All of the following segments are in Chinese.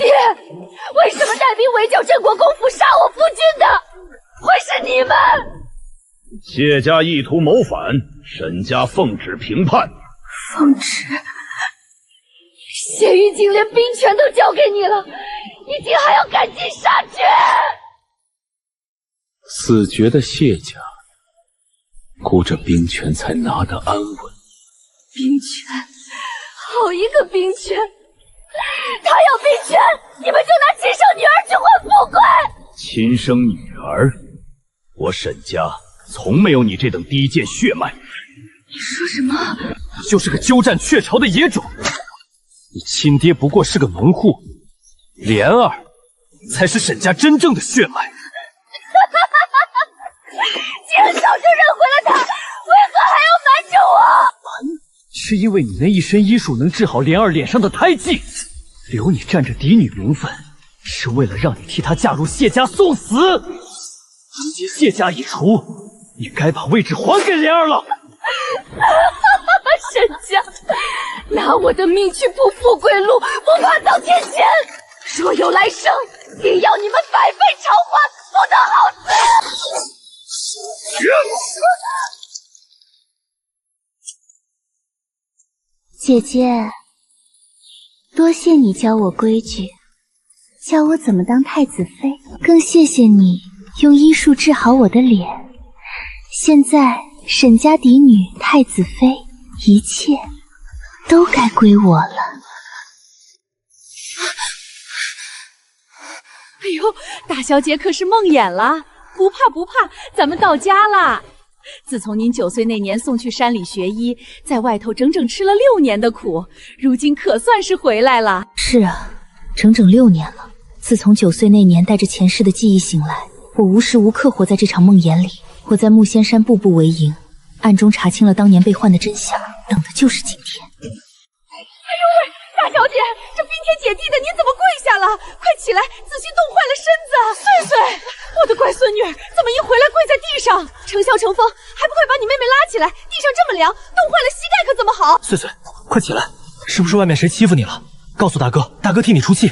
为什么带兵围剿镇国公府，杀我夫君的会是你们？谢家意图谋反，沈家奉旨平判。奉旨？谢玉京连兵权都交给你了，你竟还要赶尽杀绝！死绝的谢家，顾着兵权才拿得安稳。兵权，好一个兵权！他要兵权，你们就拿亲生女儿去换富贵！亲生女儿？我沈家从没有你这等低贱血脉。你说什么？你就是个鸠占鹊巢的野种。你亲爹不过是个农户，莲儿才是沈家真正的血脉。既然早就认回了他，为何还要瞒着我？是因为你那一身医术能治好莲儿脸上的胎记，留你占着嫡女名分，是为了让你替她嫁入谢家送死。如今谢家已除，你该把位置还给莲儿了。沈家拿我的命去铺富贵路，不怕遭天谴。若有来生，定要你们百倍偿还，不得好死！姐姐，多谢你教我规矩，教我怎么当太子妃，更谢谢你用医术治好我的脸。现在沈家嫡女太子妃，一切都该归我了。哎呦，大小姐可是梦魇了！不怕不怕，咱们到家啦。自从您9岁那年送去山里学医，在外头整整吃了6年的苦，如今可算是回来了。是啊，整整6年了。自从9岁那年带着前世的记忆醒来，我无时无刻活在这场梦魇里。我在木仙山步步为营，暗中查清了当年被换的真相，等的就是今天。哎呦喂，大小姐，这冰天姐地的，您怎么跪下了？快起来，仔细冻坏了身子。岁岁，我的乖孙女，怎么一回来跪在地上？成萧成风，还不快把你妹妹拉起来？地上这么凉，冻坏了膝盖可怎么好？岁岁，快起来！是不是外面谁欺负你了？告诉大哥，大哥替你出气。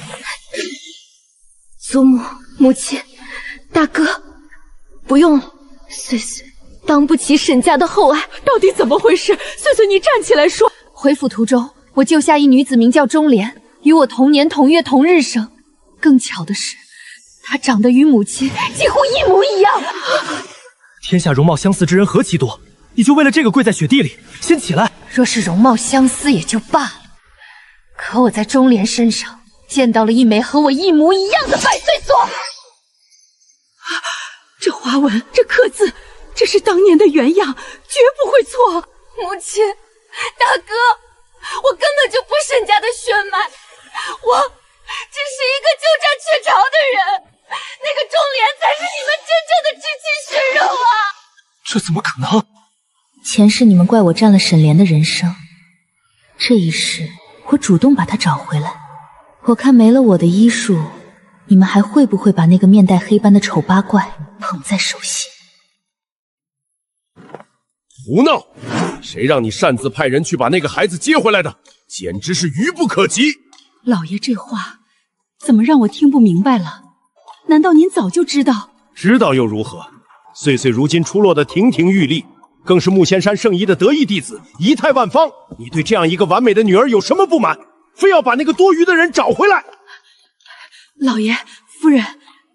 祖母、母亲、大哥，不用了。岁岁当不起沈家的厚爱，到底怎么回事？岁岁，你站起来说。回府途中，我救下一女子，名叫钟莲，与我同年同月同日生。更巧的是，她长得与母亲几乎一模一样。天下容貌相似之人何其多，你就为了这个跪在雪地里？先起来！若是容貌相似也就罢了，可我在钟莲身上见到了一枚和我一模一样的百岁锁。这花纹，这刻字，这是当年的原样，绝不会错。母亲，大哥，我根本就不沈家的血脉，我只是一个鸠占鹊巢的人。那个钟莲才是你们真正的至亲血肉啊！这怎么可能？前世你们怪我占了沈莲的人生，这一世我主动把她找回来。我看没了我的医术，你们还会不会把那个面带黑斑的丑八怪捧在手心？胡闹！谁让你擅自派人去把那个孩子接回来的？简直是愚不可及！老爷这话怎么让我听不明白了？难道您早就知道？知道又如何？岁岁如今出落得亭亭玉立，更是木仙山圣医的得意弟子，仪态万方。你对这样一个完美的女儿有什么不满？非要把那个多余的人找回来？老爷夫人，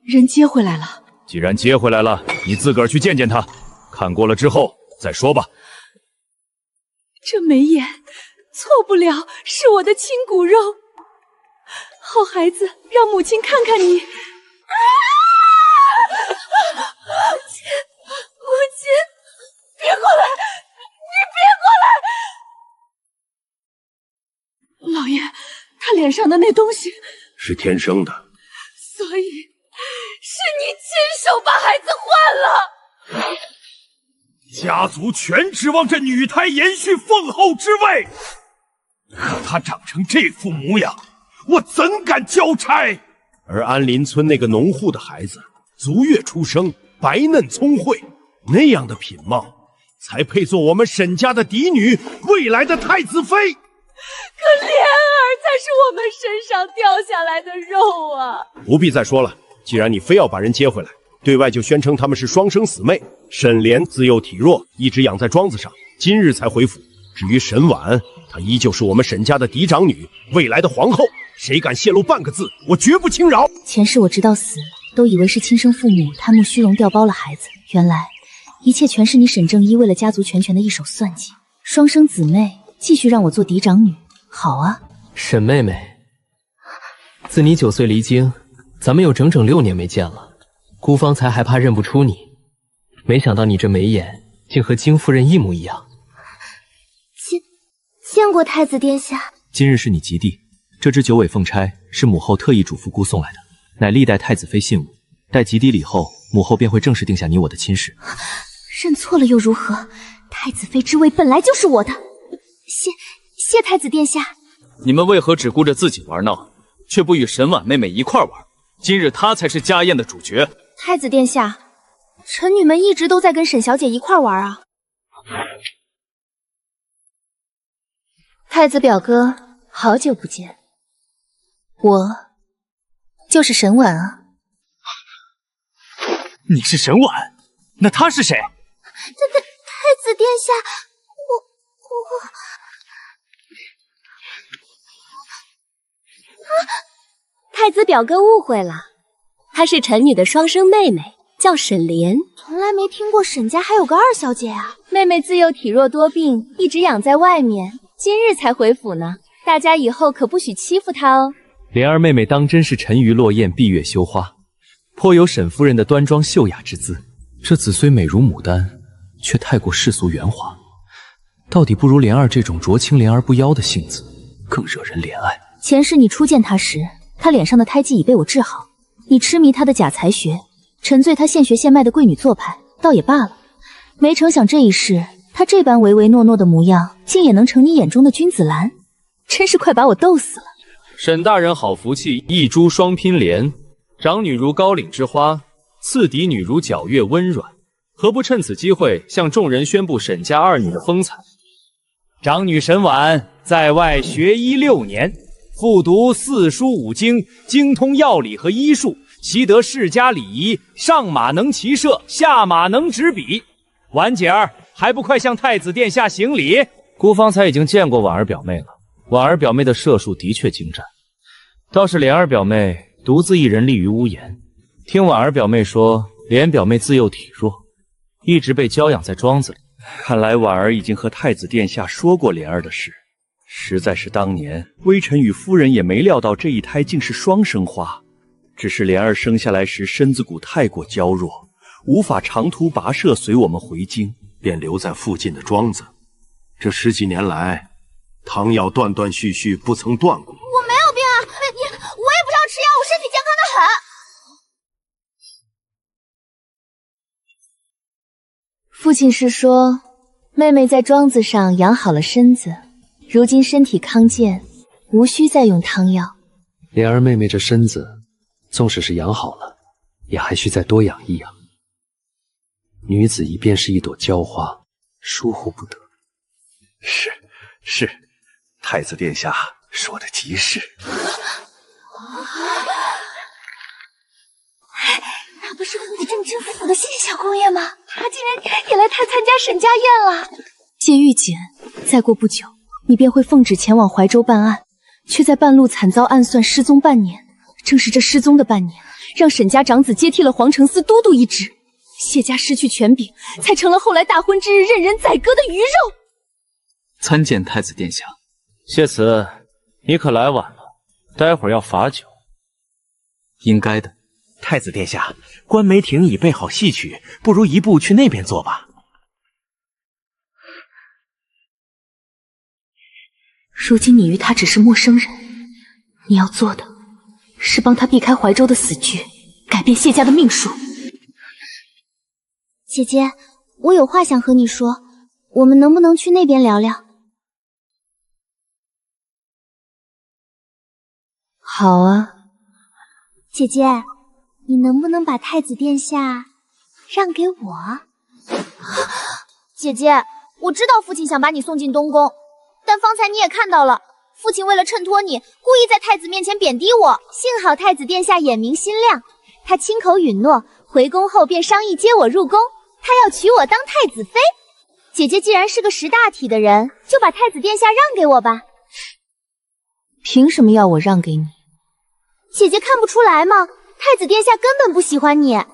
人接回来了。既然接回来了，你自个儿去见见他，看过了之后再说吧。这眉眼错不了，是我的亲骨肉。好孩子，让母亲看看你。母亲，别过来！你别过来！老爷，他脸上的那东西是天生的，所以是你亲手把孩子换了。家族全指望这女胎延续凤后之位，可她长成这副模样，我怎敢交差？而安林村那个农户的孩子，足月出生，白嫩聪慧，那样的品貌，才配做我们沈家的嫡女，未来的太子妃。可莲儿才是我们身上掉下来的肉啊！不必再说了，既然你非要把人接回来，对外就宣称他们是双生姊妹。沈莲自幼体弱，一直养在庄子上，今日才回府。至于沈婉，她依旧是我们沈家的嫡长女，未来的皇后。谁敢泄露半个字，我绝不轻饶。前世我直到死都以为是亲生父母贪慕虚荣调包了孩子，原来一切全是你沈正一为了家族全权的一手算计。双生姊妹继续让我做嫡长女，好啊。沈妹妹，自你9岁离京，咱们有整整6年没见了，孤方才害怕认不出你，没想到你这眉眼竟和京夫人一模一样。见过太子殿下。今日是你及第，这只9尾凤钗是母后特意嘱咐孤送来的，乃历代太子妃信物。待及第礼后，母后便会正式定下你我的亲事。认错了又如何？太子妃之位本来就是我的。谢太子殿下。你们为何只顾着自己玩闹，却不与沈婉妹妹一块玩？今日她才是家宴的主角。太子殿下，臣女们一直都在跟沈小姐一块玩啊。太子表哥，好久不见。我就是沈婉啊。你是沈婉？那她是谁？太子殿下，太子表哥误会了，她是臣女的双生妹妹，叫沈莲。从来没听过沈家还有个二小姐啊。妹妹自幼体弱多病，一直养在外面，今日才回府呢。大家以后可不许欺负她哦。莲儿妹妹当真是沉鱼落雁，闭月羞花，颇有沈夫人的端庄秀雅之姿。这子虽美如牡丹，却太过世俗圆滑，到底不如莲儿这种濯清涟而不妖的性子更惹人怜爱。前世你初见她时，她脸上的胎记已被我治好，你痴迷她的假才学，沉醉她现学现卖的贵女做派，倒也罢了。没成想这一世，她这般唯唯诺诺的模样，竟也能成你眼中的君子兰，真是快把我逗死了。沈大人好福气，一株双拼莲，长女如高岭之花，次嫡女如皎月温软，何不趁此机会向众人宣布沈家二女的风采？长女沈婉在外学医6年，复读4书5经，精通药理和医术，习得世家礼仪，上马能骑射，下马能执笔。婉姐儿，还不快向太子殿下行礼？孤方才已经见过婉儿表妹了，婉儿表妹的射术的确精湛，倒是莲儿表妹独自一人立于屋檐。听婉儿表妹说，莲表妹自幼体弱，一直被娇养在庄子里。看来婉儿已经和太子殿下说过莲儿的事，实在是当年微臣与夫人也没料到这一胎竟是双生花。只是莲儿生下来时身子骨太过娇弱，无法长途跋涉随我们回京，便留在附近的庄子。这10几年来，汤药断断续续，不曾断过。我没有病啊，我也不常吃药，我身体健康的很。父亲是说，妹妹在庄子上养好了身子，如今身体康健，无需再用汤药。莲儿妹妹这身子，纵使是养好了，也还需再多养一养。女子一便是一朵娇花，疏忽不得。是，太子殿下说的极是。那不是府正真府的谢小公爷吗？他竟然也来参加沈家宴了。谢玉简，再过不久，你便会奉旨前往怀州办案，却在半路惨遭暗算，失踪半年。正是这失踪的半年，让沈家长子接替了皇城司都督一职，谢家失去权柄，才成了后来大婚之日任人宰割的鱼肉。参见太子殿下。谢慈，你可来晚了，待会儿要罚酒。应该的。太子殿下，关梅亭已备好戏曲，不如移步去那边坐吧。如今你与他只是陌生人，你要做的是帮他避开怀州的死局，改变谢家的命数。姐姐，我有话想和你说，我们能不能去那边聊聊？好啊。姐姐，你能不能把太子殿下让给我？姐姐，我知道父亲想把你送进东宫，但方才你也看到了，父亲为了衬托你，故意在太子面前贬低我。幸好太子殿下眼明心亮，他亲口允诺，回宫后便商议接我入宫。他要娶我当太子妃。姐姐既然是个识大体的人，就把太子殿下让给我吧。凭什么要我让给你？姐姐看不出来吗？太子殿下根本不喜欢你。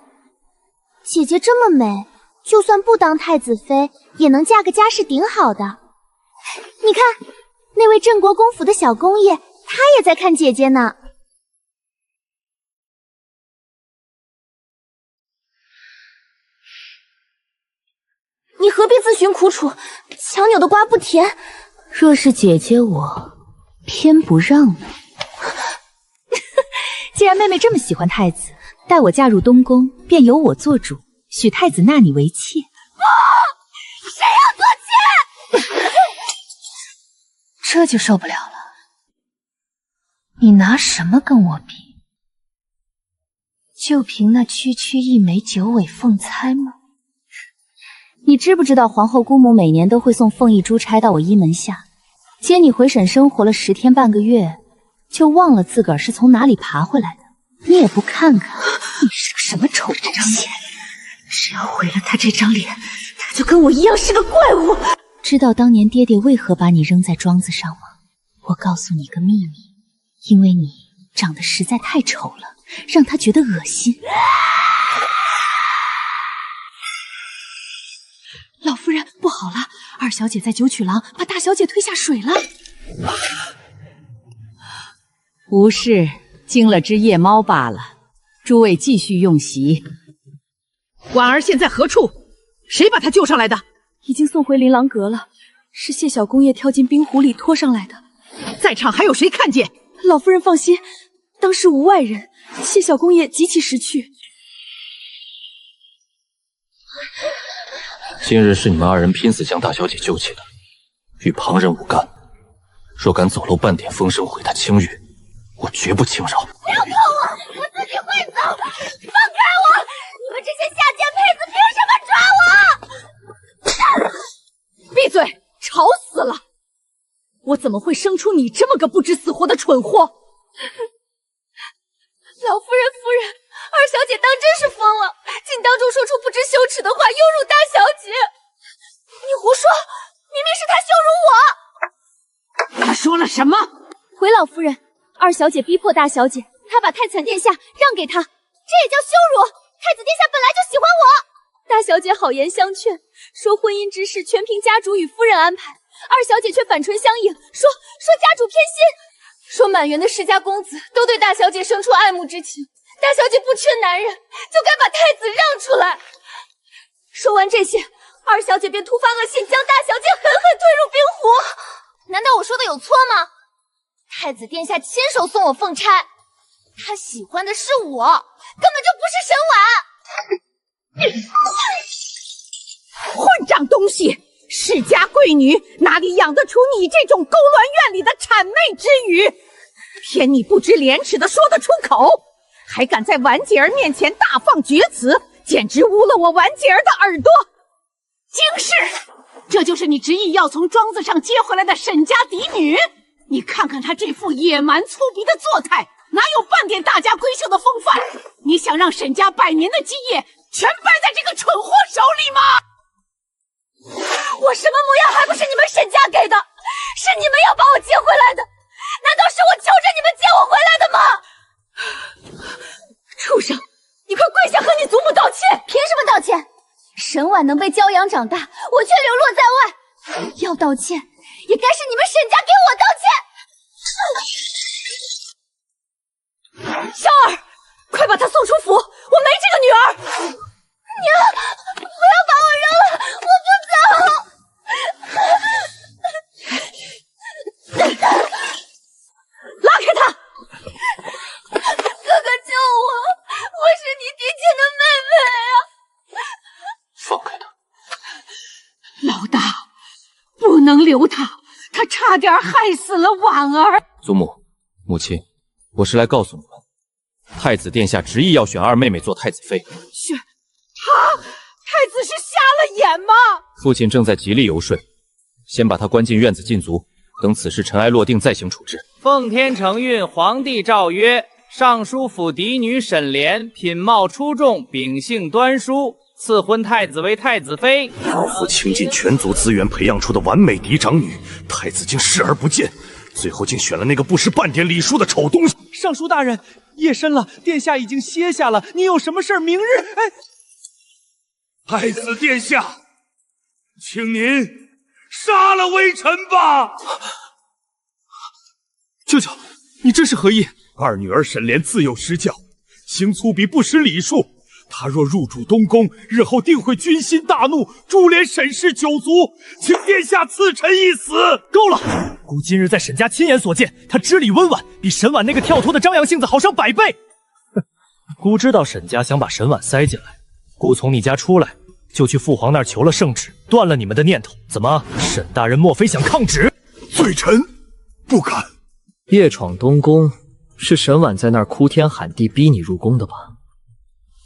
姐姐这么美，就算不当太子妃，也能嫁个家世顶好的。你看，那位镇国公府的小公爷，他也在看姐姐呢。你何必自寻苦楚？强扭的瓜不甜。若是姐姐我偏不让你。既然妹妹这么喜欢太子，待我嫁入东宫，便由我做主，许太子纳你为妾。谁要做妾？这就受不了了。你拿什么跟我比？就凭那区区一枚九尾凤钗吗？你知不知道皇后姑母每年都会送凤翼珠钗到我衣门下，接你回省生活了10天半个月，就忘了自个儿是从哪里爬回来的。你也不看看，你是个什么丑东西！只要毁了他这张脸，他就跟我一样是个怪物。知道当年爹爹为何把你扔在庄子上吗？我告诉你个秘密，因为你长得实在太丑了，让他觉得恶心。老夫人，不好了！二小姐在九曲廊把大小姐推下水了。无事，惊了只夜猫罢了。诸位继续用席。婉儿现在何处？谁把她救上来的？已经送回琳琅阁了，是谢小公爷跳进冰湖里拖上来的。在场还有谁看见？老夫人放心，当时无外人。谢小公爷急其识趣。今日是你们2人拼死将大小姐救起的，与旁人无干。若敢走漏半点风声，毁她清誉，我绝不轻饶。不要碰我，我自己会走的。放开我！你们这些下贱胚子，凭什么抓我？闭嘴！吵死了！我怎么会生出你这么个不知死活的蠢货？老夫人，夫人，二小姐当真是疯了，竟当众说出不知羞耻的话，羞辱大小姐。你胡说，明明是她羞辱我。他说了什么？回老夫人，二小姐逼迫大小姐，她把太子殿下让给她，这也叫羞辱。太子殿下本来就喜欢我。大小姐好言相劝，说婚姻之事全凭家主与夫人安排。二小姐却反唇相应，说家主偏心，说满园的世家公子都对大小姐生出爱慕之情，大小姐不缺男人，就该把太子让出来。说完这些，二小姐便突发恶心，将大小姐狠狠推入冰湖。难道我说的有错吗？太子殿下亲手送我凤钗，他喜欢的是我，根本就不是沈婉。混账东西！世家贵女哪里养得出你这种勾鸾院里的谄媚之语？偏你不知廉耻的说得出口，还敢在婉姐儿面前大放厥词，简直污了我婉姐儿的耳朵！惊世，这就是你执意要从庄子上接回来的沈家嫡女？你看看她这副野蛮粗鄙的作态，哪有半点大家闺秀的风范？你想让沈家100年的基业全败在这个蠢货手里吗？我什么模样还不是你们沈家给的？是你们要把我接回来的？难道是我求着你们接我回来的吗？畜生，你快跪下和你祖母道歉！凭什么道歉？沈婉能被娇养长大，我却流落在外。要道歉，也该是你们沈家给我道歉。香儿，快把她送出府！我没这个女儿。娘，不要把我扔了，我不走。拉开他！哥哥救我，我是你嫡亲的妹妹啊！放开他！老大，不能留他，他差点害死了婉儿。祖母、母亲，我是来告诉你们，太子殿下执意要选二妹妹做太子妃。选他？太子是瞎了眼吗？父亲正在极力游说，先把他关进院子禁足，等此事尘埃落定再行处置。奉天承运，皇帝诏曰：尚书府嫡女沈莲品貌出众，秉性端淑，赐婚太子为太子妃。老夫倾尽全族资源培养出的完美嫡长女，太子竟视而不见，最后竟选了那个不识半点礼数的丑东西。尚书大人，夜深了，殿下已经歇下了，您有什么事儿明日……太子殿下，请您杀了微臣吧！舅舅，你这是何意？二女儿沈莲自幼失教，行粗鄙不识礼数。她若入主东宫，日后定会军心大怒，株连沈氏九族。请殿下赐臣一死。够了！孤今日在沈家亲眼所见，她知礼温婉，比沈婉那个跳脱的张扬性子好上100倍。孤知道沈家想把沈婉塞进来，孤从你家出来，就去父皇那儿求了圣旨，断了你们的念头。怎么，沈大人莫非想抗旨？罪臣不敢。夜闯东宫，是沈婉在那儿哭天喊地逼你入宫的吧？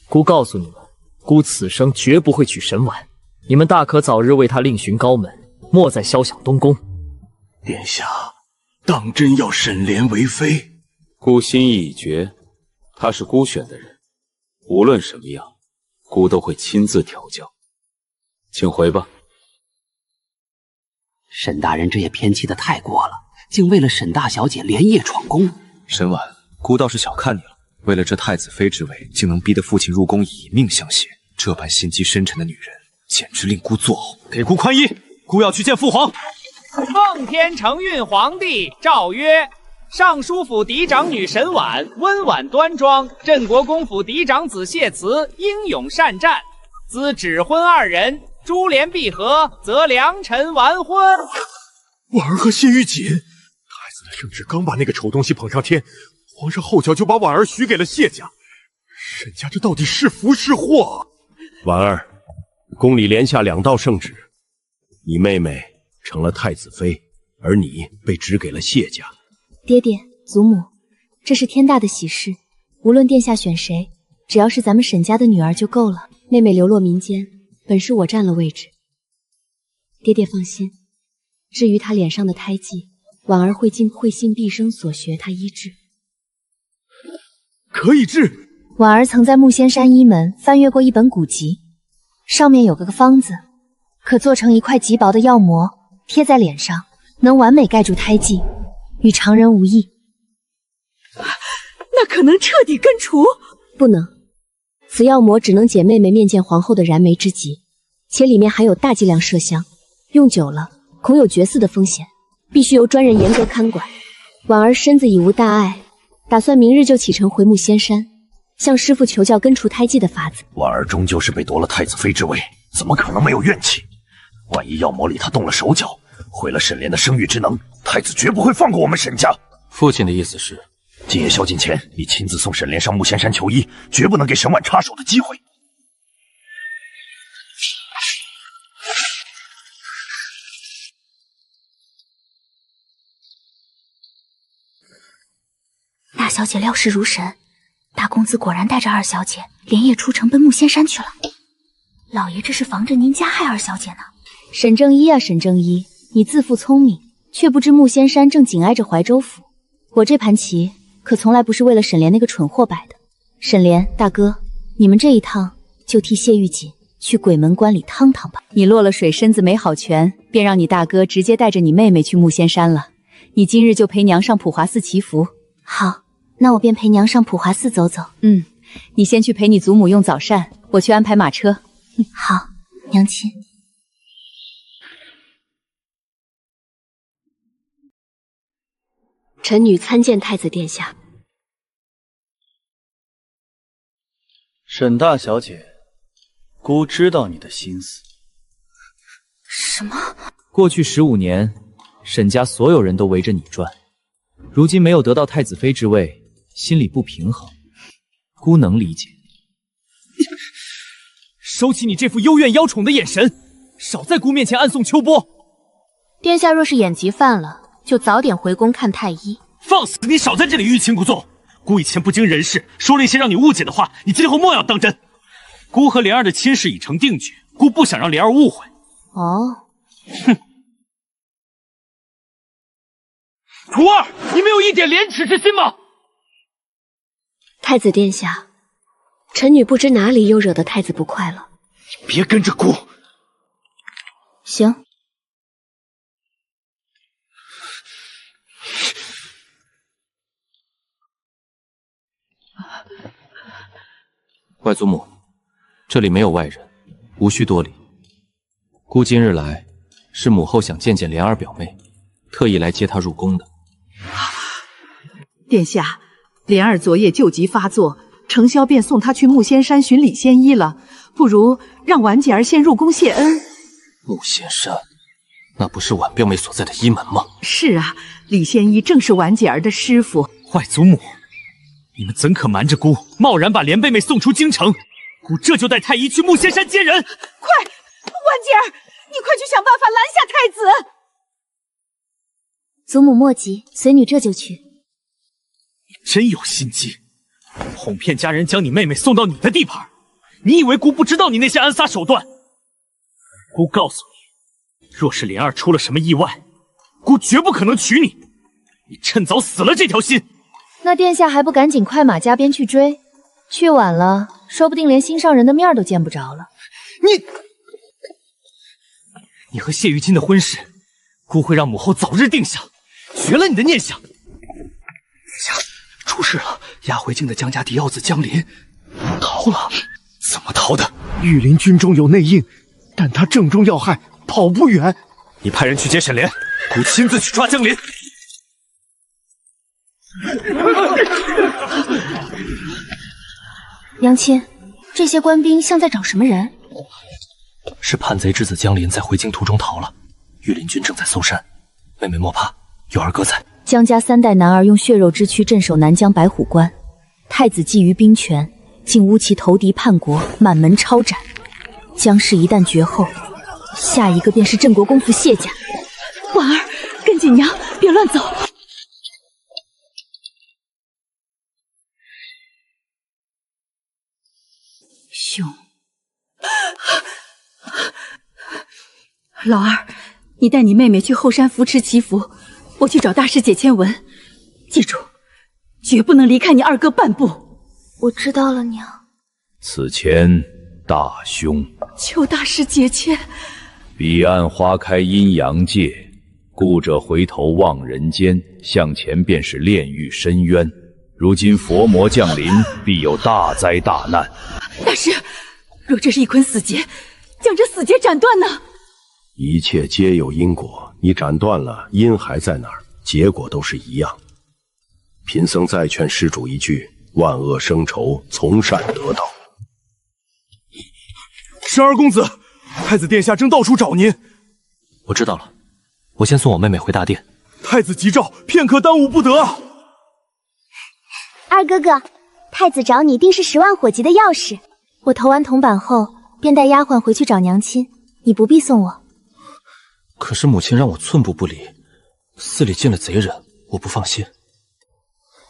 孤告诉你们，孤此生绝不会娶沈婉，你们大可早日为她另寻高门，莫再肖想东宫。殿下，当真要沈莲为妃？孤心意已决，她是孤选的人，无论什么样，孤都会亲自调教。请回吧。沈大人这也偏激的太过了，竟为了沈大小姐连夜闯宫。沈婉，孤倒是小看你了，为了这太子妃之位，竟能逼得父亲入宫以命相携，这般心机深沉的女人，简直令孤作呕。给孤宽衣，孤要去见父皇。奉天承运，皇帝诏曰：尚书府嫡长女沈婉温婉端庄，镇国公府嫡长子谢慈英勇善战。兹指婚2人，珠联璧合，则良辰完婚。婉儿和谢玉锦，太子的圣旨刚把那个丑东西捧上天，皇上后脚就把婉儿许给了谢家。沈家这到底是福是祸？婉儿，宫里连下2道圣旨，你妹妹成了太子妃，而你被指给了谢家。爹爹、祖母，这是天大的喜事，无论殿下选谁，只要是咱们沈家的女儿就够了。妹妹流落民间，本是我占了位置。爹爹放心，至于她脸上的胎记，婉儿会尽会信毕生所学，她医治。可以治。婉儿曾在木仙山医门翻阅过一本古籍，上面有个方子，可做成一块极薄的药膜，贴在脸上，能完美盖住胎记，与常人无异。那可能彻底根除？不能，此药膜只能解妹妹面见皇后的燃眉之急，且里面含有大剂量麝香，用久了恐有绝嗣的风险，必须由专人严格看管。婉儿身子已无大碍，打算明日就启程回木仙山，向师父求教根除胎记的法子。婉儿终究是被夺了太子妃之位，怎么可能没有怨气？万一药魔里她动了手脚，毁了沈莲的生育之能，太子绝不会放过我们沈家。父亲的意思是，今夜宵禁前，你亲自送沈莲上木仙山求医，绝不能给沈婉插手的机会。大小姐料事如神，大公子果然带着二小姐连夜出城奔木仙山去了。老爷这是防着您加害二小姐呢。沈正一啊，沈正一，你自负聪明，却不知木仙山正紧挨着怀州府。我这盘棋可从来不是为了沈莲那个蠢货摆的。沈莲大哥，你们这一趟就替谢玉锦去鬼门关里趟趟吧。你落了水，身子没好全，便让你大哥直接带着你妹妹去木仙山了。你今日就陪娘上普华寺祈福。好，那我便陪娘上普华寺走走。你先去陪你祖母用早膳，我去安排马车。好，娘亲。臣女参见太子殿下。沈大小姐，孤知道你的心思。什么？过去15年，沈家所有人都围着你转，如今没有得到太子妃之位，心里不平衡，孤能理解。收起你这副幽怨妖宠的眼神，少在孤面前暗送秋波。殿下若是眼疾犯了，就早点回宫看太医。放肆！你少在这里欲擒故纵。孤以前不经人事，说了一些让你误解的话，你今后莫要当真。孤和莲儿的亲事已成定局，孤不想让莲儿误会。哦，哼。徒儿，你没有一点廉耻之心吗？太子殿下，臣女不知哪里又惹得太子不快了。别跟着姑。行。外祖母，这里没有外人，无需多礼。姑今日来，是母后想见见莲儿表妹，特意来接她入宫的。殿下，莲儿昨夜旧疾发作，程潇便送她去木仙山寻李仙衣了。不如让婉姐儿先入宫谢恩。木仙山，那不是婉表妹所在的医门吗？是啊，李仙衣正是婉姐儿的师傅。外祖母，你们怎可瞒着姑，贸然把莲贝妹送出京城？姑这就带太医去木仙山接人。快，婉姐儿，你快去想办法拦下太子。祖母莫急，随女这就去。真有心机，哄骗家人将你妹妹送到你的地盘。你以为姑不知道你那些暗杀手段？姑告诉你，若是莲儿出了什么意外，姑绝不可能娶你。你趁早死了这条心。那殿下还不赶紧快马加鞭去追？去晚了，说不定连心上人的面都见不着了。你和谢玉金的婚事，姑会让母后早日定下，绝了你的念想。出事了！押回京的江家嫡耀子江林逃了。怎么逃的？御林军中有内应，但他正中要害，跑不远。你派人去接沈莲，姑亲自去抓江林。娘亲，这些官兵像在找什么人？是叛贼之子江林在回京途中逃了，御林军正在搜山。妹妹莫怕，有二哥在。江家3代男儿用血肉之躯镇守南疆白虎关，太子觊觎兵权，竟诬其投敌叛国，满门抄斩。江氏一旦绝后，下一个便是镇国公府谢家。婉儿，跟紧娘，别乱走。兄，老二，你带你妹妹去后山扶持祈福，我去找大师姐签文。记住，绝不能离开你二哥半步。我知道了，娘。此前大凶，求大师解签。彼岸花开阴阳界，故者回头望人间，向前便是炼狱深渊。如今佛魔降临，必有大灾大难。大师，若这是一捆死结，将这死结斩断呢？一切皆有因果，你斩断了，因还在哪儿，结果都是一样。贫僧再劝施主一句：万恶生仇，从善得道。十二公子，太子殿下正到处找您。我知道了，我先送我妹妹回大殿。太子急召，片刻耽误不得啊！二哥哥，太子找你定是10万火急的要事。我投完铜板后，便带丫鬟回去找娘亲，你不必送我。可是母亲让我寸步不离，寺里进了贼人，我不放心。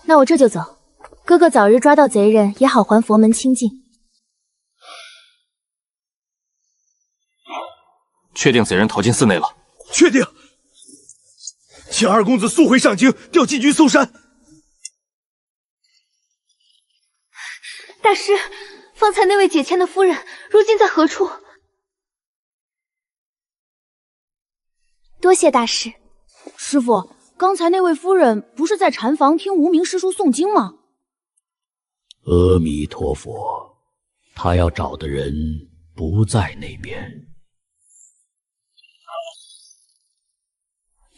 那我这就走，哥哥早日抓到贼人，也好还佛门清净。确定贼人逃进寺内了？确定。请二公子速回上京，调禁军搜山。大师，方才那位解签的夫人，如今在何处？多谢大师。师傅，刚才那位夫人不是在禅房听无名师叔诵经吗？阿弥陀佛，他要找的人不在那边。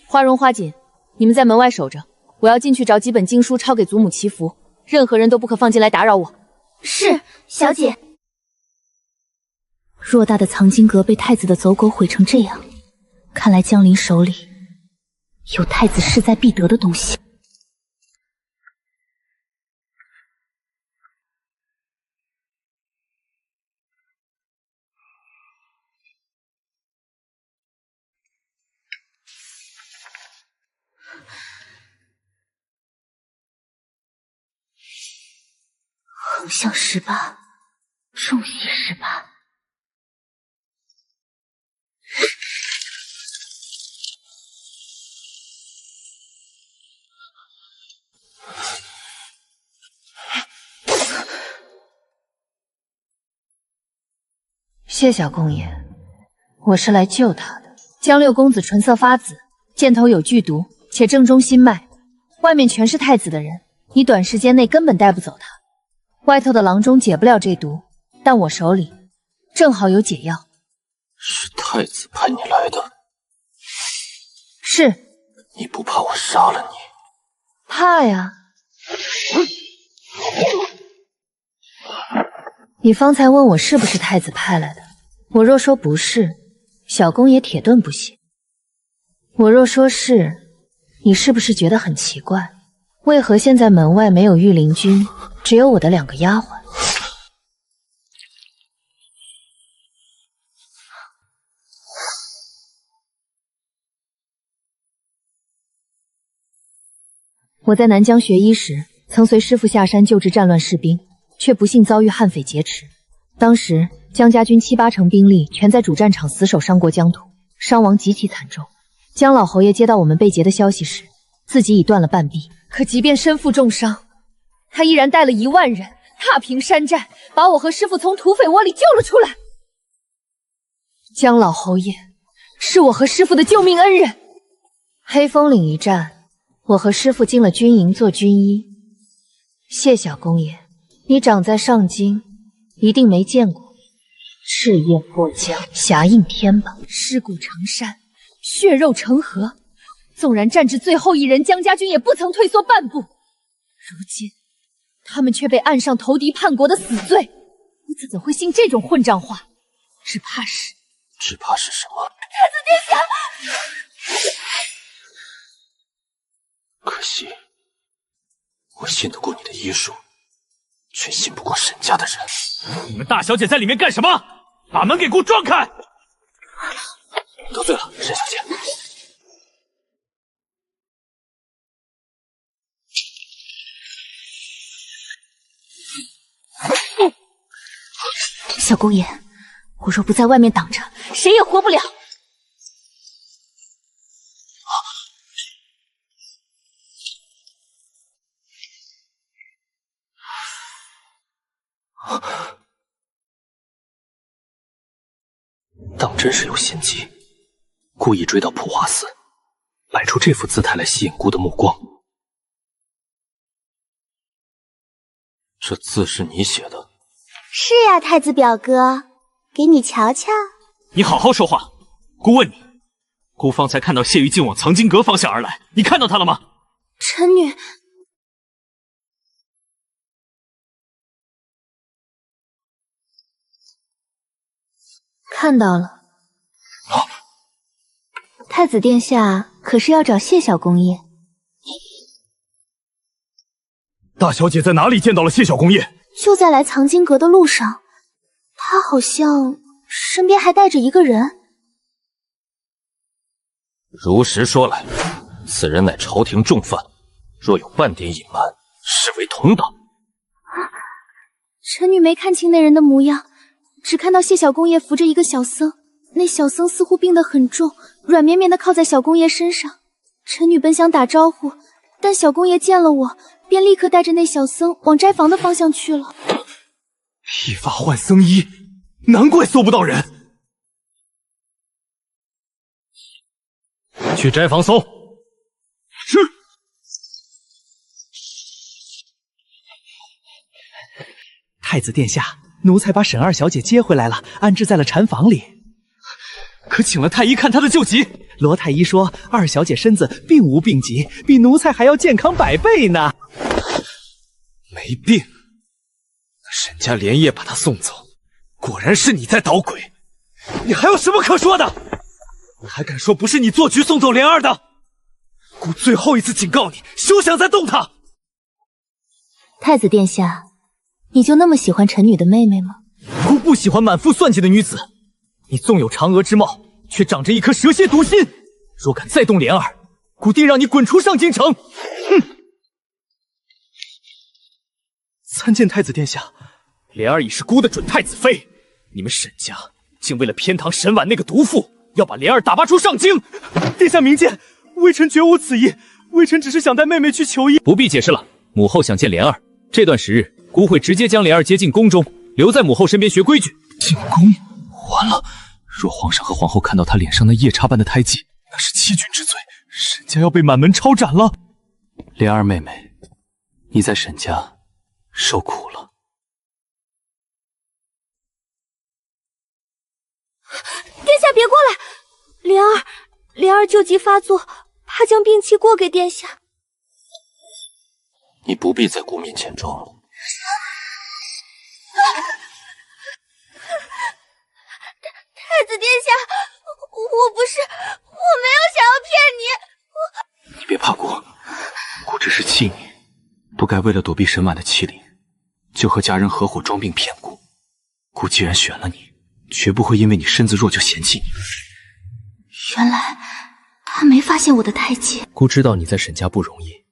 花荣、花锦，你们在门外守着，我要进去找几本经书抄给祖母祈福，任何人都不可放进来打扰我。是，小姐。偌大的藏经阁被太子的走狗毁成这样，看来江林手里有太子势在必得的东西。横向18，中西18。谢小公爷，我是来救他的。江六公子唇色发紫，箭头有剧毒，且正中心脉，外面全是太子的人，你短时间内根本带不走他。外头的郎中解不了这毒，但我手里正好有解药。是太子派你来的？是。你不怕我杀了你？怕呀。你方才问我是不是太子派来的，我若说不是，小公爷铁盾不行；我若说是，你是不是觉得很奇怪？为何现在门外没有御林军，只有我的2个丫鬟？我在南疆学医时，曾随师父下山救治战乱士兵，却不幸遭遇悍匪劫持。当时江家军7、8成兵力全在主战场死守商国疆土，伤亡极其惨重。江老侯爷接到我们被劫的消息时，自己已断了半臂，可即便身负重伤，他依然带了1万人踏平山寨，把我和师父从土匪窝里救了出来。江老侯爷是我和师父的救命恩人。黑风岭一战，我和师父进了军营做军医。谢小公爷，你长在上京，一定没见过赤焰破江，侠印天榜，尸骨成山，血肉成河。纵然战至最后一人，江家军也不曾退缩半步。如今他们却被按上投敌叛国的死罪，我怎会信这种混账话？只怕是什么？太子殿下！可惜，我信得过你的医术，却信不过沈家的人。你们大小姐在里面干什么？把门给我撞开！得罪了，沈小姐。小公爷，我若不在外面挡着，谁也活不了。当真是有心机，故意追到普华寺，摆出这副姿态来吸引姑的目光。这字是你写的？是呀，太子表哥，给你瞧瞧。你好好说话。姑问你，姑方才看到谢玉静往藏经阁方向而来，你看到他了吗？臣女。看到了。太子殿下可是要找谢小公爷？大小姐在哪里见到了谢小公爷？就在来藏经阁的路上，他好像身边还带着一个人。如实说来，此人乃朝廷重犯，若有半点隐瞒，视为同党。臣女没看清那人的模样，只看到谢小公爷扶着一个小僧，那小僧似乎病得很重，软绵绵地靠在小公爷身上。臣女本想打招呼，但小公爷见了我，便立刻带着那小僧往斋房的方向去了。披发换僧衣，难怪搜不到人。去斋房搜。是。太子殿下，奴才把沈二小姐接回来了，安置在了禅房里。可请了太医看她的旧疾。罗太医说，二小姐身子并无病疾，比奴才还要健康100倍呢。没病？那沈家连夜把她送走，果然是你在捣鬼。你还有什么可说的？你还敢说不是你做局送走莲儿的？姑最后一次警告你，休想再动她！太子殿下，你就那么喜欢臣女的妹妹吗？姑不喜欢满腹算计的女子。你纵有嫦娥之貌，却长着一颗蛇蝎毒心。若敢再动莲儿，姑定让你滚出上京城！哼！参见太子殿下。莲儿已是姑的准太子妃，你们沈家竟为了偏袒沈婉那个毒妇，要把莲儿打发出上京。殿下明鉴，微臣绝无此意，微臣只是想带妹妹去求医。不必解释了，母后想见莲儿，这段时日，姑会直接将莲儿接进宫中，留在母后身边学规矩。进宫？完了，若皇上和皇后看到他脸上那夜叉般的胎记，那是欺君之罪，沈家要被满门抄斩了。莲儿妹妹，你在沈家受苦了。殿下别过来，莲儿旧疾发作，怕将病气过给殿下。你不必在姑面前装了。太子殿下，我没有想要骗你。你别怕姑，姑只是气你，不该为了躲避沈婉的欺凌，就和家人合伙装病骗姑。姑既然选了你，绝不会因为你身子弱就嫌弃你。原来他没发现我的胎记。姑知道你在沈家不容易，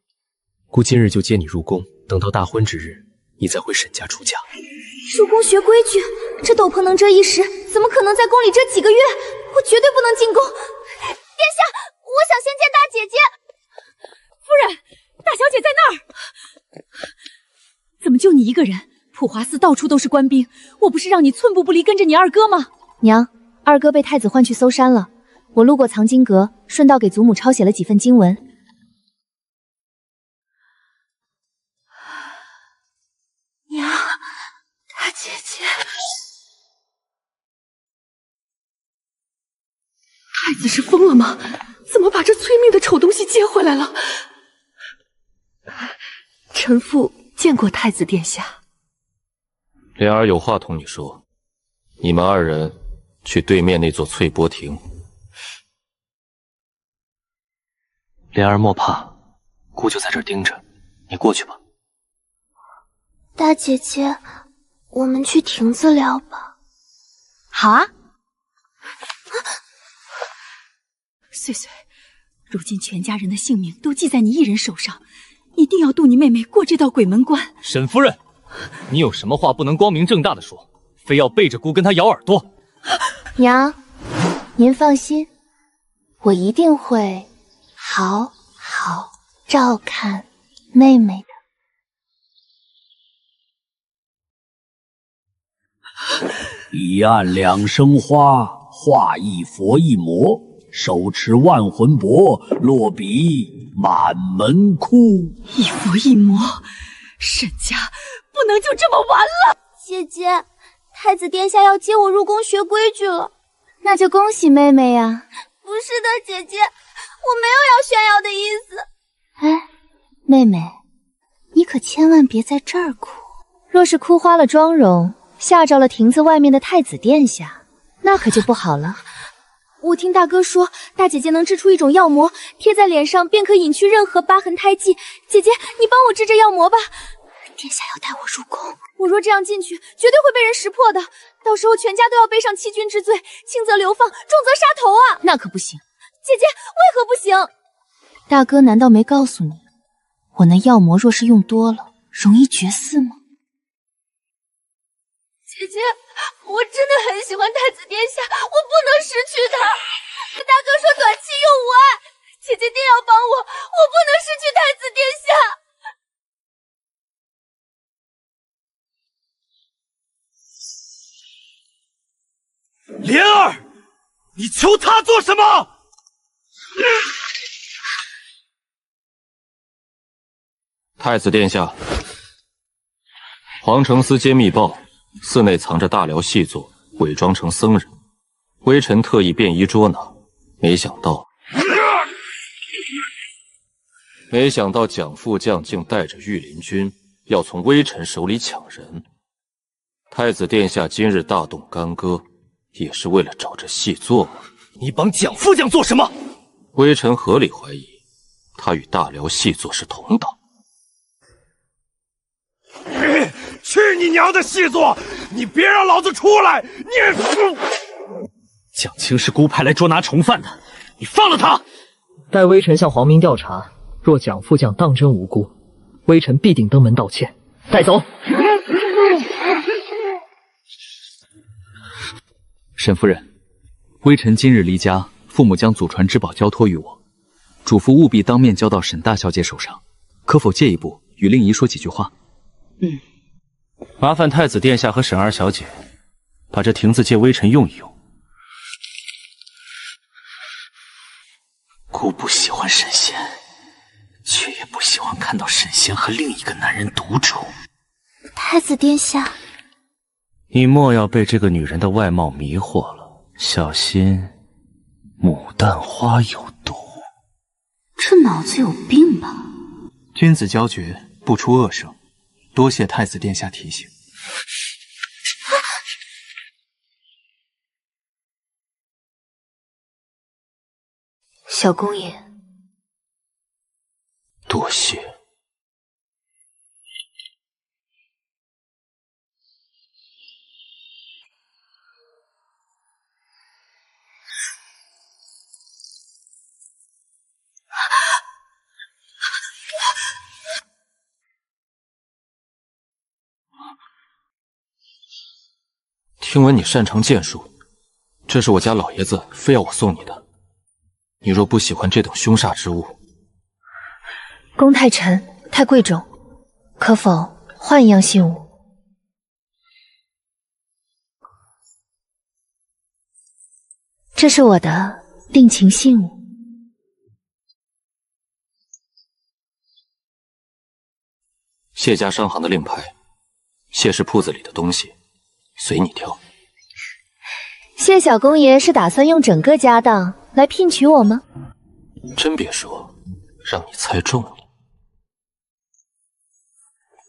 姑今日就接你入宫，等到大婚之日，你再回沈家出嫁。入宫学规矩，这斗篷能遮一时，怎么可能在宫里遮几个月？我绝对不能进宫。殿下，我想先见大姐姐。夫人，大小姐在那儿。怎么就你一个人？普华寺到处都是官兵，我不是让你寸步不离跟着你二哥吗？娘，二哥被太子唤去搜山了，我路过藏经阁，顺道给祖母抄写了几份经文。娘，大姐姐，太子是疯了吗？怎么把这催命的丑东西接回来了？臣妇见过太子殿下。莲儿有话同你说，你们二人去对面那座翠波亭。莲儿莫怕，姑就在这儿盯着，你过去吧。大姐姐，我们去亭子聊吧。好啊。岁岁，如今全家人的性命都系在你一人手上，一定要渡你妹妹过这道鬼门关。沈夫人，你有什么话不能光明正大的说，非要背着姑跟她咬耳朵？娘，您放心，我一定会好好照看妹妹的。彼岸两生花，画一佛一魔，手持万魂帛，落笔满门哭。一佛一魔，沈家不能就这么完了。姐姐，太子殿下要接我入宫学规矩了，那就恭喜妹妹呀。不是的，姐姐，我没有要炫耀的意思。哎，妹妹，你可千万别在这儿哭，若是哭花了妆容，吓着了亭子外面的太子殿下，那可就不好了。我听大哥说，大姐姐能制出一种药膜，贴在脸上便可隐去任何疤痕胎记。姐姐，你帮我制这药膜吧。殿下要带我入宫，我若这样进去，绝对会被人识破的，到时候全家都要背上欺君之罪，轻则流放，重则杀头啊！那可不行。姐姐，为何不行？大哥难道没告诉你，我那药膜若是用多了，容易绝嗣吗？姐姐，我真的很喜欢太子殿下，我不能失去他。大哥说短期用无碍，姐姐一定要帮我，我不能失去太子殿下。莲儿，你求他做什么？太子殿下，皇城司接密报，寺内藏着大辽细作，伪装成僧人。微臣特意便衣捉拿，没想到蒋副将竟带着御林军，要从微臣手里抢人。太子殿下今日大动干戈，也是为了找这细作吗？你帮蒋副将做什么？微臣合理怀疑，他与大辽细作是同党。去你娘的细作！你别让老子出来！你蒋青是姑派来捉拿从犯的，你放了他！待微臣向皇明调查，若蒋副将当真无辜，微臣必定登门道歉。带走。沈夫人，微臣今日离家，父母将祖传之宝交托于我，嘱咐务必当面交到沈大小姐手上，可否借一步与令仪说几句话？麻烦太子殿下和沈二小姐把这亭子借微臣用一用。先和另一个男人独处。太子殿下，你莫要被这个女人的外貌迷惑了，小心牡丹花有毒。这脑子有病吧？君子交绝，不出恶声，多谢太子殿下提醒。小公爷，多谢。听闻你擅长剑术，这是我家老爷子非要我送你的。你若不喜欢这等凶煞之物，功太沉，太贵重，可否换一样信物？这是我的定情信物。谢家商行的令牌，谢氏铺子里的东西，随你挑。谢小公爷是打算用整个家当来聘娶我吗？真别说，让你猜中了。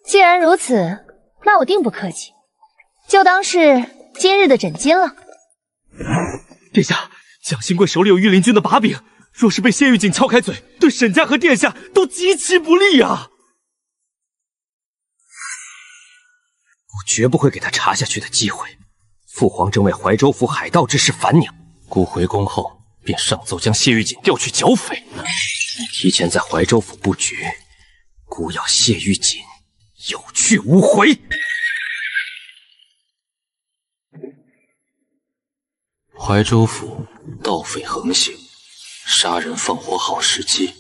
既然如此，那我定不客气，就当是今日的诊金了。殿下，蒋新贵手里有御林军的把柄，若是被谢玉锦撬开嘴，对沈家和殿下都极其不利啊！我绝不会给他查下去的机会。父皇正为怀州府海盗之事烦恼，孤回宫后便上奏将谢玉锦调去剿匪，提前在怀州府布局，孤要谢玉锦有去无回。怀州府盗匪横行，杀人放火好时机，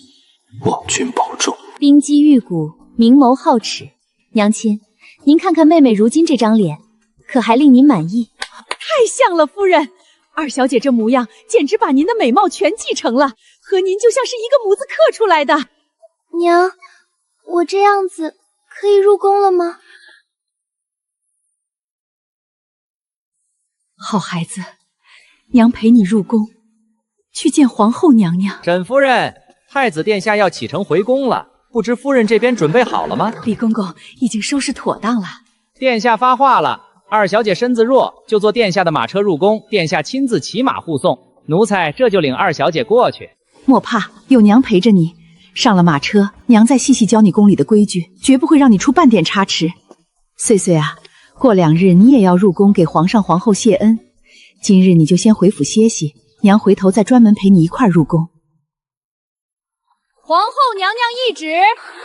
望君保重。冰肌玉骨，明眸皓齿，娘亲，您看看妹妹如今这张脸，可还令您满意？太像了，夫人。二小姐这模样，简直把您的美貌全继承了，和您就像是一个模子刻出来的。娘，我这样子可以入宫了吗？好孩子，娘陪你入宫，去见皇后娘娘。沈夫人，太子殿下要启程回宫了，不知夫人这边准备好了吗？李公公已经收拾妥当了。殿下发话了。二小姐身子弱，就坐殿下的马车入宫，殿下亲自骑马护送，奴才这就领二小姐过去。莫怕，有娘陪着你。上了马车，娘再细细教你宫里的规矩，绝不会让你出半点差池。岁岁啊，过2日你也要入宫给皇上皇后谢恩，今日你就先回府歇息，娘回头再专门陪你一块入宫。皇后娘娘懿旨，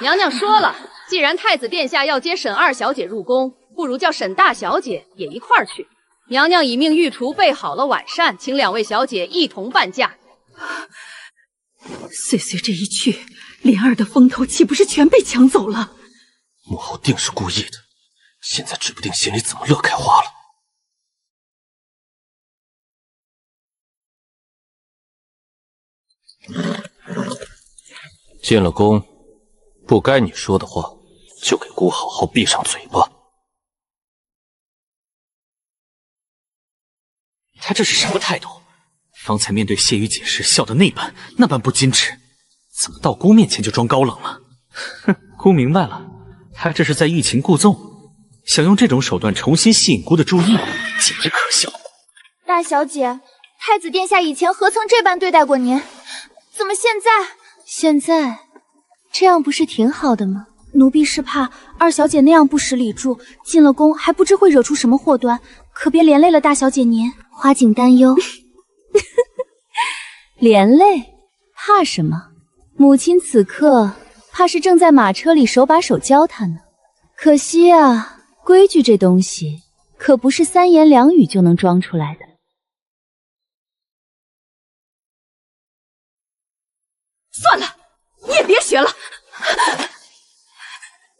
娘娘说了，既然太子殿下要接沈二小姐入宫，不如叫沈大小姐也一块儿去。娘娘已命御厨备好了晚膳，请2位小姐一同伴驾。岁岁这一去，莲儿的风头岂不是全被抢走了？母后定是故意的，现在指不定心里怎么乐开花了。进了宫，不该你说的话，就给姑好好闭上嘴巴。他这是什么态度？方才面对谢雨锦时笑得那般不矜持，怎么到姑面前就装高冷了？哼，姑明白了，他这是在欲擒故纵，想用这种手段重新吸引姑的注意，简直可笑。大小姐，太子殿下以前何曾这般对待过您？怎么现在这样不是挺好的吗？奴婢是怕二小姐那样不识礼数，进了宫还不知会惹出什么祸端，可别连累了大小姐您，花景担忧。连累？怕什么？母亲此刻怕是正在马车里手把手教她呢。可惜啊，规矩这东西可不是3言2语就能装出来的。算了，你也别学了。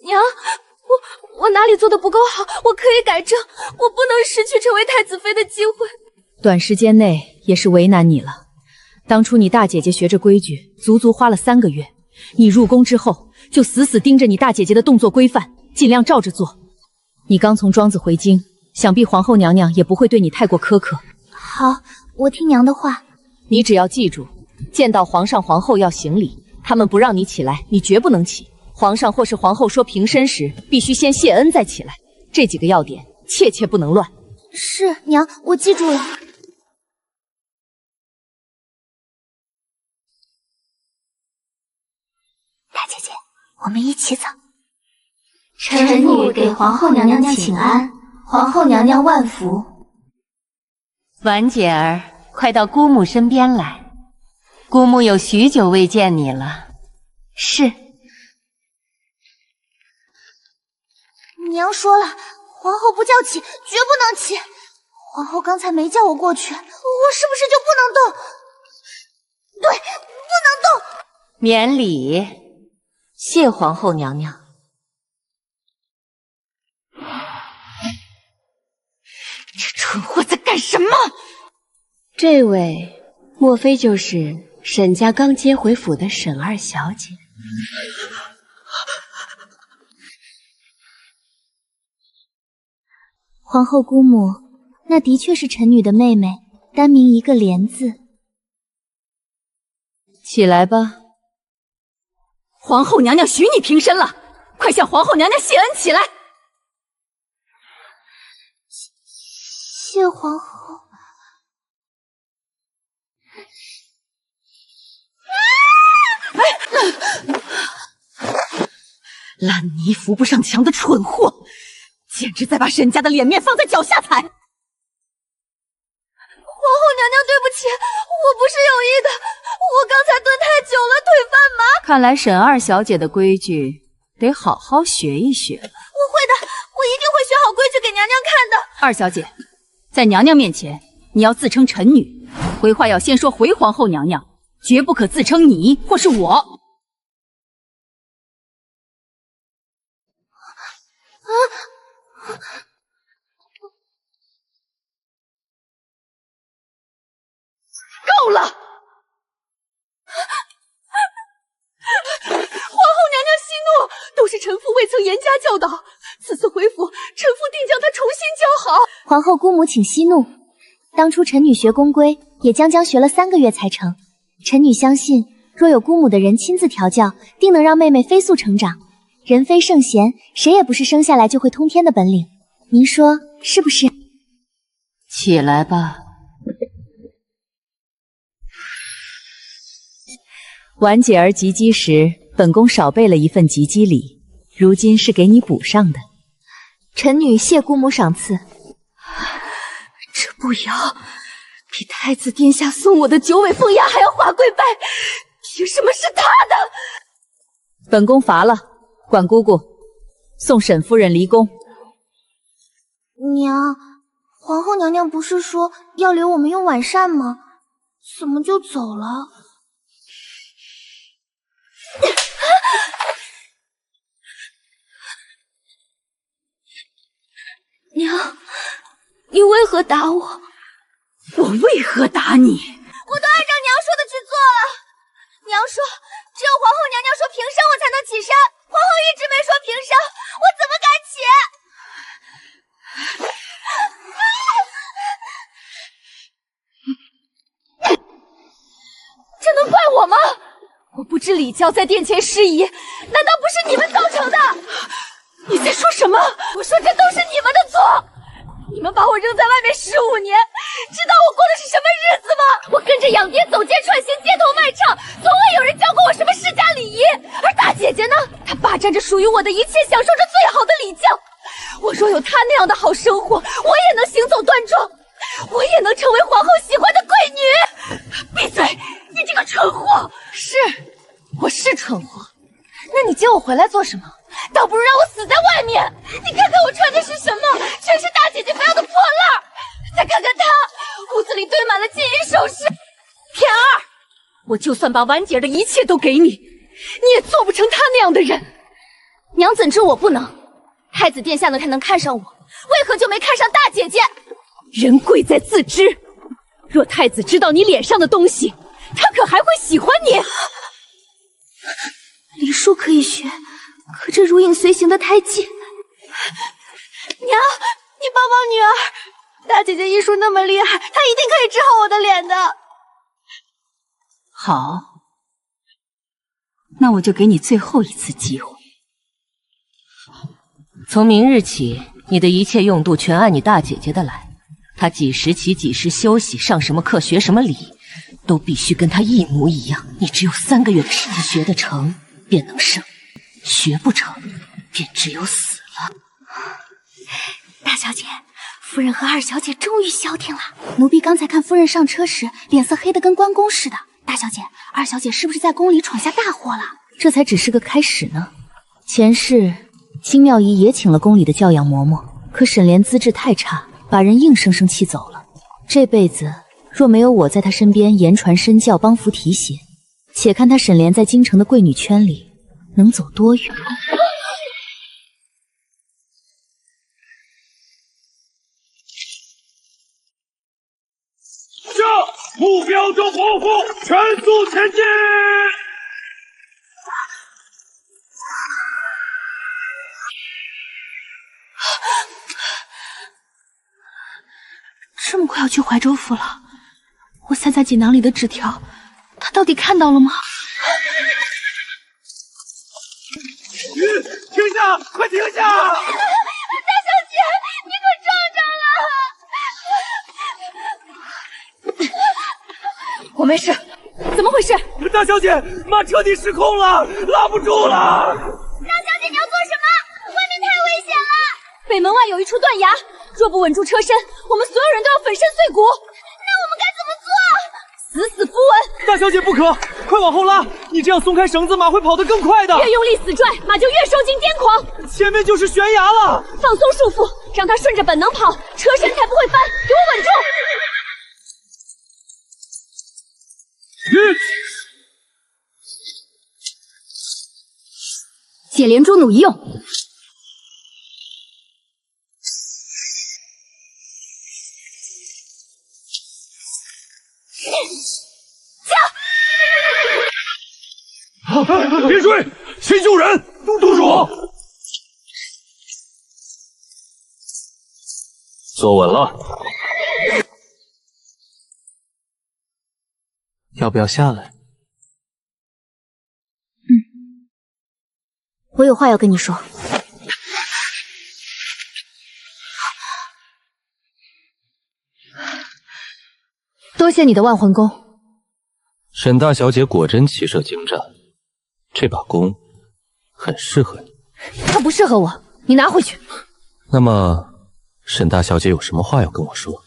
娘，我哪里做的不够好？我可以改正，我不能失去成为太子妃的机会。短时间内也是为难你了。当初你大姐姐学着规矩，足足花了3个月。你入宫之后，就死死盯着你大姐姐的动作规范，尽量照着做。你刚从庄子回京，想必皇后娘娘也不会对你太过苛刻。好，我听娘的话。你只要记住，见到皇上皇后要行礼，他们不让你起来，你绝不能起。皇上或是皇后说平身时，必须先谢恩再起来。这几个要点，切切不能乱。是娘，我记住了。大姐姐，我们一起走。臣女给皇后娘娘请安，皇后娘娘万福。婉姐儿，快到姑母身边来，姑母有许久未见你了。是。娘说了，皇后不叫起，绝不能起。皇后刚才没叫我过去，我是不是就不能动？对，不能动。免礼，谢皇后娘娘。这蠢货在干什么？这位莫非就是沈家刚接回府的沈二小姐？皇后姑母，那的确是臣女的妹妹，单名一个莲字。起来吧。皇后娘娘许你平身了，快向皇后娘娘谢恩起来。谢皇后。烂泥扶不上墙的蠢货，简直在把沈家的脸面放在脚下踩。皇后娘娘，对不起，我不是有意的，我刚才蹲太久了，腿发麻。看来沈二小姐的规矩得好好学一学了。我会的，我一定会学好规矩给娘娘看的。二小姐，在娘娘面前，你要自称臣女，回话要先说回皇后娘娘，绝不可自称你或是我。够了！皇后娘娘息怒，都是臣妇未曾严加教导。此次回府，臣妇定将她重新教好。皇后姑母请息怒。当初臣女学宫规，也将学了3个月才成。臣女相信，若有姑母的人亲自调教，定能让妹妹飞速成长。人非圣贤，谁也不是生下来就会通天的本领。您说是不是？起来吧。婉姐儿及笄时，本宫少备了一份及笄礼，如今是给你补上的。臣女谢姑母赏赐。这步摇比太子殿下送我的9尾凤牙还要华贵拜，凭什么是他的？本宫罚了，管姑姑，送沈夫人离宫。娘，皇后娘娘不是说要留我们用晚膳吗？怎么就走了？娘，你为何打我？我为何打你？我都按照娘说的去做了。娘说，只有皇后娘娘说平身，我才能起身。皇后一直没说平身，我怎么敢起？这能怪我吗？我不知礼教在殿前失仪，难道不是你们造成的？你在说什么？我说这都是你们的错！你们把我扔在外面15年，知道我过的是什么日子吗？我跟着养爹走街串行，街头卖唱，从未有人教过我什么世家礼仪。而大姐姐呢？她霸占着属于我的一切，享受着最好的礼教。我若有她那样的好生活，我也能行走端庄，我也能成为皇后喜欢的贵女。闭嘴！你这个蠢货！是，我是蠢货。那你接我回来做什么？倒不如让我死在外面！你看看我穿的是什么，全是大姐姐不要的破烂。再看看她，屋子里堆满了金银首饰。田儿，我就算把婉姐儿的一切都给你，你也做不成她那样的人。娘怎知我不能？太子殿下呢，他能看上我，为何就没看上大姐姐？人贵在自知。若太子知道你脸上的东西，他可还会喜欢你？礼数可以学，可这如影随形的胎记……娘，你帮帮女儿！大姐姐医术那么厉害，她一定可以治好我的脸的。好，那我就给你最后一次机会。从明日起，你的一切用度全按你大姐姐的来。她几时起几时休息，上什么课学什么礼，都必须跟她一模一样。你只有3个月的时间，学得成便能生，学不成便只有死了。大小姐，夫人和2小姐终于消停了。奴婢刚才看夫人上车时，脸色黑得跟关公似的。大小姐，2小姐是不是在宫里闯下大祸了？这才只是个开始呢。前世金妙仪也请了宫里的教养嬷嬷，可沈莲资质太差，把人硬生生气走了。这辈子若没有我在她身边言传身教，帮扶提携，且看她沈莲在京城的贵女圈里能走多远。目标中保护，全速前进！这么快要去怀州府了，我塞在锦囊里的纸条，他到底看到了吗？停下！快停下！大小姐，你可撞上了！我没事，怎么回事？大小姐，马彻底失控了，拉不住了！大小姐，你要做什么？外面太危险了！北门外有一处断崖，若不稳住车身，我们所有人都要粉身碎骨。那我们该怎么做？死死不稳！大小姐不可，快往后拉！你这样松开绳子，马会跑得更快的。越用力死拽，马就越受尽癫狂。前面就是悬崖了，放松束缚，让它顺着本能跑，车身才不会翻。给我稳住！解连珠弩一用，别追，先救人！督主，坐稳了，要不要下来？我有话要跟你说。多谢你的万魂弓。沈大小姐果真骑射精湛，这把弓很适合你。它不适合我，你拿回去。那么，沈大小姐有什么话要跟我说？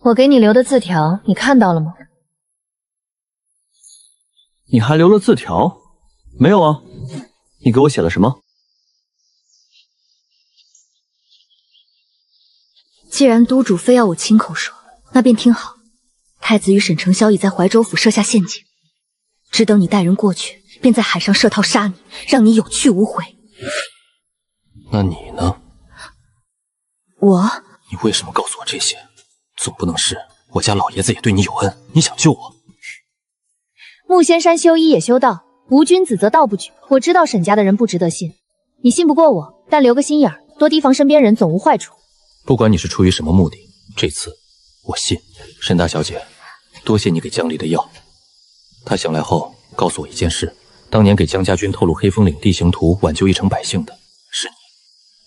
我给你留的字条，你看到了吗？你还留了字条？没有啊，你给我写了什么？既然督主非要我亲口说，那便听好。太子与沈承霄已在怀州府设下陷阱，只等你带人过去，便在海上设套杀你，让你有去无回。那你呢？我？你为什么告诉我这些？总不能是我家老爷子也对你有恩，你想救我？木仙山修医也修道，无君子则道不举。我知道沈家的人不值得信，你信不过我，但留个心眼儿，多提防身边人总无坏处。不管你是出于什么目的，这次我信。沈大小姐，多谢你给江离的药。他醒来后告诉我一件事，当年给江家军透露黑风岭地形图，挽救一城百姓的是你。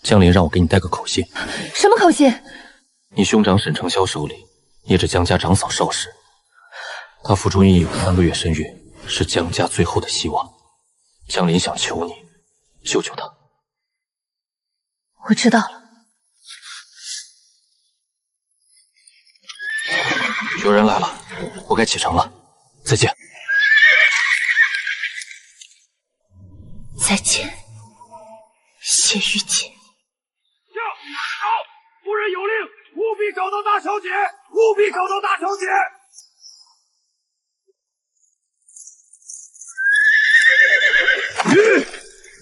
江林让我给你带个口信。什么口信？你兄长沈承霄手里捏着江家长嫂邵氏，他腹中印有3个月身孕，是江家最后的希望。江林想求你救救他。我知道了。有人来了，我该启程了。再见。再见，谢玉姐。夫人有令，务必找到大小姐，务必找到大小姐。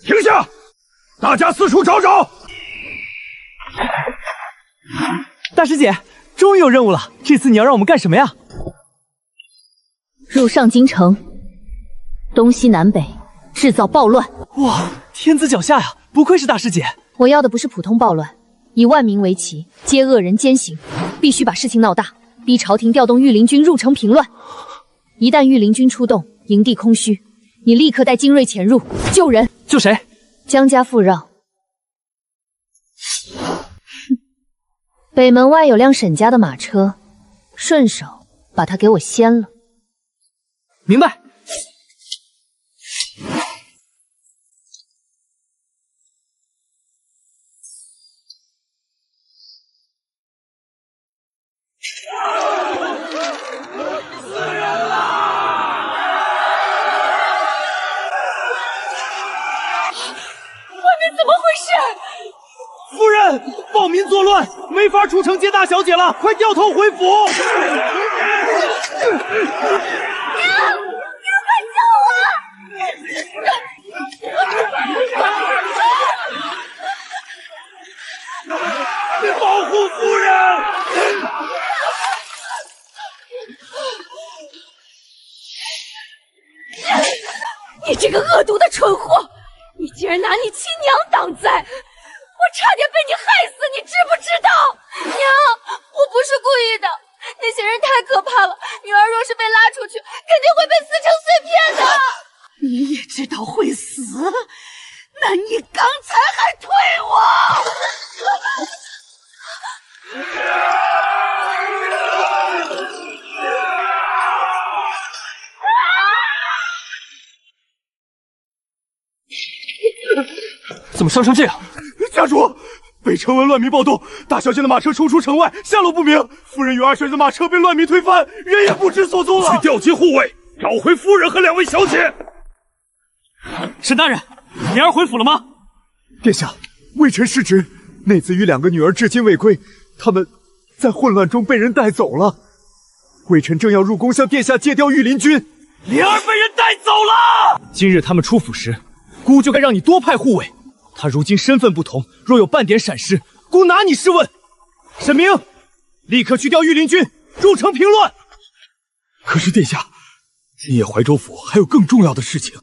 停下！大家四处找找。大师姐，终于有任务了，这次你要让我们干什么呀？入上京城，东西南北制造暴乱。哇，天子脚下呀！不愧是大师姐。我要的不是普通暴乱，以万民为旗，皆恶人奸行，必须把事情闹大，逼朝廷调动御林军入城平乱。一旦御林军出动，营地空虚，你立刻带精锐潜入救人。救谁？江家富饶。北门外有辆沈家的马车，顺手把他给我掀了。明白。怎么回事？夫人，暴民作乱，没法出城接大小姐了，快掉头回府！娘，快救我！保护夫人！你这个恶毒的蠢货！你竟然拿你亲娘挡灾，我差点被你害死，你知不知道？娘，我不是故意的，那些人太可怕了，女儿若是被拉出去，肯定会被撕成碎片的。你也知道会死，那你刚才还推我！怎么伤成这样？家主，北城闻乱民暴动，大小姐的马车冲出城外，下落不明。夫人与二婶的马车被乱民推翻，人也不知所踪了。去调集护卫，找回夫人和2位小姐。沈大人，莲儿回府了吗？殿下，微臣失职，内子与2个女儿至今未归，他们在混乱中被人带走了。微臣正要入宫向殿下借调御林军，莲儿被人带走了。今日他们出府时，姑就该让你多派护卫。他如今身份不同，若有半点闪失，姑拿你试问。沈明，立刻去调御林军入城平乱。可是殿下，今夜怀州府还有更重要的事情。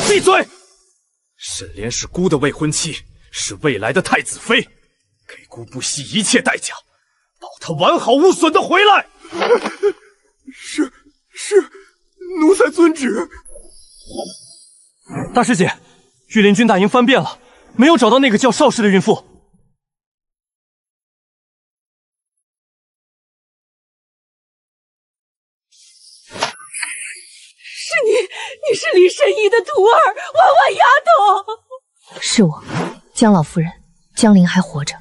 闭嘴！沈莲是姑的未婚妻，是未来的太子妃，给姑不惜一切代价，保她完好无损的回来。是，奴才遵旨。大师姐，御林军大营翻遍了，没有找到那个叫邵氏的孕妇。是你是李神医的徒儿，婉婉丫头。是我，江老夫人，江陵还活着。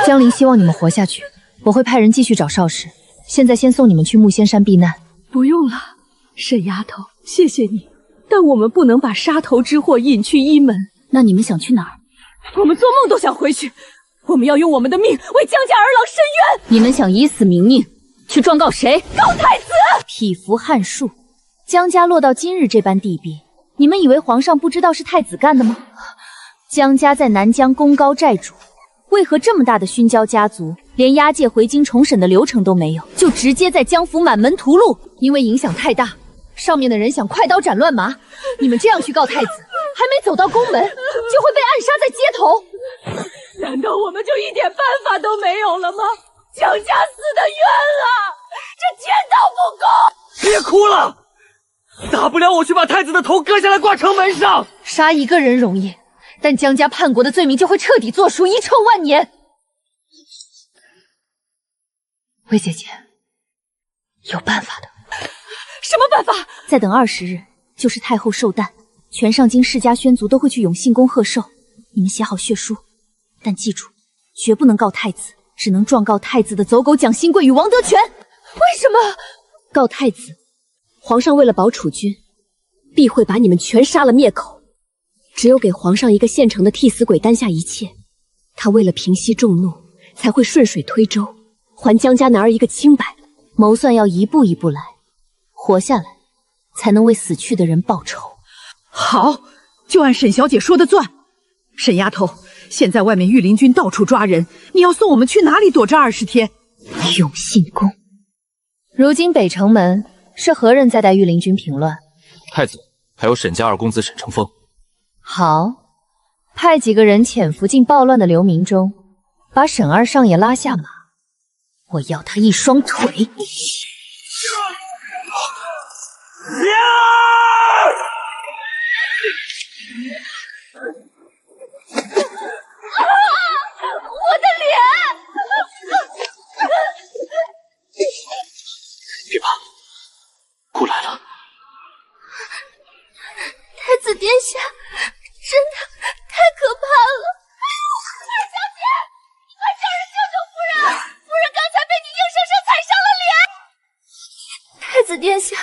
江陵希望你们活下去，我会派人继续找邵氏。现在先送你们去木仙山避难。不用了，沈丫头，谢谢你。但我们不能把杀头之祸引去医门。那你们想去哪儿？我们做梦都想回去。我们要用我们的命为江家儿郎伸冤。你们想以死明命，去状告谁？告太子！匹夫汉树，江家落到今日这般地弊，你们以为皇上不知道是太子干的吗？江家在南疆功高寨主，为何这么大的勋交家族，连押解回京重审的流程都没有，就直接在江府满门屠戮？因为影响太大，上面的人想快刀斩乱麻。你们这样去告太子，还没走到宫门，就会被暗杀在街头。难道我们就一点办法都没有了吗？江家死得冤啊！这天道不公！别哭了，大不了我去把太子的头割下来挂城门上。杀一个人容易，但江家叛国的罪名就会彻底作数，遗臭万年。魏姐姐，有办法的。什么办法？再等20日，就是太后寿诞，全上京世家宣族都会去永信宫贺寿。你们写好血书，但记住，绝不能告太子，只能状告太子的走狗蒋新贵与王德全。为什么？告太子，皇上为了保储君，必会把你们全杀了灭口。只有给皇上一个现成的替死鬼担下一切，他为了平息众怒，才会顺水推舟，还江家男儿一个清白。谋算要一步一步来，活下来，才能为死去的人报仇。好，就按沈小姐说的算。沈丫头，现在外面御林军到处抓人，你要送我们去哪里躲这20天？永信宫。如今北城门是何人在带御林军平乱？太子，还有沈家二公子沈承风。好，派几个人潜伏进暴乱的流民中，把沈二少爷拉下马。我要他一双腿。我的脸！别怕，姑来了。太子殿下，真的太可怕了！二小姐，你快叫人救救夫人！夫人刚才被你硬生生踩伤了脸。太子殿下，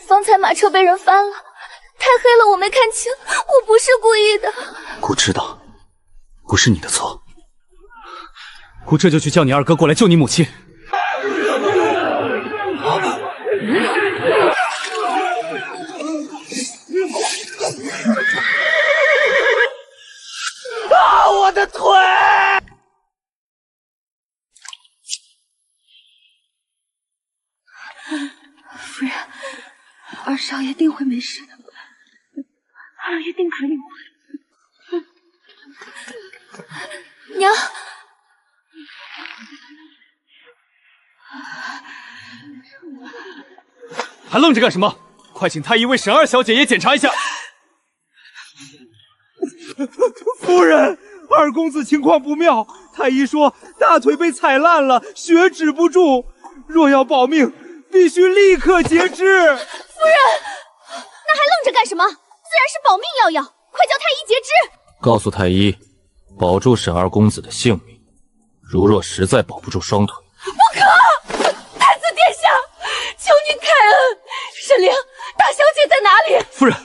方才马车被人翻了，太黑了，我没看清，我不是故意的。姑知道，不是你的错。姑这就去叫你二哥过来救你母亲。啊！我的腿！夫人，二少爷定会没事的，二爷定可以回。娘，还愣着干什么？快请太医为沈二小姐也检查一下。夫人，二公子情况不妙，太医说大腿被踩烂了，血止不住，若要保命，必须立刻截肢。夫人，那还愣着干什么？自然是保命要药，快叫太医截肢。告诉太医，保住沈二公子的性命，如若实在保不住双腿，不可！太子殿下，求您开恩！沈凌，大小姐在哪里？夫人，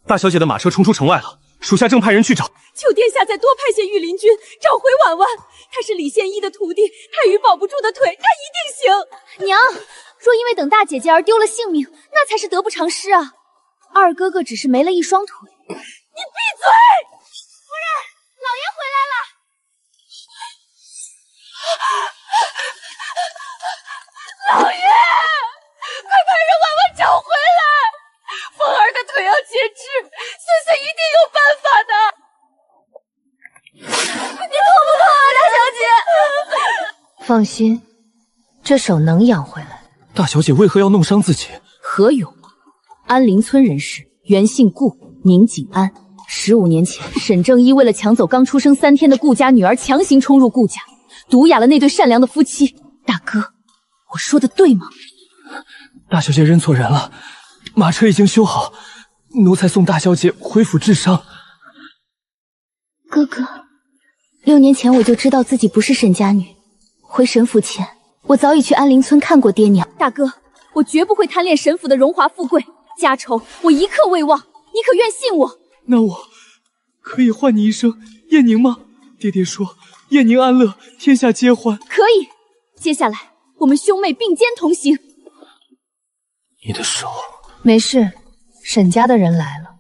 大小姐的马车冲出城外了，属下正派人去找。求殿下再多派些御林军，找回婉婉。她是李献一的徒弟，太医保不住的腿，她一定行。娘，若因为等大姐姐而丢了性命，那才是得不偿失啊！二哥哥只是没了一双腿。你闭嘴！夫人，老爷回来了。老爷，快派人婉婉找回来！凤儿的腿要截肢，岁岁一定有办法的。你痛不痛啊，大小姐？放心，这手能养回来。大小姐为何要弄伤自己？何勇，安陵村人士，原姓顾，名景安。15年前，沈正一为了抢走刚出生3天的顾家女儿，强行冲入顾家，毒哑了那对善良的夫妻。大哥，我说的对吗？大小姐认错人了，马车已经修好，奴才送大小姐回府治伤。哥哥，6年前我就知道自己不是沈家女。回沈府前，我早已去安陵村看过爹娘。大哥，我绝不会贪恋沈府的荣华富贵，家仇我一刻未忘，你可愿信我？那我可以唤你一声燕宁吗？爹爹说燕宁安乐，天下皆欢。可以，接下来我们兄妹并肩同行。你的手……没事，沈家的人来了。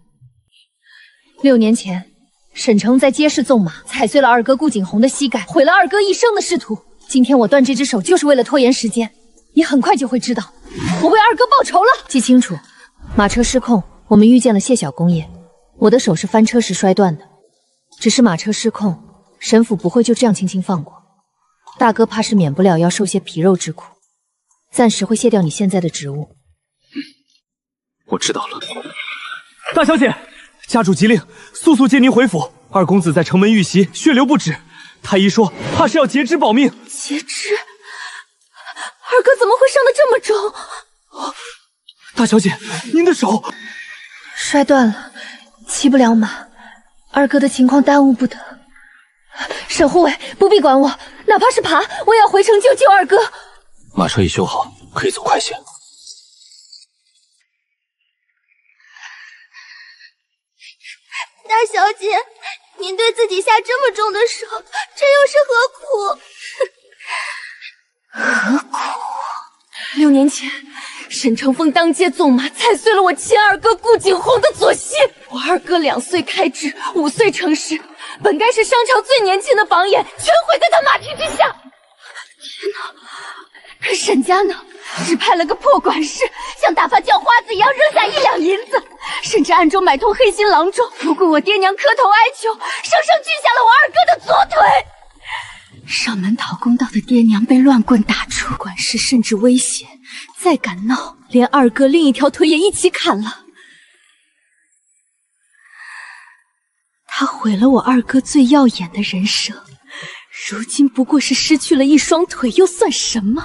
6年前，沈城在街市纵马，踩碎了二哥顾景洪的膝盖，毁了二哥一生的仕途。今天我断这只手，就是为了拖延时间。你很快就会知道，我为二哥报仇了。记清楚，马车失控，我们遇见了谢小公爷，我的手是翻车时摔断的。只是马车失控，沈府不会就这样轻轻放过。大哥怕是免不了要受些皮肉之苦，暂时会卸掉你现在的职务。我知道了。大小姐，家主急令，速速接您回府。二公子在城门遇袭，血流不止。太医说，怕是要截肢保命。截肢？二哥怎么会伤得这么重？大小姐，您的手摔断了，骑不了马。二哥的情况耽误不得。沈护卫，不必管我，哪怕是爬，我也要回城救二哥。马车已修好，可以走快些。大小姐，您对自己下这么重的手，这又是何苦？何苦？6年前，沈承风当街纵马，踩碎了我亲二哥顾景洪的左膝。我二哥2岁开智，5岁成师，本该是商朝最年轻的榜眼，全毁在他马蹄之下。天哪！可沈家呢？只派了个破管事，像打发叫花子一样扔下1两银子，甚至暗中买通黑心郎中，不顾我爹娘磕头哀求，生生锯下了我二哥的左腿。上门讨公道的爹娘被乱棍打住，管事甚至威胁，再敢闹，连二哥另一条腿也一起砍了。他毁了我二哥最耀眼的人设，如今不过是失去了一双腿，又算什么？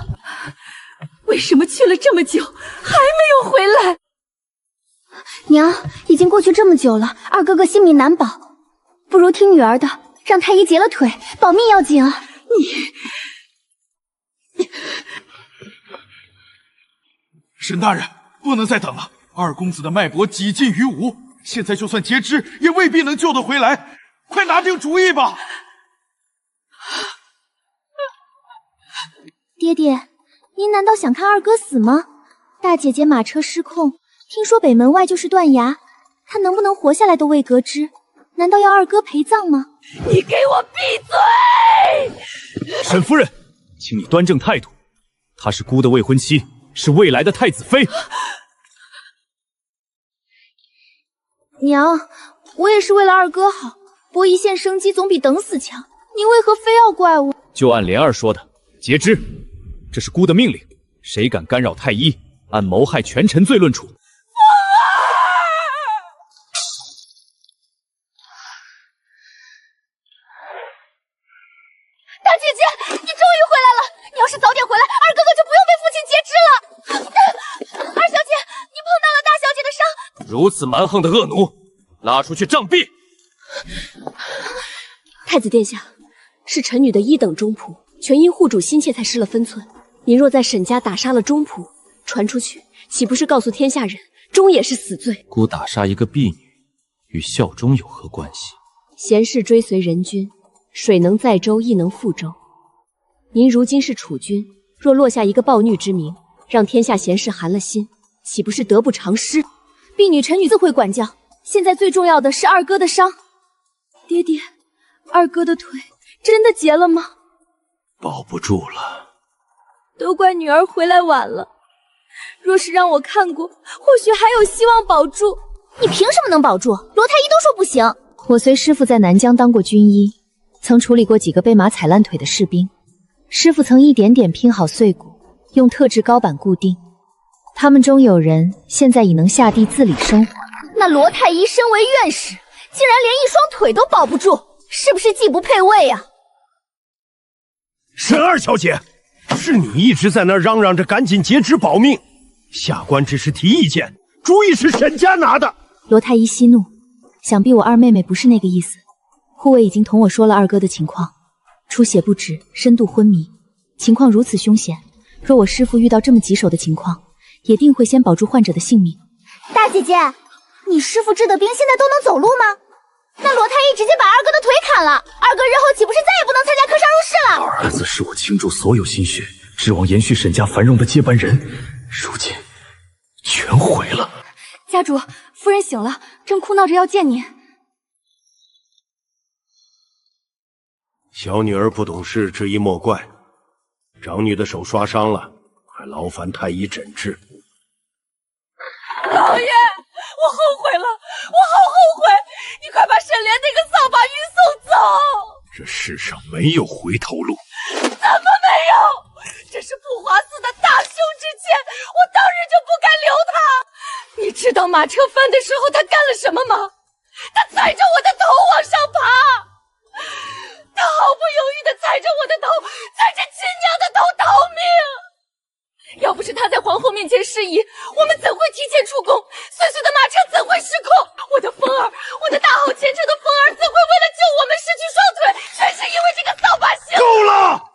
为什么去了这么久还没有回来？娘，已经过去这么久了，二哥哥性命难保，不如听女儿的，让太医截了腿，保命要紧啊！沈大人，不能再等了，二公子的脉搏几近于无，现在就算截肢，也未必能救得回来，快拿定主意吧！爹爹，您难道想看二哥死吗？大姐姐马车失控，听说北门外就是断崖，她能不能活下来都未得知，难道要二哥陪葬吗？你给我闭嘴！沈夫人，请你端正态度，她是姑的未婚妻，是未来的太子妃。娘，我也是为了二哥好，博一线生机总比等死强，您为何非要怪我？就按莲儿说的，截肢，这是姑的命令，谁敢干扰太医，按谋害权臣罪论处。大姐姐，你终于回来了！你要是早点回来，二哥哥就不用被父亲截肢了。二小姐，你碰到了大小姐的伤。如此蛮横的恶奴，拉出去杖毙！太子殿下，是臣女的1等中仆，全因护主心切才失了分寸。您若在沈家打杀了中仆，传出去，岂不是告诉天下人，终也是死罪？姑打杀一个婢女，与效忠有何关系？贤士追随人君，水能载舟，亦能覆舟。您如今是储君，若落下一个暴虐之名，让天下贤士寒了心，岂不是得不偿失？婢女臣女自会管教。现在最重要的是二哥的伤。爹爹，二哥的腿真的截了吗？保不住了。都怪女儿回来晚了，若是让我看过，或许还有希望保住。你凭什么能保住？罗太医都说不行。我随师父在南疆当过军医，曾处理过几个被马踩烂腿的士兵。师父曾一点点拼好碎骨，用特制膏板固定。他们中有人现在已能下地自理生活。那罗太医身为院士，竟然连一双腿都保不住，是不是既不配位啊？沈二小姐，是你一直在那嚷嚷着赶紧截肢保命，下官只是提意见，主意是沈家拿的。罗太医息怒，想必我二妹妹不是那个意思。护卫已经同我说了二哥的情况，出血不止，深度昏迷，情况如此凶险，若我师父遇到这么棘手的情况，也定会先保住患者的性命。大姐姐，你师父治的病现在都能走路吗？那罗太医直接把二哥的腿砍了，二哥日后岂不是再也不能参加科上入试了？二儿子是我倾注所有心血，指望延续沈家繁荣的接班人，如今全毁了。家主，夫人醒了，正哭闹着要见您。小女儿不懂事，这一莫怪。长女的手刷伤了，还劳烦太医诊治。老爷，我后悔了，我好后悔！你快把沈莲那个扫把运送走。这世上没有回头路。怎么没有？这是普华寺的大凶之签，我当日就不该留他。你知道马车翻的时候他干了什么吗？他踩着我的头往上爬，他毫不犹豫地踩着我的头，踩着亲娘的头逃命。要不是他在皇后面前示意，我们怎会提前出宫？碎碎的马车怎会失控？我的风儿，我的大好前程的风儿，怎会为了救我们失去双腿？全是因为这个扫把星。够了！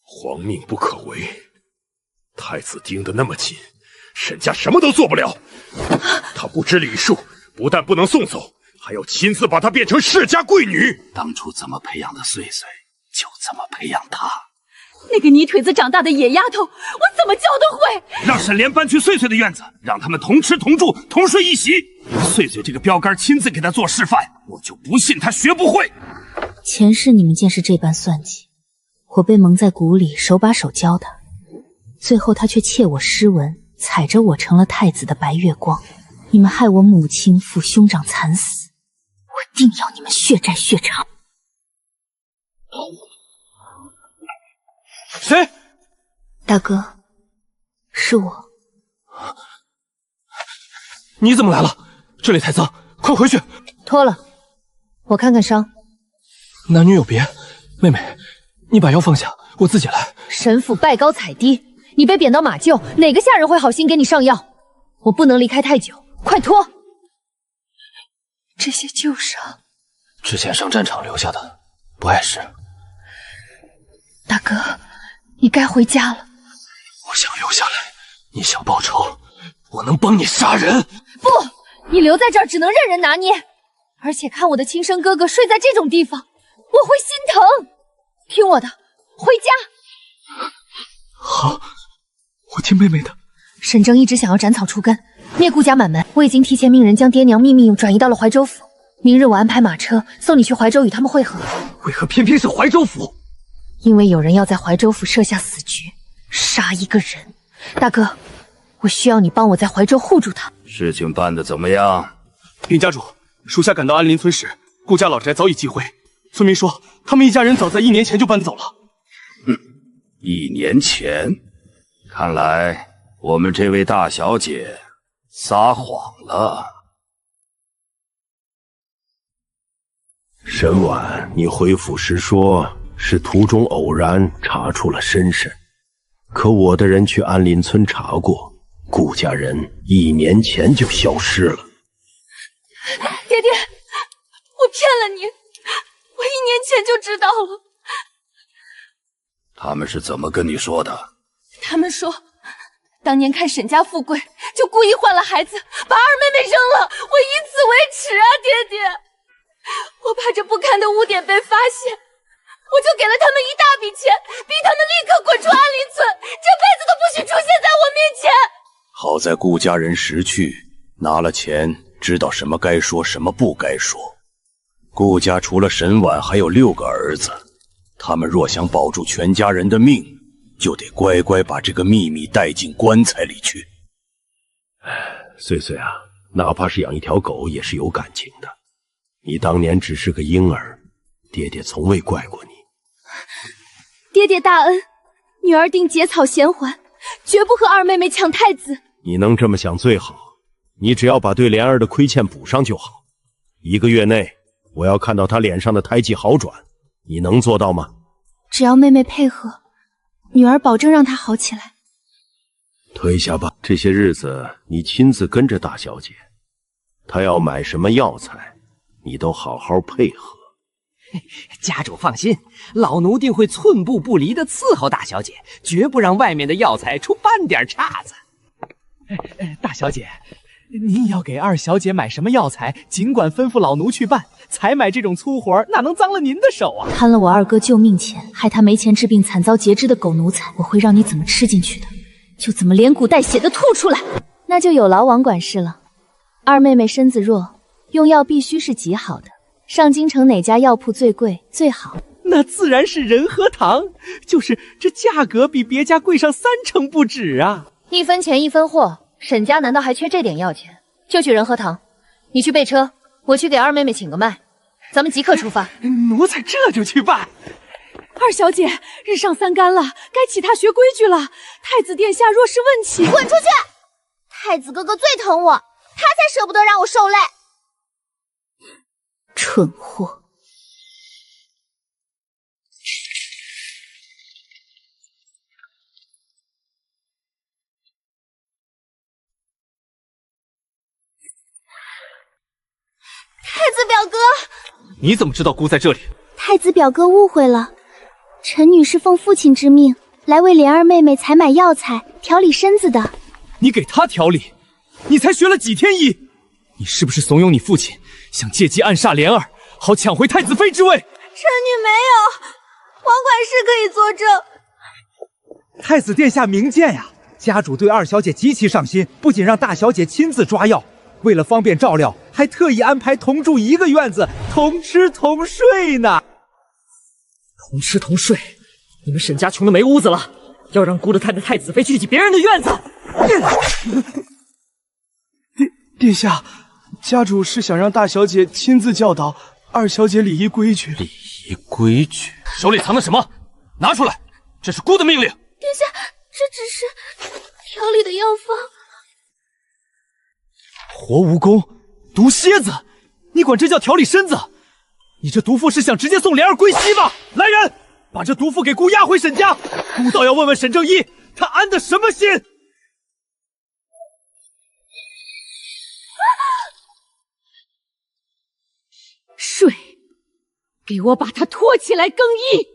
皇命不可违，太子盯得那么紧，沈家什么都做不了。他不知礼数，不但不能送走，还要亲自把她变成世家贵女。当初怎么培养的岁岁，就怎么培养她。那个泥腿子长大的野丫头，我怎么教得会？让沈莲搬去岁岁的院子，让他们同吃同住同睡一席。岁岁这个标杆亲自给他做示范，我就不信他学不会。前世你们竟是这般算计，我被蒙在鼓里，手把手教他，最后他却窃我诗文，踩着我成了太子的白月光。你们害我母亲父兄长惨死，我定要你们血债血偿。谁？大哥，是我。你怎么来了？这里太脏，快回去。脱了，我看看伤。男女有别，妹妹，你把药放下，我自己来。神父拜高踩低，你被贬到马厩，哪个下人会好心给你上药？我不能离开太久，快脱！这些旧伤，之前上战场留下的，不碍事。大哥，你该回家了。我想留下来，你想报仇，我能帮你杀人。不，你留在这儿只能任人拿捏，而且看我的亲生哥哥睡在这种地方，我会心疼。听我的，回家。好，我听妹妹的。沈征一直想要斩草除根，灭顾家满门。我已经提前命人将爹娘秘密转移到了怀州府。明日我安排马车送你去怀州与他们会合。为何偏偏是怀州府？因为有人要在怀州府设下死局，杀一个人。大哥，我需要你帮我在怀州护住他。事情办得怎么样？禀家主，属下赶到安林村时，顾家老宅早已击毁。村民说，他们一家人早在1年前就搬走了。1年前，看来我们这位大小姐撒谎了。沈婉，你回府时说是途中偶然查出了身世，可我的人去安林村查过，顾家人1年前就消失了。爹爹，我骗了你，我1年前就知道了。他们是怎么跟你说的？他们说，当年看沈家富贵，就故意换了孩子，把二妹妹扔了，我以此为耻啊，爹爹！我怕这不堪的污点被发现，我就给了他们一大笔钱，逼他们立刻滚出安林村，这辈子都不许出现在我面前。好在顾家人识趣，拿了钱，知道什么该说，什么不该说。顾家除了沈婉，还有6个儿子，他们若想保住全家人的命，就得乖乖把这个秘密带进棺材里去。岁岁啊，哪怕是养一条狗也是有感情的。你当年只是个婴儿，爹爹从未怪过你。爹爹大恩，女儿定结草衔环，绝不和二妹妹抢太子。你能这么想最好，你只要把对莲儿的亏欠补上就好。1个月内，我要看到她脸上的胎记好转，你能做到吗？只要妹妹配合，女儿保证让她好起来。退下吧，这些日子你亲自跟着大小姐，她要买什么药材，你都好好配合。家主放心，老奴定会寸步不离地伺候大小姐，绝不让外面的药材出半点岔子。大小姐，您要给二小姐买什么药材，尽管吩咐老奴去办。采买这种粗活，哪能脏了您的手啊？贪了我二哥救命钱，害他没钱治病，惨遭截肢的狗奴才，我会让你怎么吃进去的，就怎么连骨带血的吐出来。那就有劳王管事了。二妹妹身子弱，用药必须是极好的。上京城哪家药铺最贵最好？那自然是仁和堂，就是这价格比别家贵上3成不止啊！1分钱1分货，沈家难道还缺这点药钱？就去仁和堂，你去备车，我去给二妹妹请个脉，咱们即刻出发。奴才这就去办。二小姐，日上3竿了，该启他学规矩了。太子殿下若是问起，滚出去！太子哥哥最疼我，他才舍不得让我受累。蠢货！太子表哥，你怎么知道姑在这里？太子表哥误会了，臣女是奉父亲之命来为莲儿妹妹采买药材调理身子的。你给她调理？你才学了几天医？你是不是怂恿你父亲想借机暗杀莲儿，好抢回太子妃之位？臣女没有，王管事可以作证。太子殿下明鉴呀！家主对二小姐极其上心，不仅让大小姐亲自抓药，为了方便照料，还特意安排同住一个院子，同吃同睡呢。同吃同睡，你们沈家穷的没屋子了，要让姑的太子妃去挤别人的院子。殿下，家主是想让大小姐亲自教导二小姐礼仪规矩。礼仪规矩？手里藏的什么？拿出来！这是姑的命令。殿下，这只是调理的药方。活蜈蚣，毒蝎子，你管这叫调理身子？你这毒妇是想直接送莲儿归西吧？来人，把这毒妇给姑押回沈家。姑倒要问问沈正一，他安的什么心？水，给我把他拖起来更衣！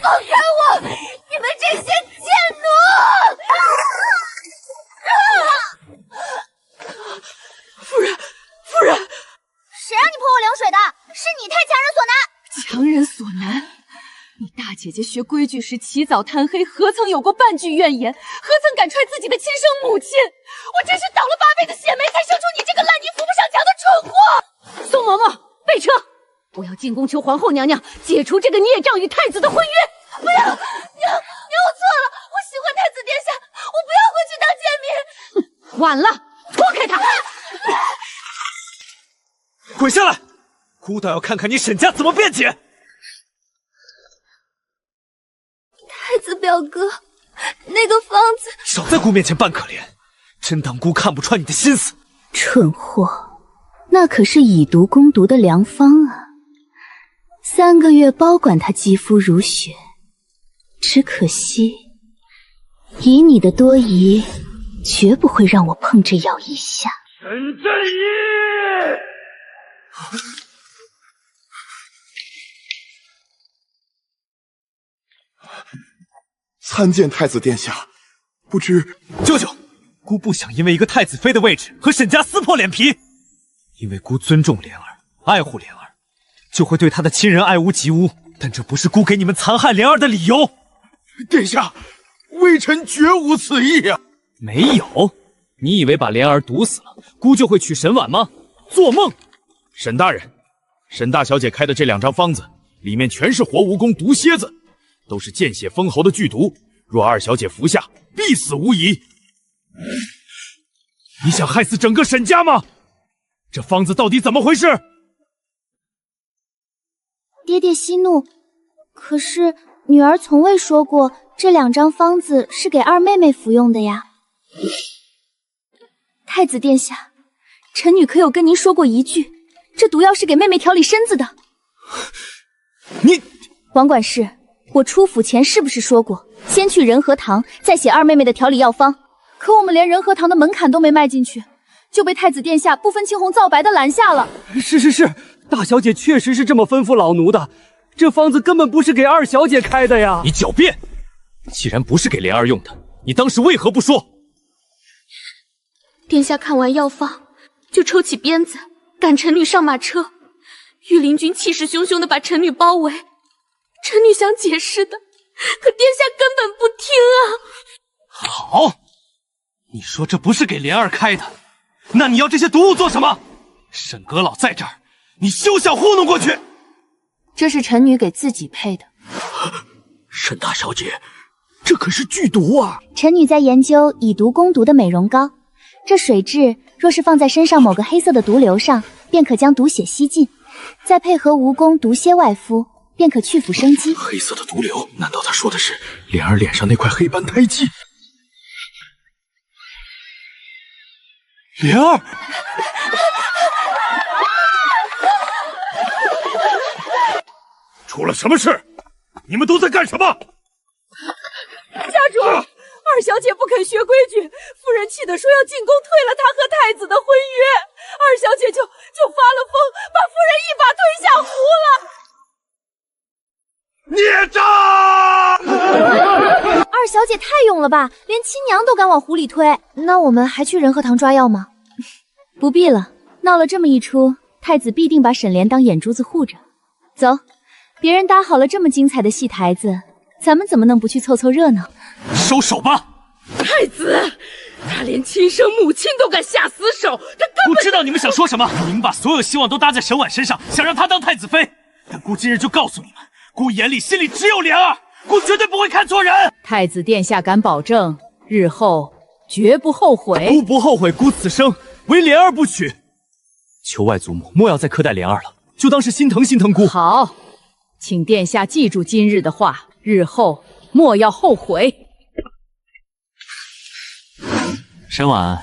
放开我！你们这些贱奴！夫人，谁让你泼我凉水的？是你太强人所难！强人所难？你大姐姐学规矩时起早贪黑，何曾有过半句怨言？何曾敢踹自己的亲生母亲？我真是倒了8辈的血霉，才生出你这个烂泥扶不上墙的蠢货！宋嬷嬷，备车！我要进宫求皇后娘娘解除这个孽障与太子的婚约。不要，娘，我错了，我喜欢太子殿下，我不要回去当贱民。晚了，脱开他！滚下来！姑倒要看看你沈家怎么辩解。太子表哥，那个方子……少在姑面前扮可怜，真当姑看不穿你的心思。蠢货，那可是以毒攻毒的良方啊！3个月包管他肌肤如雪，只可惜，以你的多疑，绝不会让我碰这药一下。沈正一，参见太子殿下，不知舅舅，姑不想因为一个太子妃的位置和沈家撕破脸皮，因为姑尊重莲儿，爱护莲儿。就会对他的亲人爱屋及乌，但这不是姑给你们残害莲儿的理由。殿下，微臣绝无此意啊！没有，你以为把莲儿毒死了，姑就会娶沈婉吗？做梦！沈大人，沈大小姐开的这2张方子，里面全是活蜈蚣、毒蝎子，都是见血封喉的剧毒，若二小姐服下，必死无疑。你想害死整个沈家吗？这方子到底怎么回事？爹爹息怒，可是女儿从未说过这2张方子是给二妹妹服用的呀。太子殿下，臣女可有跟您说过一句，这毒药是给妹妹调理身子的？你，王管事，我出府前是不是说过，先去仁和堂，再写二妹妹的调理药方？可我们连仁和堂的门槛都没迈进去，就被太子殿下不分青红皂白的拦下了。是，大小姐确实是这么吩咐老奴的，这方子根本不是给二小姐开的呀！你狡辩！既然不是给莲儿用的，你当时为何不说？殿下看完药方，就抽起鞭子赶臣女上马车，御林军气势汹汹地把臣女包围。臣女想解释的，可殿下根本不听啊！好，你说这不是给莲儿开的，那你要这些毒物做什么？沈阁老在这儿，你休想糊弄过去！这是臣女给自己配的。沈大小姐，这可是剧毒啊！臣女在研究以毒攻毒的美容膏，这水蛭若是放在身上某个黑色的毒瘤上，便可将毒血吸尽，再配合蜈蚣毒蝎外敷，便可去腐生机。黑色的毒瘤，难道他说的是莲儿脸上那块黑斑胎记？莲儿，出了什么事？你们都在干什么？家主，二小姐不肯学规矩，夫人气得说要进宫退了她和太子的婚约，二小姐就发了疯，把夫人一把推下湖了。孽障！二小姐太勇了吧，连亲娘都敢往湖里推。那我们还去仁和堂抓药吗？不必了，闹了这么一出，太子必定把沈莲当眼珠子护着。走，别人搭好了这么精彩的戏台子，咱们怎么能不去凑凑热闹？收手吧！太子，他连亲生母亲都敢下死手，他根本……不知道你们想说什么？你们把所有希望都搭在沈婉身上，想让她当太子妃。但姑今日就告诉你们，姑眼里心里只有莲儿，姑绝对不会看错人。太子殿下敢保证，日后绝不后悔？姑不后悔，姑此生唯莲儿不娶。求外祖母莫要再苛待莲儿了，就当是心疼心疼姑。好，请殿下记住今日的话，日后莫要后悔。沈婉，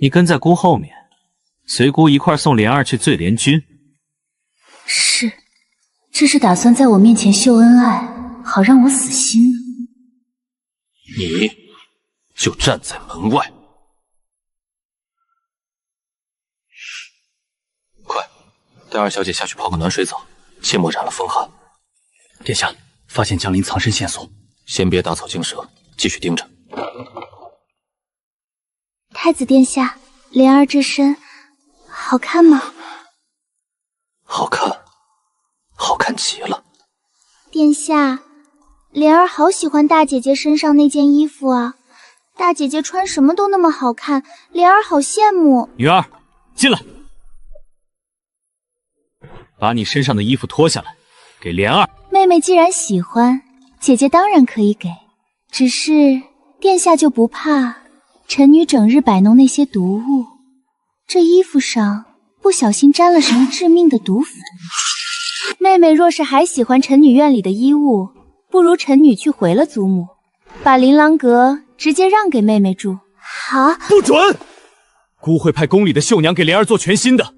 你跟在姑后面，随姑一块送莲儿去醉莲君。是，这是打算在我面前秀恩爱，好让我死心呢。你就站在门外。快，带二小姐下去泡个暖水澡，切莫染了风寒。殿下，发现江林藏身线索，先别打草惊蛇，继续盯着。太子殿下，莲儿这身好看吗？好看，好看极了。殿下，莲儿好喜欢大姐姐身上那件衣服啊，大姐姐穿什么都那么好看，莲儿好羡慕。女儿，进来，把你身上的衣服脱下来，给莲儿。妹妹既然喜欢，姐姐当然可以给，只是殿下就不怕臣女整日摆弄那些毒物，这衣服上不小心沾了什么致命的毒粉。妹妹若是还喜欢臣女院里的衣物，不如臣女去回了祖母，把琳琅阁直接让给妹妹住。好，不准！姑会派宫里的绣娘给莲儿做全新的，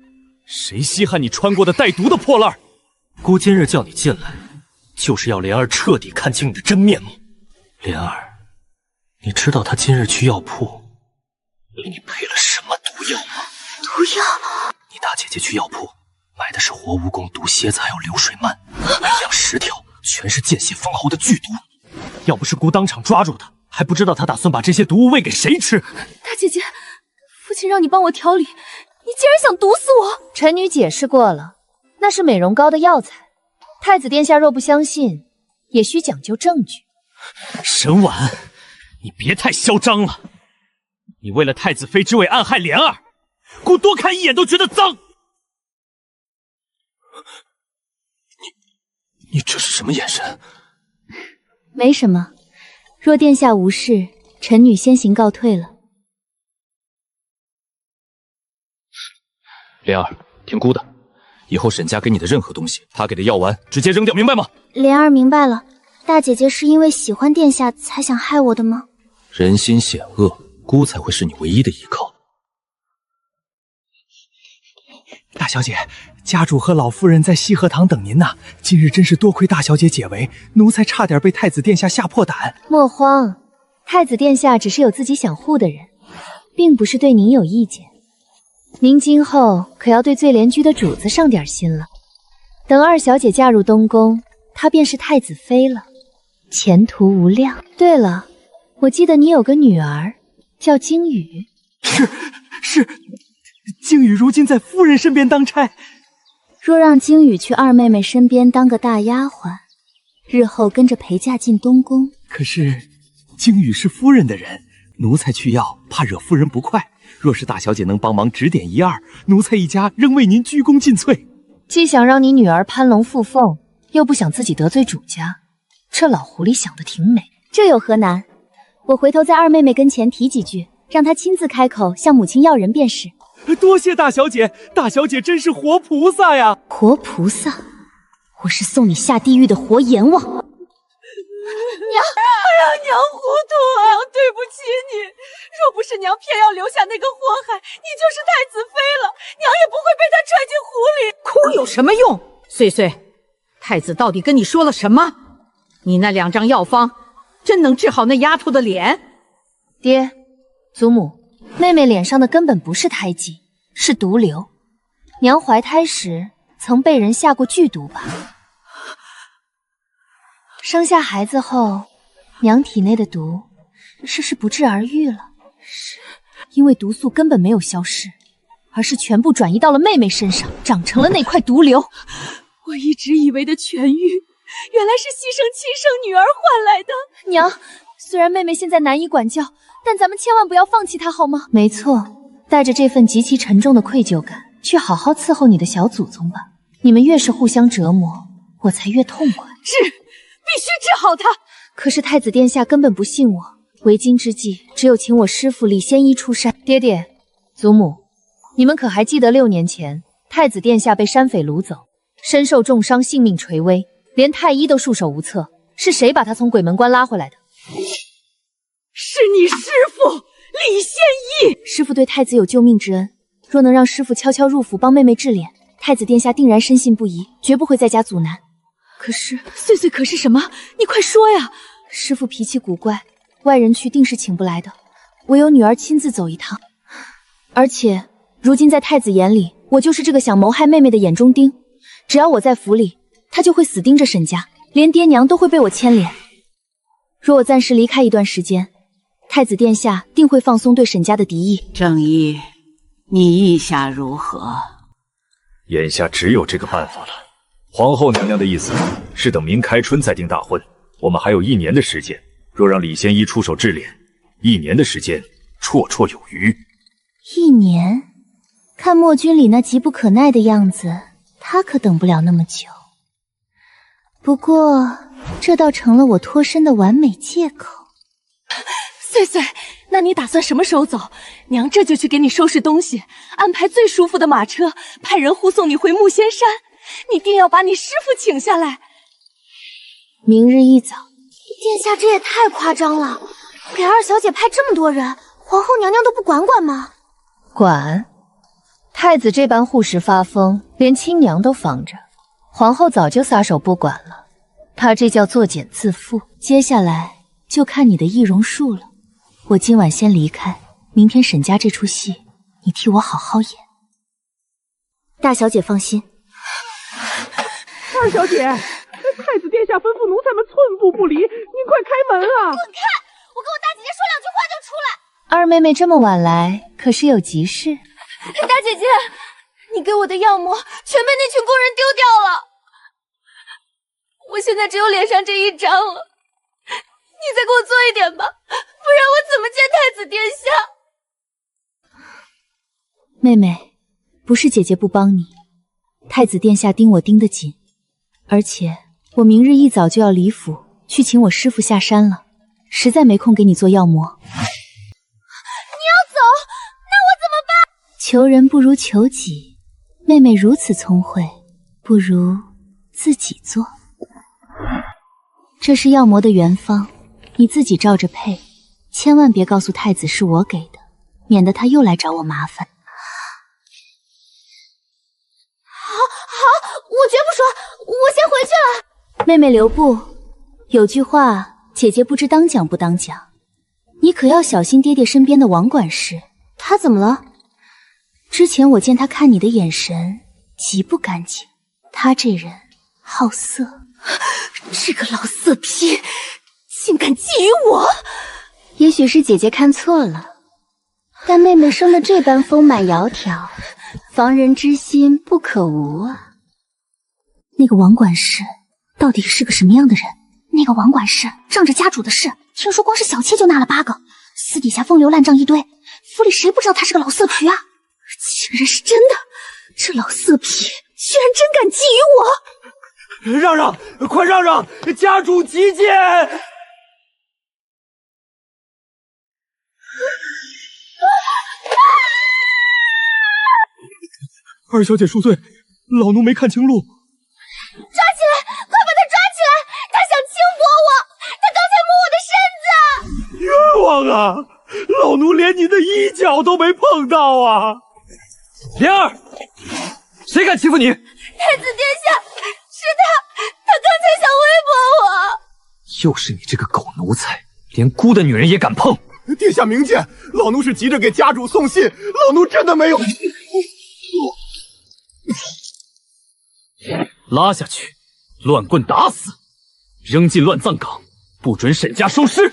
谁稀罕你穿过的带毒的破烂？姑今日叫你进来，就是要莲儿彻底看清你的真面目。莲儿，你知道她今日去药铺给你配了什么毒药吗？毒药？你大姐姐去药铺买的是活蜈蚣、毒蝎子还有流水鳗，每样10条，全是见血封喉的剧毒。要不是姑当场抓住她，还不知道她打算把这些毒物喂给谁吃。大姐姐，父亲让你帮我调理，你竟然想毒死我！臣女解释过了，那是美容膏的药材。太子殿下若不相信，也需讲究证据。沈婉，你别太嚣张了！你为了太子妃之位暗害莲儿，姑多看一眼都觉得脏。你这是什么眼神？没什么，若殿下无事，臣女先行告退了。莲儿，听姑的，以后沈家给你的任何东西，他给的药丸直接扔掉，明白吗？莲儿明白了，大姐姐是因为喜欢殿下才想害我的吗？人心险恶，姑才会是你唯一的依靠。大小姐，家主和老夫人在西河堂等您呢。今日真是多亏大小姐解围，奴才差点被太子殿下吓破胆。莫慌，太子殿下只是有自己想护的人，并不是对您有意见。您今后可要对醉莲居的主子上点心了。等二小姐嫁入东宫，她便是太子妃了，前途无量。对了，我记得你有个女儿叫鲸羽。是，鲸羽如今在夫人身边当差。若让鲸羽去二妹妹身边当个大丫鬟，日后跟着陪嫁进东宫。可是鲸羽是夫人的人，奴才去要怕惹夫人不快。若是大小姐能帮忙指点一二，奴才一家仍为您鞠躬尽瘁。既想让你女儿攀龙附凤，又不想自己得罪主家，这老狐狸想得挺美。这有何难？我回头在二妹妹跟前提几句，让她亲自开口向母亲要人便是。多谢大小姐，大小姐真是活菩萨呀！活菩萨，我是送你下地狱的活阎王。娘，让娘糊涂啊！娘对不起你，若不是娘偏要留下那个祸害，你就是太子妃了，娘也不会被他拽进湖里。哭有什么用？岁岁，太子到底跟你说了什么？你那2张药方真能治好那丫头的脸？爹，祖母，妹妹脸上的根本不是胎记，是毒瘤。娘怀胎时曾被人下过剧毒吧。生下孩子后，娘体内的毒是不治而愈了，是因为毒素根本没有消失，而是全部转移到了妹妹身上，长成了那块毒瘤。我一直以为的痊愈，原来是牺牲亲生女儿换来的。娘，虽然妹妹现在难以管教，但咱们千万不要放弃她，好吗？没错，带着这份极其沉重的愧疚感，去好好伺候你的小祖宗吧。你们越是互相折磨，我才越痛快。必须治好他。可是太子殿下根本不信我，为今之计，只有请我师父李仙一出山。爹爹，祖母，你们可还记得6年前太子殿下被山匪掳走，身受重伤，性命垂危，连太医都束手无策，是谁把他从鬼门关拉回来的？是你师父李仙一。师父对太子有救命之恩，若能让师父悄悄入府帮妹妹治脸，太子殿下定然深信不疑，绝不会再加阻拦。可是岁岁可是什么？你快说呀！师父脾气古怪，外人去定是请不来的，唯有女儿亲自走一趟。而且如今在太子眼里，我就是这个想谋害妹妹的眼中钉。只要我在府里，他就会死盯着沈家，连爹娘都会被我牵连。若我暂时离开一段时间，太子殿下定会放松对沈家的敌意。正义，你意下如何？眼下只有这个办法了。皇后娘娘的意思是等明开春再定大婚，我们还有1年的时间。若让李仙一出手治脸，1年的时间绰绰有余。1年？看墨君里那急不可耐的样子，他可等不了那么久。不过，这倒成了我脱身的完美借口。岁岁，那你打算什么时候走？娘这就去给你收拾东西，安排最舒服的马车，派人护送你回木仙山。你定要把你师父请下来。明日一早。殿下，这也太夸张了，给二小姐派这么多人，皇后娘娘都不管管吗？管？太子这般护食发疯，连亲娘都防着，皇后早就撒手不管了。她这叫作茧自缚。接下来就看你的易容术了。我今晚先离开，明天沈家这出戏，你替我好好演。大小姐放心。二小姐，太子殿下吩咐奴才们寸步不离，您快开门啊！滚开！我跟我大姐姐说2句话就出来。二妹妹这么晚来，可是有急事？大姐姐，你给我的药膜全被那群工人丢掉了，我现在只有脸上这一张了。你再给我做一点吧，不然我怎么见太子殿下？妹妹，不是姐姐不帮你，太子殿下盯我盯得紧，而且我明日一早就要离府去请我师父下山了，实在没空给你做药膜。你要走，那我怎么办？求人不如求己，妹妹如此聪慧，不如自己做。这是药膜的原方，你自己照着配，千万别告诉太子是我给的，免得他又来找我麻烦。好，我绝不说，我先回去了。妹妹留步，有句话姐姐不知当讲不当讲，你可要小心爹爹身边的王管事。他怎么了？之前我见他看你的眼神极不干净，他这人好色。这个老色批竟敢觊觎我！也许是姐姐看错了，但妹妹生得这般丰满窈窕，防人之心不可无啊。那个王管事到底是个什么样的人？那个王管事仗着家主的事，听说光是小妾就纳了8个，私底下风流烂账一堆，府里谁不知道他是个老色皮啊？竟然是真的，这老色批居然真敢觊觎我！让让，快让让！家主急见！二小姐恕罪，老奴没看清路。抓起来！快把他抓起来！他想轻薄我，他刚才摸我的身子。冤枉啊！老奴连您的衣角都没碰到啊！莲儿，谁敢欺负你？太子殿下，是他刚才想微薄我。又是你这个狗奴才，连姑的女人也敢碰！殿下明鉴，老奴是急着给家主送信，老奴真的没有。拉下去，乱棍打死，扔进乱葬岗，不准沈家收尸。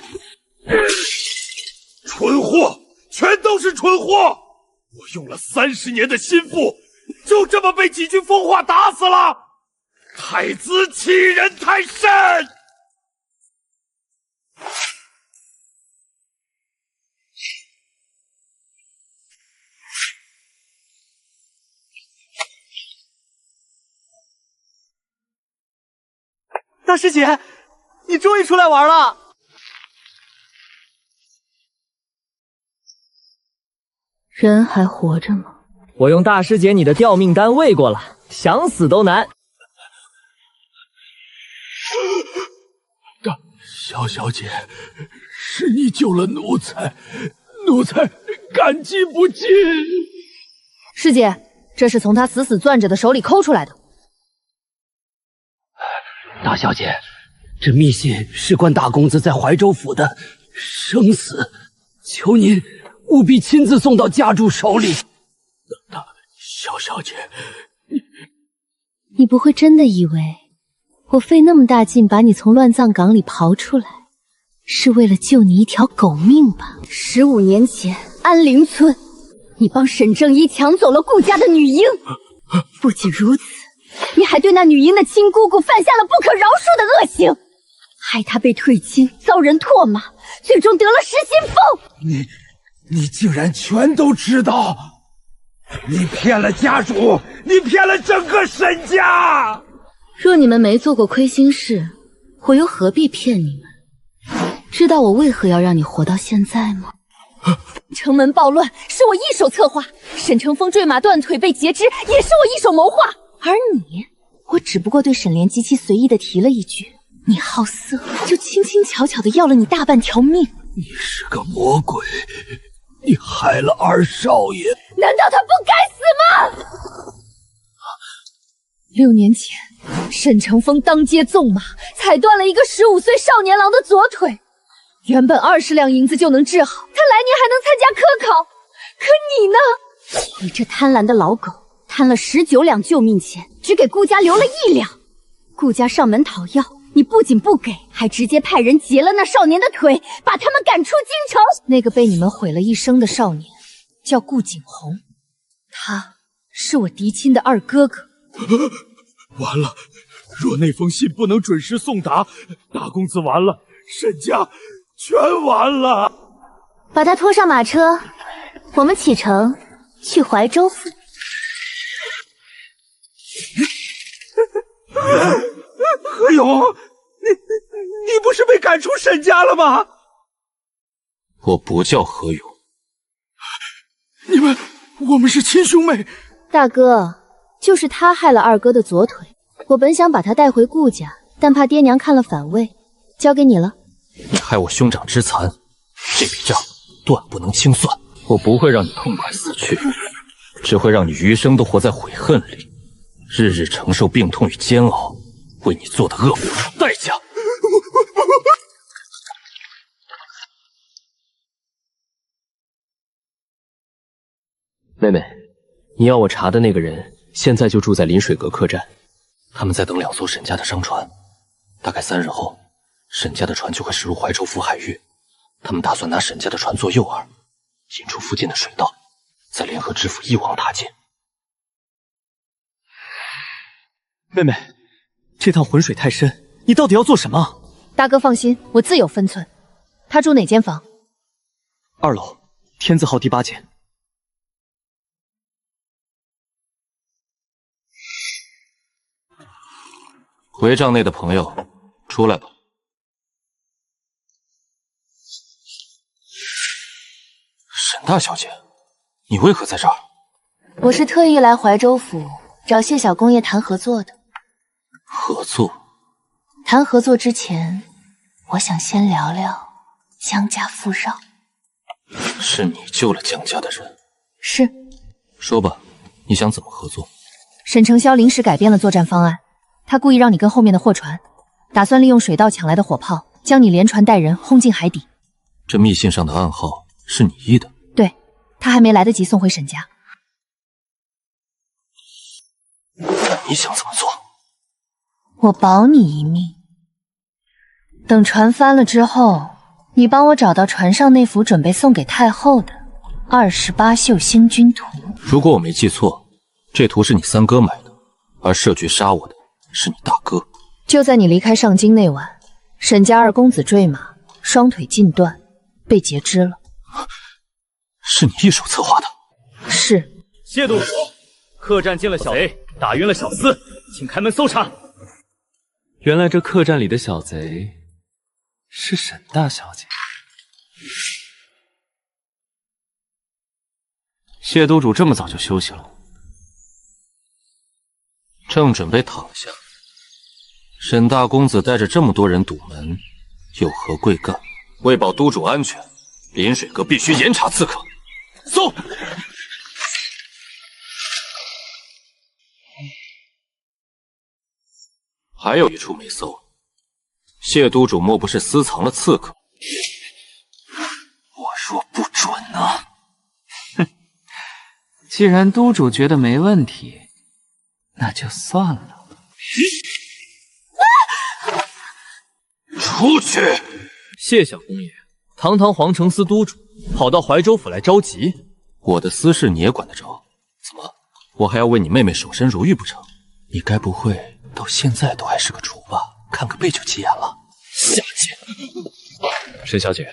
蠢货，全都是蠢货！我用了30年的心腹，就这么被几句疯话打死了。太子欺人太甚！大师姐，你终于出来玩了！人还活着吗？我用大师姐你的吊命丹喂过了，想死都难。小小姐，是你救了奴才，奴才感激不尽。师姐，这是从他死死攥着的手里抠出来的。大小姐，这密信事关大公子在怀州府的生死，求您务必亲自送到家主手里。小小姐，你不会真的以为我费那么大劲把你从乱葬岗里刨出来，是为了救你一条狗命吧？15年前，安陵村，你帮沈正一抢走了顾家的女婴。不仅如此，你还对那女婴的亲姑姑犯下了不可饶恕的恶行，害她被退亲，遭人唾骂，最终得了失心疯。你竟然全都知道！你骗了家主，你骗了整个沈家！若你们没做过亏心事，我又何必骗你们？知道我为何要让你活到现在吗？城门暴乱是我一手策划，沈成风坠马断腿被截肢也是我一手谋划。而你，我只不过对沈炼极其随意的提了一句，你好色，就轻轻巧巧的要了你大半条命。你是个魔鬼，你害了二少爷，难道他不该死吗？6年前，沈成风当街纵马，踩断了一个15岁少年郎的左腿。原本20两银子就能治好，他来年还能参加科考。可你呢？你这贪婪的老狗，贪了19两救命钱，只给顾家留了1两。顾家上门讨要，你不仅不给，还直接派人截了那少年的腿，把他们赶出京城。那个被你们毁了一生的少年，叫顾景洪，他是我嫡亲的二哥哥。完了！若那封信不能准时送达，大公子完了，沈家全完了。把他拖上马车，我们启程去怀州府。何勇，你不是被赶出沈家了吗？我不叫何勇。我们是亲兄妹。大哥，就是他害了二哥的左腿，我本想把他带回顾家，但怕爹娘看了反胃，交给你了。你害我兄长之残，这笔账断不能清算。我不会让你痛快死去，只会让你余生都活在悔恨里，日日承受病痛与煎熬，为你做的恶付出代价。妹妹，你要我查的那个人，现在就住在临水阁客栈。他们在等2艘沈家的商船，大概3日后，沈家的船就会驶入怀州府海域。他们打算拿沈家的船做诱饵，进出附近的水道，再联合知府一网打尽。妹妹，这趟浑水太深，你到底要做什么？大哥放心，我自有分寸。他住哪间房？2楼，天字号第8间。围帐内的朋友，出来吧。沈大小姐，你为何在这儿？我是特意来怀州府找谢小公爷谈合作的。合作？谈合作之前，我想先聊聊江家富饶。是你救了江家的人？是。说吧，你想怎么合作？沈承霄临时改变了作战方案。他故意让你跟后面的货船，打算利用水道抢来的火炮，将你连船带人轰进海底。这密信上的暗号是你译的？对，他还没来得及送回沈家。你想怎么做？我保你一命。等船翻了之后，你帮我找到船上那幅准备送给太后的28宿星君图。如果我没记错，这图是你三哥买的，而设局杀我的是你大哥。就在你离开上京那晚，沈家二公子坠马，双腿尽断，被截肢了。是你一手策划的？是。谢督府，客栈进了小贼，打晕了小厮，请开门搜查。原来这客栈里的小贼是沈大小姐。谢督主这么早就休息了，正准备躺下，沈大公子带着这么多人堵门，有何贵干？为保督主安全，临水阁必须严查刺客。搜！还有一处没搜，谢督主莫不是私藏了刺客？我说不准啊！哼，既然督主觉得没问题，那就算了。出去！谢小公爷，堂堂皇城司督主，跑到怀州府来着急，我的私事你也管得着？怎么，我还要为你妹妹守身如玉不成？你该不会到现在都还是个雏吧？看个背就急眼了。下贱！沈小姐，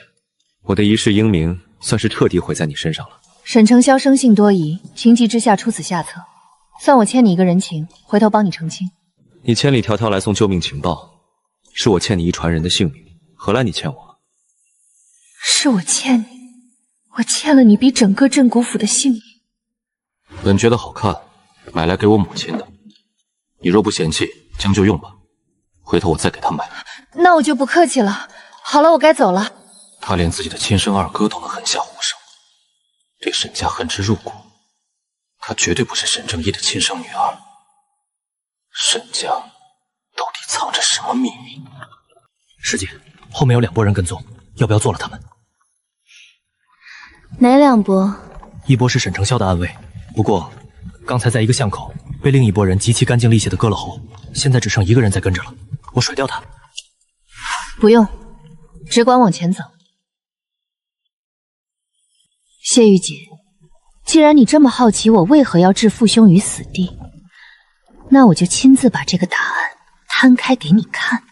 我的一世英名算是彻底毁在你身上了。沈承霄生性多疑，情急之下出此下策，算我欠你一个人情，回头帮你澄清。你千里迢迢来送救命情报，是我欠你一传人的性命，何来你欠我？是我欠你，我欠了你比整个镇国府的性命。本觉得好看，买来给我母亲的，你若不嫌弃，将就用吧，回头我再给她买。那我就不客气了。好了，我该走了。他连自己的亲生二哥都能狠下胡手，对沈家恨之入骨，她绝对不是沈正义的亲生女儿。沈家到底藏着什么秘密？师姐，后面有2拨人跟踪，要不要做了他们？哪2拨？一波是沈承霄的暗卫，不过刚才在一个巷口被另一拨人极其干净利落的割了喉，现在只剩1个人在跟着了，我甩掉他。不用，只管往前走。谢玉姐，既然你这么好奇我为何要置父兄于死地，那我就亲自把这个答案摊开给你看。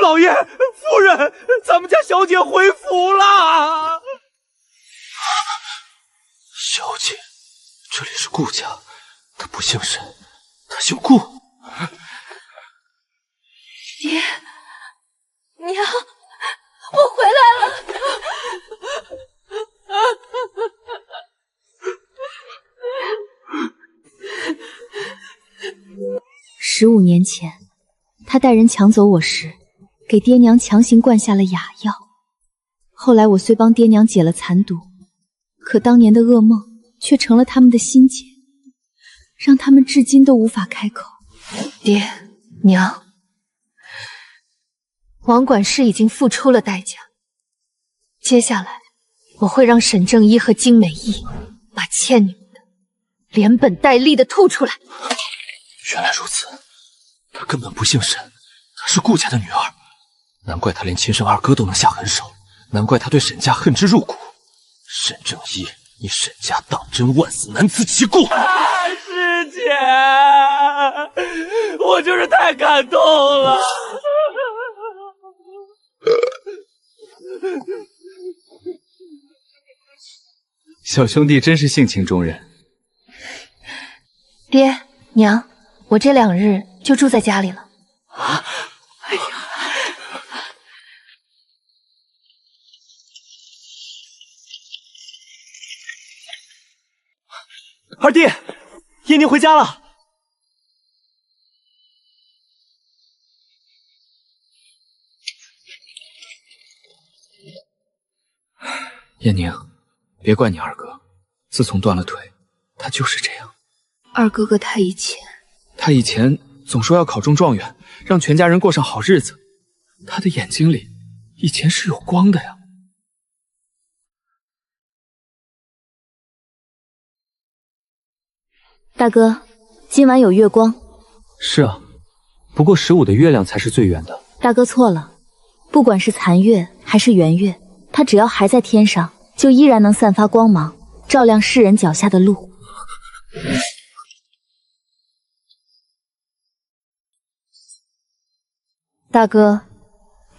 老爷，夫人，咱们家小姐回府了。小姐，这里是顾家，她不姓沈，她姓顾。爹，娘，我回来了。15年前，他带人抢走我时，给爹娘强行灌下了哑药。后来我虽帮爹娘解了残毒，可当年的噩梦却成了他们的心结，让他们至今都无法开口。爹娘，王管事已经付出了代价，接下来我会让沈正一和金美义把欠你们的连本带利的吐出来。原来如此，她根本不姓沈，她是顾家的女儿，难怪她连亲生二哥都能下狠手，难怪她对沈家恨之入骨。沈正一，你沈家当真万死难辞其故！师姐，我就是太感动了。小兄弟真是性情中人。爹娘，我这2日就住在家里了。哎呀，二弟，叶宁回家了。叶宁，别怪你二哥，自从断了腿，他就是这样。二哥哥他以前总说要考中状元，让全家人过上好日子。他的眼睛里以前是有光的呀。大哥，今晚有月光。是啊，不过15的月亮才是最圆的。大哥错了，不管是残月还是圆月，它只要还在天上，就依然能散发光芒，照亮世人脚下的路。大哥，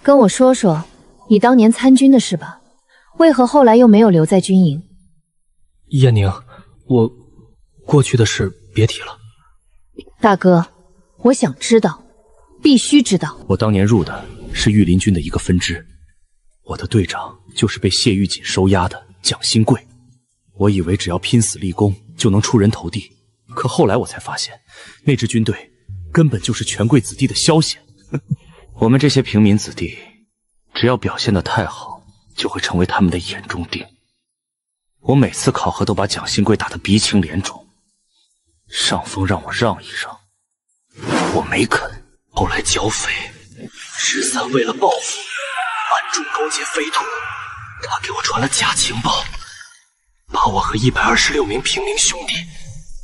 跟我说说你当年参军的事吧，为何后来又没有留在军营？叶宁，我过去的事别提了。大哥，我想知道，必须知道。我当年入的是御林军的一个分支，我的队长就是被谢玉锦收押的蒋新贵。我以为只要拼死立功就能出人头地，可后来我才发现，那支军队根本就是权贵子弟的消遣。我们这些平民子弟，只要表现得太好，就会成为他们的眼中钉。我每次考核都把蒋新贵打得鼻青脸肿，上峰让我让一让，我没肯。后来剿匪，13为了报复，暗中勾结飞兔，他给我传了假情报，把我和126名平民兄弟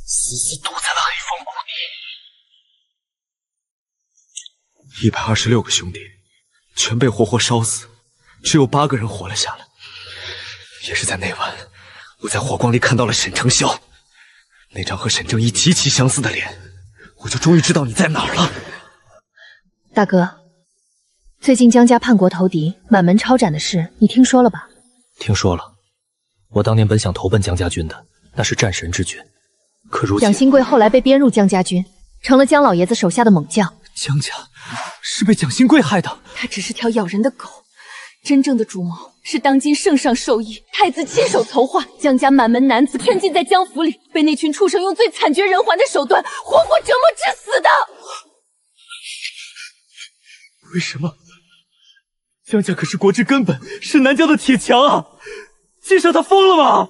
死死堵在了黑风谷底。126个兄弟全被活活烧死，只有8个人活了下来。也是在那晚，我在火光里看到了沈承霄，那张和沈正义极其相似的脸，我就终于知道你在哪儿了。大哥，最近江家叛国投敌、满门抄斩的事，你听说了吧？听说了，我当年本想投奔江家军的，那是战神之军，可如今蒋新贵后来被编入江家军，成了江老爷子手下的猛将。江家是被蒋新贵害的？他只是条咬人的狗，真正的主谋是当今圣上授意，太子亲手筹划，江家满门男子圈禁在江府里，被那群畜生用最惨绝人寰的手段活活折磨致死的。为什么？江家可是国之根本，是南疆的铁墙啊！金少他疯了吗？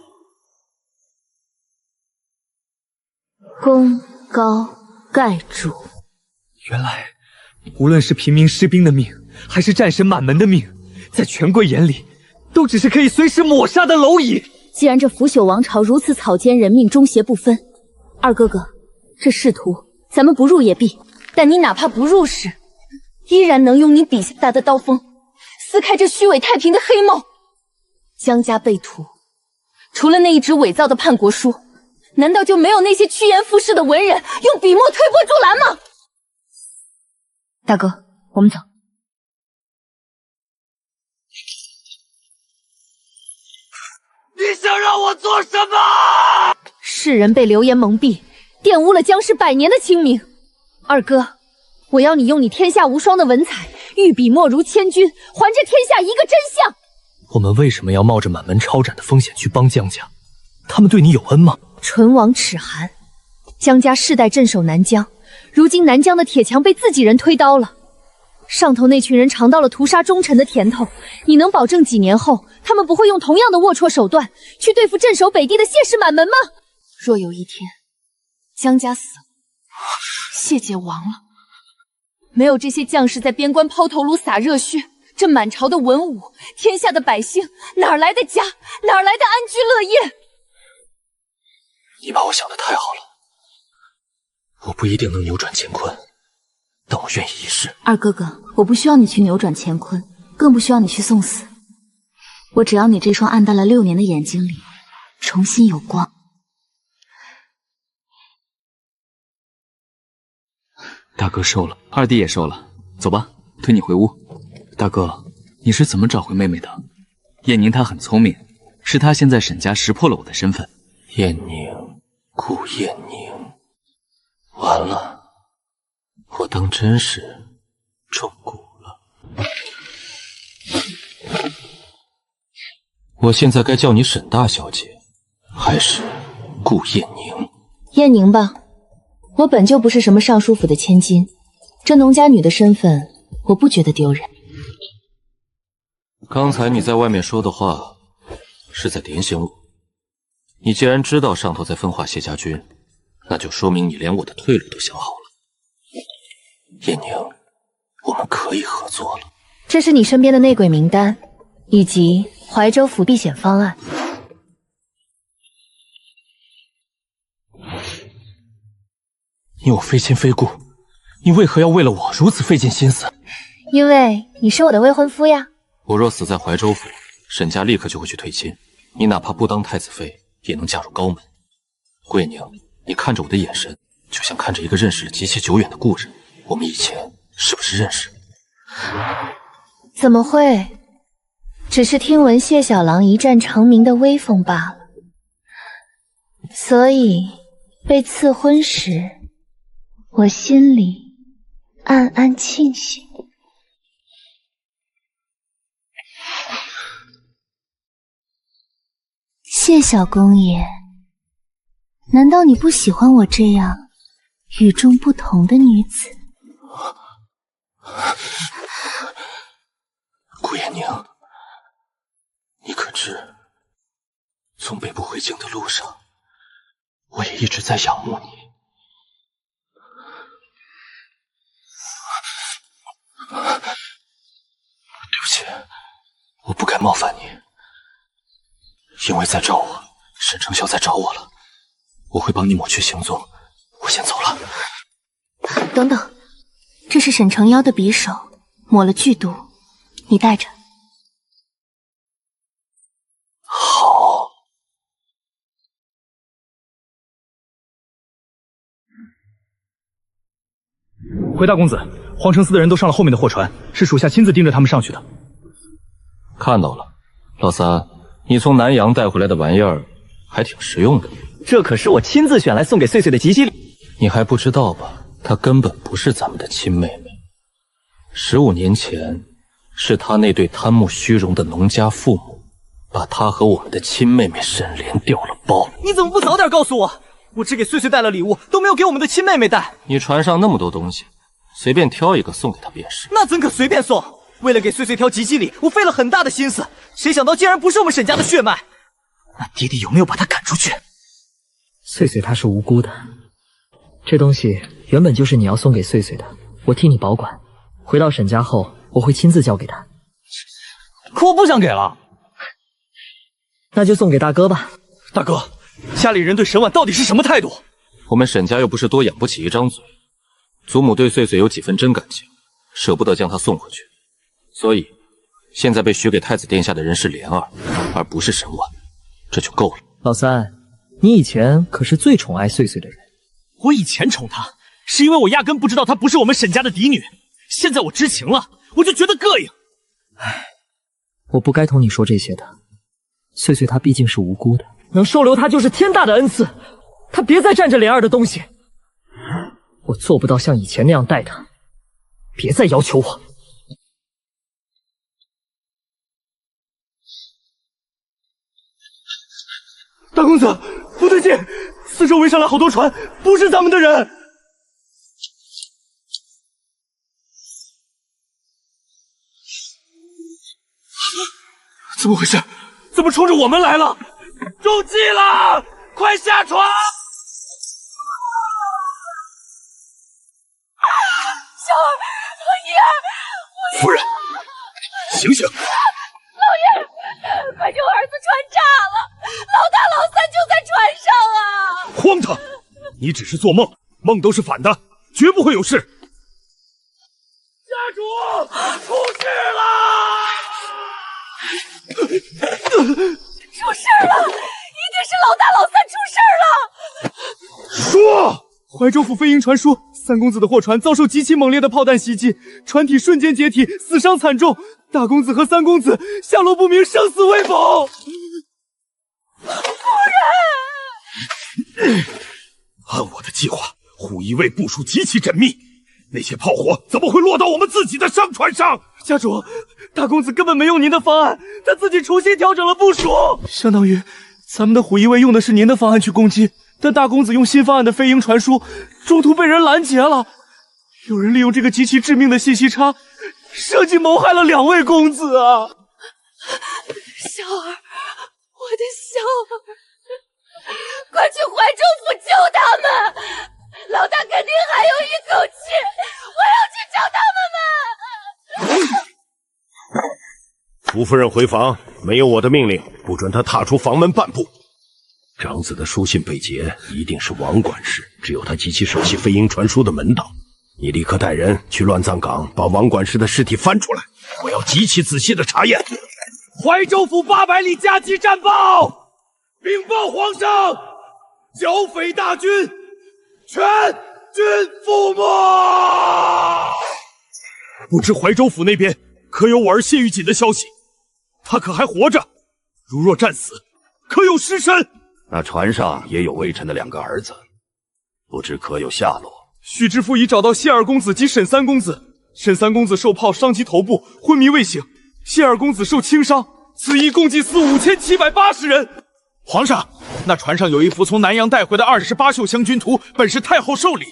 功高盖主。原来，无论是平民士兵的命，还是战神满门的命，在权贵眼里，都只是可以随时抹杀的蝼蚁。既然这腐朽王朝如此草菅人命，忠邪不分，二哥哥，这仕途咱们不入也罢，但你哪怕不入时，依然能用你笔下的刀锋，撕开这虚伪太平的黑幕。江家被屠，除了那一纸伪造的叛国书，难道就没有那些趋炎附势的文人用笔墨推波助澜吗？大哥，我们走。你想让我做什么？世人被流言蒙蔽，玷污了江氏100年的清明。二哥，我要你用你天下无双的文采，御笔墨如千钧，还这天下一个真相。我们为什么要冒着满门抄斩的风险去帮江家？他们对你有恩吗？唇亡齿寒，江家世代镇守南疆，如今南疆的铁墙被自己人推刀了，上头那群人尝到了屠杀忠臣的甜头，你能保证几年后他们不会用同样的龌龊手段去对付镇守北地的谢氏满门吗？若有一天江家死了，谢姐亡了，没有这些将士在边关抛头颅洒热血，这满朝的文武，天下的百姓哪来的家，哪来的安居乐业？你把我想得太好了，我不一定能扭转乾坤，但我愿意一试。二哥哥，我不需要你去扭转乾坤，更不需要你去送死，我只要你这双暗淡了6年的眼睛里重新有光。大哥收了，二弟也收了，走吧，推你回屋。大哥，你是怎么找回妹妹的？燕宁她很聪明，是她先在沈家识破了我的身份。燕宁，顾燕宁，完了，我当真是中蛊了。我现在该叫你沈大小姐，还是顾燕宁？燕宁吧，我本就不是什么尚书府的千金，这农家女的身份，我不觉得丢人。刚才你在外面说的话，是在点醒我。你既然知道上头在分化谢家军，那就说明你连我的退路都想好了。燕宁，我们可以合作了。这是你身边的内鬼名单，以及怀州府避险方案。你我非亲非故，你为何要为了我如此费尽心思？因为你是我的未婚夫呀。我若死在怀州府，沈家立刻就会去退亲，你哪怕不当太子妃，也能嫁入高门。顾燕宁，你看着我的眼神，就像看着一个认识了极其久远的故人。我们以前是不是认识？怎么会？只是听闻谢小郎一战成名的威风罢了。所以被赐婚时，我心里暗暗庆幸。谢小公爷，难道你不喜欢我这样与众不同的女子？顾延宁，你可知，从北部回京的路上，我也一直在仰慕你。对不起，我不该冒犯你。因为在找我，沈承霄在找我了，我会帮你抹去行踪。我先走了。等等，这是沈承妖的匕首，抹了剧毒，你带着。好。回大公子，皇城司的人都上了后面的货船，是属下亲自盯着他们上去的。看到了，老三，你从南阳带回来的玩意儿还挺实用的。这可是我亲自选来送给穗穗的吉吉礼。你还不知道吧？她根本不是咱们的亲妹妹。15年前，是她那对贪慕虚荣的农家父母，把她和我们的亲妹妹沈莲调了包。你怎么不早点告诉我？我只给穗穗带了礼物，都没有给我们的亲妹妹带。你船上那么多东西，随便挑一个送给她便是。那怎可随便送？为了给穗穗挑吉吉礼，我费了很大的心思，谁想到竟然不是我们沈家的血脉。那爹爹有没有把她赶出去？穗穗她是无辜的，这东西原本就是你要送给穗穗的，我替你保管。回到沈家后，我会亲自交给她。可我不想给了。那就送给大哥吧。大哥，家里人对沈婉到底是什么态度？我们沈家又不是多养不起一张嘴，祖母对穗穗有几分真感情，舍不得将她送回去，所以现在被许给太子殿下的人是莲儿，而不是沈婉，这就够了。老三，你以前可是最宠爱穗穗的人。我以前宠她，是因为我压根不知道她不是我们沈家的嫡女。现在我知情了，我就觉得膈应。唉，我不该同你说这些的。穗穗她毕竟是无辜的，能收留她就是天大的恩赐。她别再占着莲儿的东西。我做不到像以前那样待她，别再要求我。大公子，不对劲，四周围上来好多船，不是咱们的人。怎么回事？怎么冲着我们来了？中计了！快下船！小儿，爷，夫人，醒醒！老爷，快救儿子，船炸了！老大、老三就在船上啊！荒唐！你只是做梦，梦都是反的，绝不会有事。家主，出事了！出事了！一定是老大、老三出事了！说，怀州府飞鹰传说，三公子的货船遭受极其猛烈的炮弹袭击，船体瞬间解体，死伤惨重。大公子和三公子下落不明，生死未卜。夫人，按我的计划，虎一卫部署极其缜密，那些炮火怎么会落到我们自己的商船上？家主，大公子根本没用您的方案，他自己重新调整了部署，相当于咱们的虎一卫用的是您的方案去攻击，但大公子用新方案的飞鹰传书，中途被人拦截了。有人利用这个极其致命的信息差，设计谋害了2位公子啊！小儿，我的小儿，快去怀州府救他们！老大肯定还有一口气，我要去找他们们！福夫人回房，没有我的命令，不准她踏出房门半步。长子的书信被劫，一定是王管事，只有他极其熟悉飞鹰传书的门道。你立刻带人去乱葬岗，把王管事的尸体翻出来，我要极其仔细的查验。怀州府800里加急战报，禀报皇上，剿匪大军全军覆没。不知怀州府那边可有我儿谢玉锦的消息？他可还活着？如若战死，可有尸身？那船上也有魏晨的2个儿子，不知可有下落？许知府已找到谢二公子及沈三公子，沈三公子受炮伤及头部，昏迷未醒；谢二公子受轻伤，此役共计死5780人。皇上，那船上有一幅从南阳带回的28宿湘军图，本是太后寿礼。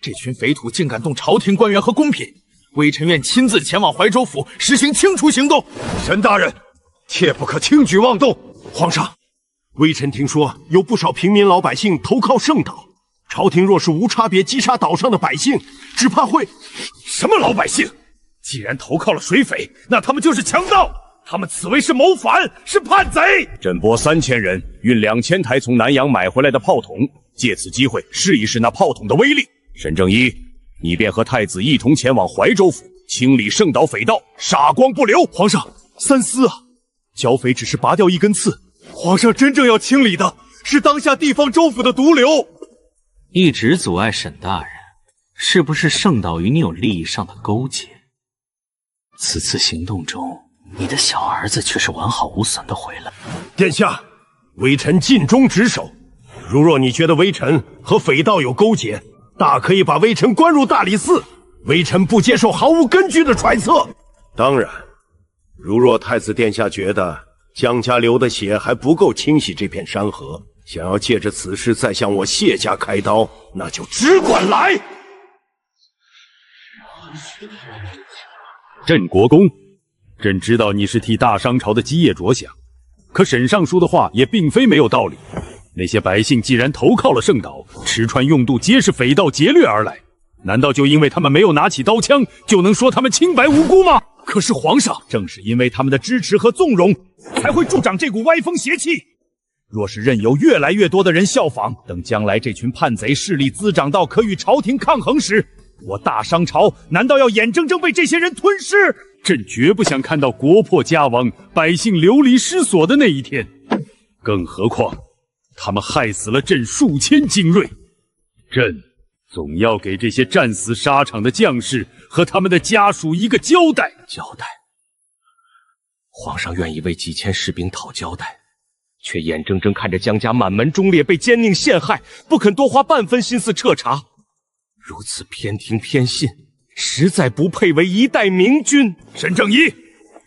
这群匪土竟敢动朝廷官员和宫嫔，微臣愿亲自前往怀州府实行清除行动。沈大人，切不可轻举妄动。皇上，微臣听说有不少平民老百姓投靠圣岛，朝廷若是无差别击杀岛上的百姓，只怕会……什么老百姓？既然投靠了水匪，那他们就是强盗。他们此为是谋反，是叛贼。朕拨3000人运2000台从南阳买回来的炮筒，借此机会试一试那炮筒的威力。沈正一，你便和太子一同前往怀州府，清理圣岛匪盗，杀光不留。皇上，三思啊！剿匪只是拔掉一根刺，皇上真正要清理的是当下地方州府的毒瘤。一直阻碍沈大人，是不是圣岛与你有利益上的勾结？此次行动中，你的小儿子却是完好无损的回来。殿下，微臣尽忠职守。如若你觉得微臣和匪盗有勾结，大可以把微臣关入大理寺。微臣不接受毫无根据的揣测。当然，如若太子殿下觉得江家流的血还不够清洗这片山河，想要借着此事再向我谢家开刀，那就只管来。镇国公，朕知道你是替大商朝的基业着想，可沈尚书的话也并非没有道理。那些百姓既然投靠了圣岛，吃穿用度皆是匪盗劫掠而来，难道就因为他们没有拿起刀枪，就能说他们清白无辜吗？可是皇上，正是因为他们的支持和纵容，才会助长这股歪风邪气。若是任由越来越多的人效仿，等将来这群叛贼势力滋长到可与朝廷抗衡时，我大商朝难道要眼睁睁被这些人吞噬？朕绝不想看到国破家亡、百姓流离失所的那一天。更何况，他们害死了朕数千精锐，朕总要给这些战死沙场的将士和他们的家属一个交代。交代？皇上愿意为几千士兵讨交代，却眼睁睁看着江家满门忠烈被奸佞陷害，不肯多花半分心思彻查。如此偏听偏信，实在不配为一代明君。沈正一，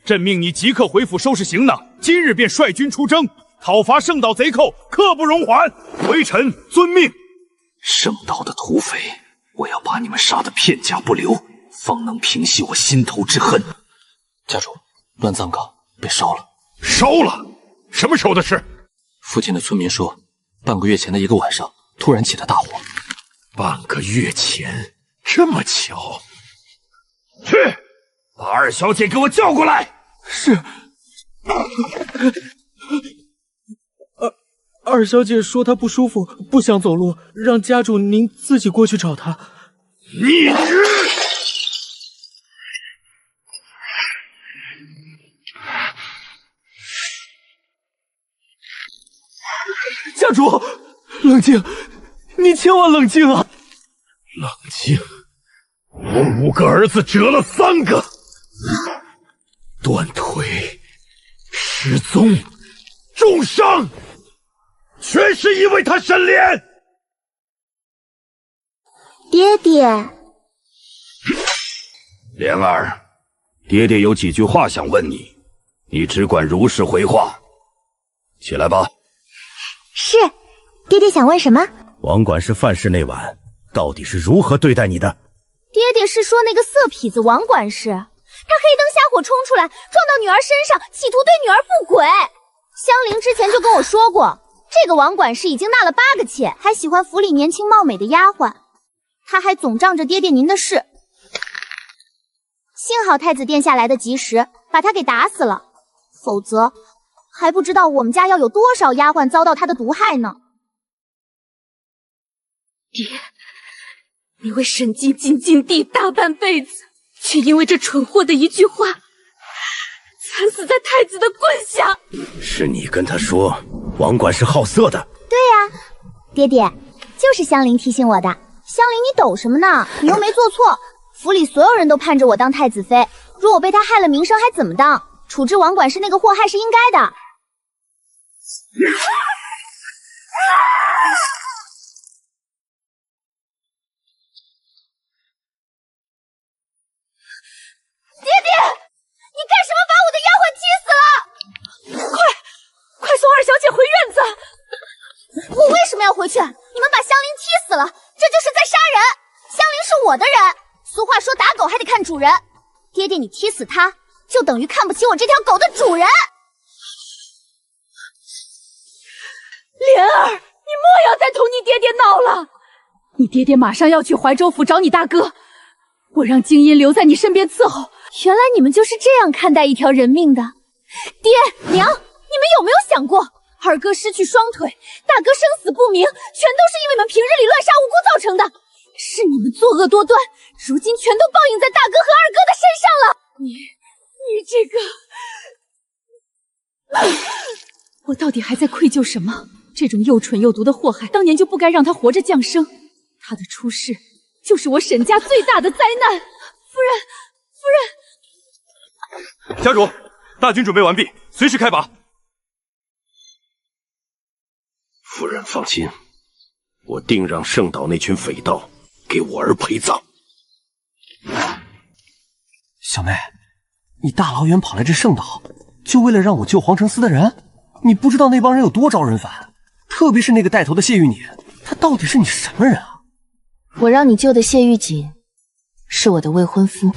朕命你即刻回府收拾行囊，今日便率军出征，讨伐圣岛贼寇，刻不容缓。微臣遵命。圣岛的土匪，我要把你们杀得片甲不留，方能平息我心头之恨。家主，乱葬岗被烧了。烧了？什么时候的事？附近的村民说，半个月前的一个晚上，突然起了大火。半个月前，这么巧？去，把二小姐给我叫过来。是。二小姐说她不舒服，不想走路，让家主您自己过去找她。逆子！家主，冷静，你千万冷静啊！冷静！我5个儿子折了3个，断腿、失踪、重伤，全是因为他沈炼。爹爹，莲儿，爹爹有几句话想问你，你只管如实回话。起来吧。是，爹爹想问什么？王管事犯事那晚，到底是如何对待你的？爹爹是说那个色痞子王管事，他黑灯瞎火冲出来，撞到女儿身上，企图对女儿不轨。香菱之前就跟我说过，这个王管事已经纳了8个妾，还喜欢府里年轻貌美的丫鬟。他还总仗着爹爹您的事，幸好太子殿下来得及时，把他给打死了，否则还不知道我们家要有多少丫鬟遭到他的毒害呢。爹，你为沈姬尽尽地大半辈子，却因为这蠢货的一句话，惨死在太子的棍下。是你跟他说王管是好色的？对呀，爹爹，就是香菱提醒我的。香菱，你抖什么呢？你又没做错，府里所有人都盼着我当太子妃，若我被他害了名声，还怎么当？处置王管事那个祸害是应该的。回去！你们把香菱踢死了，这就是在杀人！香菱是我的人，俗话说打狗还得看主人。爹爹，你踢死他，就等于看不起我这条狗的主人。莲儿，你莫要再同你爹爹闹了。你爹爹马上要去怀州府找你大哥，我让京音留在你身边伺候。原来你们就是这样看待一条人命的。爹娘，你们有没有想过，二哥失去双腿，大哥生死不明，全都是因为你们平日里乱杀无辜造成的，是你们作恶多端，如今全都报应在大哥和二哥的身上了。你这个……我到底还在愧疚什么？这种又蠢又毒的祸害，当年就不该让他活着降生。他的出世，就是我沈家最大的灾难。夫人，家主，大军准备完毕，随时开拔。夫人放心，我定让圣岛那群匪盗给我儿陪葬。小妹，你大老远跑来这圣岛，就为了让我救皇城司的人？你不知道那帮人有多招人烦，特别是那个带头的谢玉锦，他到底是你什么人啊？我让你救的谢玉锦是我的未婚夫。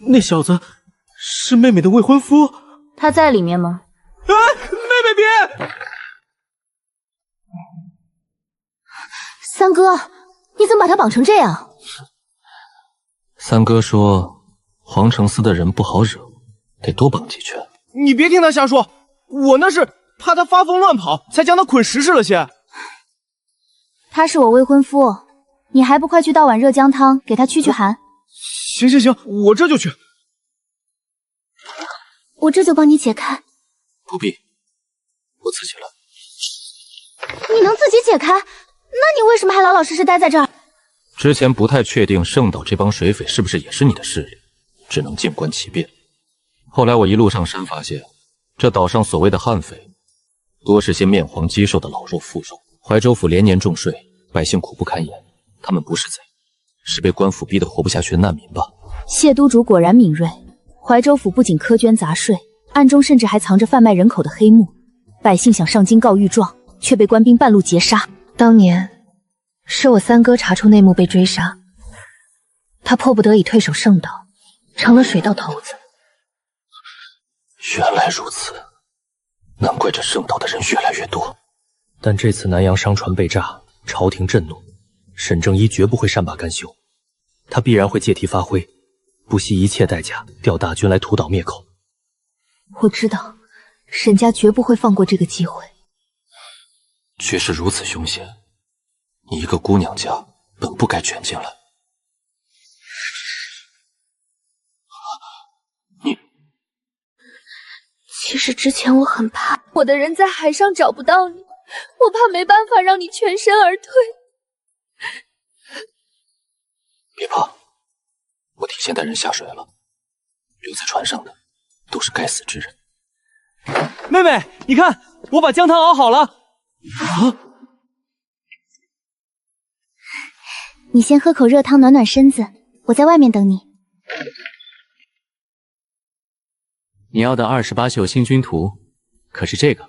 那小子是妹妹的未婚夫？他在里面吗？妹妹别！三哥，你怎么把他绑成这样？三哥说皇城司的人不好惹，得多绑几拳。你别听他瞎说，我那是怕他发疯乱跑，才将他捆实实了些。他是我未婚夫，你还不快去倒碗热姜汤给他驱寒？行，我这就去。我这就帮你解开。不必，我自己来。你能自己解开？那你为什么还老老实实待在这儿？之前不太确定圣岛这帮水匪是不是也是你的势力，只能静观其变。后来我一路上山发现，这岛上所谓的悍匪，多是些面黄肌瘦的老弱妇孺。怀州府连年重税，百姓苦不堪言。他们不是贼，是被官府逼得活不下去的难民吧？谢督主果然敏锐，怀州府不仅苛捐杂税，暗中甚至还藏着贩卖人口的黑幕。百姓想上京告御状，却被官兵半路截杀。当年是我三哥查出内幕被追杀，他迫不得已退守圣岛，成了水稻头子。原来如此，难怪这圣岛的人越来越多。但这次南阳商船被炸，朝廷震怒，沈正一绝不会善罢甘休，他必然会借题发挥，不惜一切代价调大军来屠岛灭口。我知道，沈家绝不会放过这个机会。局势如此凶险，你一个姑娘家本不该卷进来。其实之前我很怕我的人在海上找不到你，我怕没办法让你全身而退。别怕，我提前带人下水了，留在船上的都是该死之人。妹妹，你看，我把姜汤熬好了。啊！你先喝口热汤暖暖身子，我在外面等你。你要的28宿星君图，可是这个？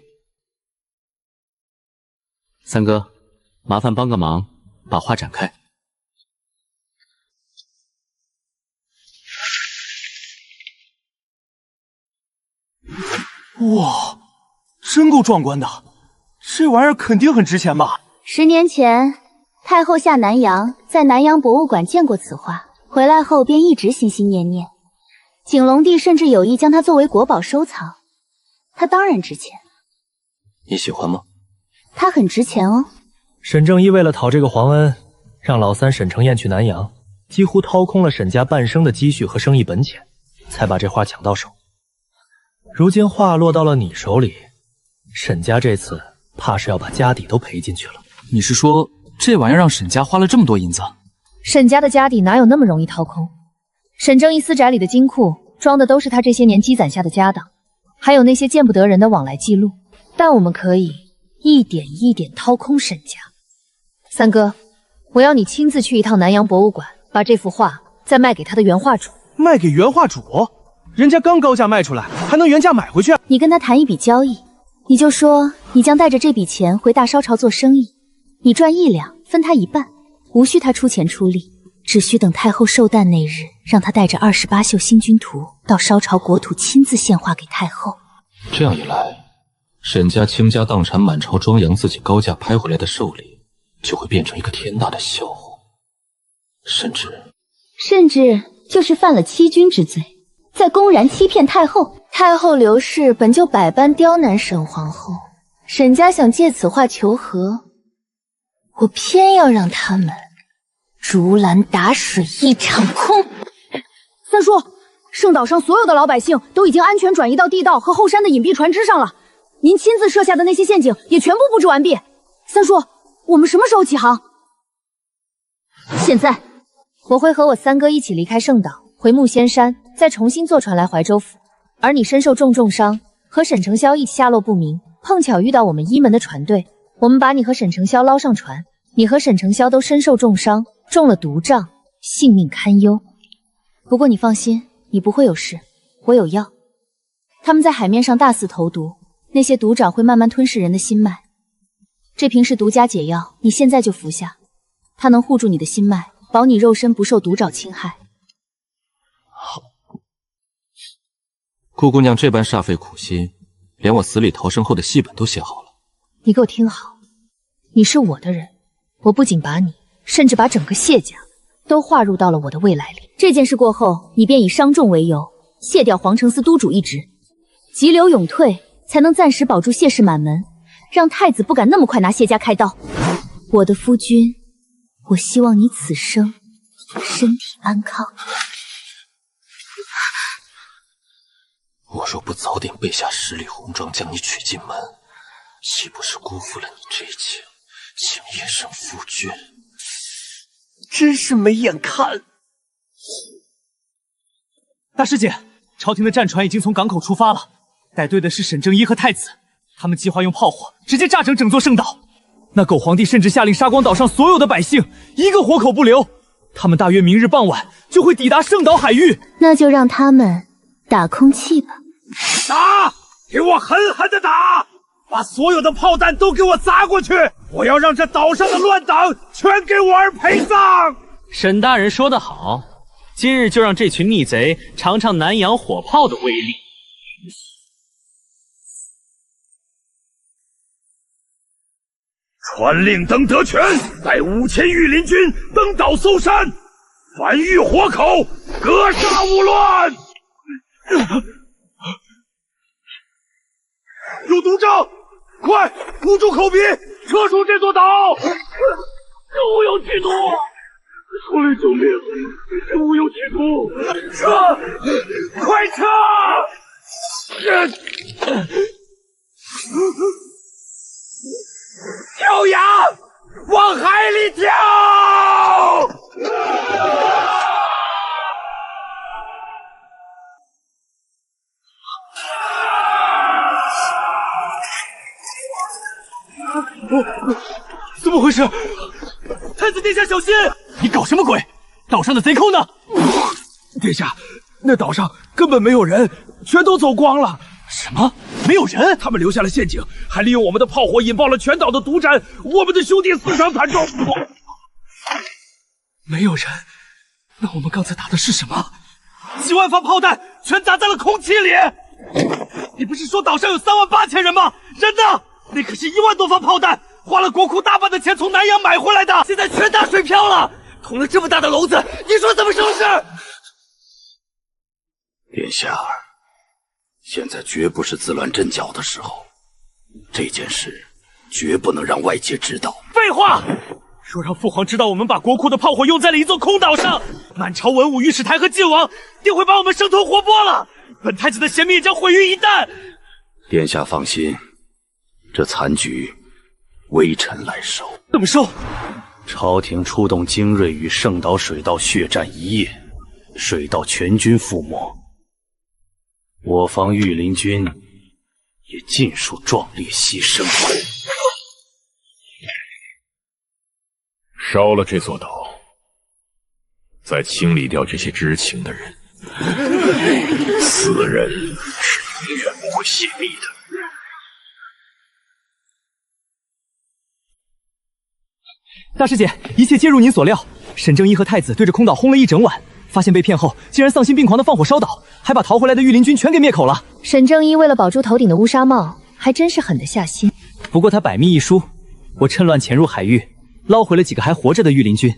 三哥，麻烦帮个忙，把画展开。哇，真够壮观的，这玩意儿肯定很值钱吧？10年前，太后下南阳，在南阳博物馆见过此画，回来后便一直心心念念。景隆帝甚至有意将它作为国宝收藏，它当然值钱。你喜欢吗？它很值钱哦。沈正一为了讨这个皇恩，让老三沈承彦去南阳，几乎掏空了沈家半生的积蓄和生意本钱，才把这画抢到手。如今画落到了你手里，沈家这次怕是要把家底都赔进去了。你是说这玩意让沈家花了这么多银子？沈家的家底哪有那么容易掏空？沈正一私宅里的金库装的都是他这些年积攒下的家当，还有那些见不得人的往来记录。但我们可以一点一点掏空沈家。三哥，我要你亲自去一趟南阳博物馆，把这幅画再卖给他的原画主。卖给原画主？人家刚高价卖出来，还能原价买回去？你跟他谈一笔交易，你就说你将带着这笔钱回大烧朝做生意，你赚1两，分他1半，无需他出钱出力，只需等太后寿诞那日，让他带着28宿星君图到烧朝国土亲自献花给太后。这样一来，沈家倾家荡产，满朝庄扬自己高价拍回来的寿礼，就会变成一个天大的笑话，甚至就是犯了欺君之罪，在公然欺骗太后。太后刘氏本就百般刁难沈皇后，沈家想借此话求和，我偏要让他们竹篮打水一场空。三叔，圣岛上所有的老百姓都已经安全转移到地道和后山的隐蔽船只上了，您亲自设下的那些陷阱也全部布置完毕。三叔，我们什么时候起航？现在。我会和我三哥一起离开圣岛，回木仙山，再重新坐船来怀州府。而你身受重伤，和沈承霄一起下落不明，碰巧遇到我们一门的船队，我们把你和沈承霄捞上船。你和沈承霄都身受重伤，中了毒瘴，性命堪忧。不过你放心，你不会有事，我有药。他们在海面上大肆投毒，那些毒长会慢慢吞噬人的心脉。这瓶是独家解药，你现在就服下，它能护住你的心脉，保你肉身不受毒爪侵害。好，顾姑娘这般煞费苦心，连我死里逃生后的戏本都写好了。你给我听好，你是我的人，我不仅把你，甚至把整个谢家都划入到了我的未来里。这件事过后，你便以伤重为由，卸掉皇城司督主一职，急流勇退，才能暂时保住谢氏满门，让太子不敢那么快拿谢家开刀。我的夫君，我希望你此生身体安康。我若不早点备下10里红妆，将你娶进门，岂不是辜负了你这情请夜生夫君？真是没眼看！大师姐，朝廷的战船已经从港口出发了，带队的是沈正一和太子，他们计划用炮火直接炸成整座圣岛。那狗皇帝甚至下令杀光岛上所有的百姓，一个活口不留。他们大约明日傍晚就会抵达圣岛海域。那就让他们打空气吧！打！给我狠狠的打！把所有的炮弹都给我砸过去！我要让这岛上的乱党全给我儿陪葬！沈大人说得好，今日就让这群逆贼尝尝南洋火炮的威力。传令登德全带5000御林军登岛搜山，凡遇火口，格杀勿乱。有毒瘴，快捂住口鼻，撤出这座岛！勿有企图！出来救命！勿有企图！撤！快撤！跳崖，往海里跳！怎么回事？太子殿下小心！你搞什么鬼？岛上的贼寇呢？殿下，那岛上根本没有人，全都走光了。什么？没有人？他们留下了陷阱，还利用我们的炮火引爆了全岛的毒斩，我们的兄弟死伤惨重。没有人？那我们刚才打的是什么？几万发炮弹全砸在了空气里！你不是说岛上有38000人吗？人呢？那可是1万多发炮弹，花了国库大半的钱从南洋买回来的，现在全打水漂了。捅了这么大的娄子，你说怎么收拾？殿下，现在绝不是自乱阵脚的时候，这件事绝不能让外界知道。废话！若让父皇知道我们把国库的炮火用在了一座空岛上，满朝文武、御史台和晋王定会把我们生吞活剥了，本太子的贤名也将毁于一旦。殿下放心，这残局微臣来收。怎么收？朝廷出动精锐与圣岛水道血战1夜，水道全军覆没，我方御林军也尽数壮烈牺牲。烧了这座岛，再清理掉这些知情的人，此人是永远不会泄密的。大师姐，一切皆如您所料。沈正一和太子对着空岛轰了一整晚，发现被骗后，竟然丧心病狂的放火烧岛，还把逃回来的御林军全给灭口了。沈正一为了保住头顶的乌纱帽，还真是狠得下心。不过他百密一疏，我趁乱潜入海域，捞回了几个还活着的御林军。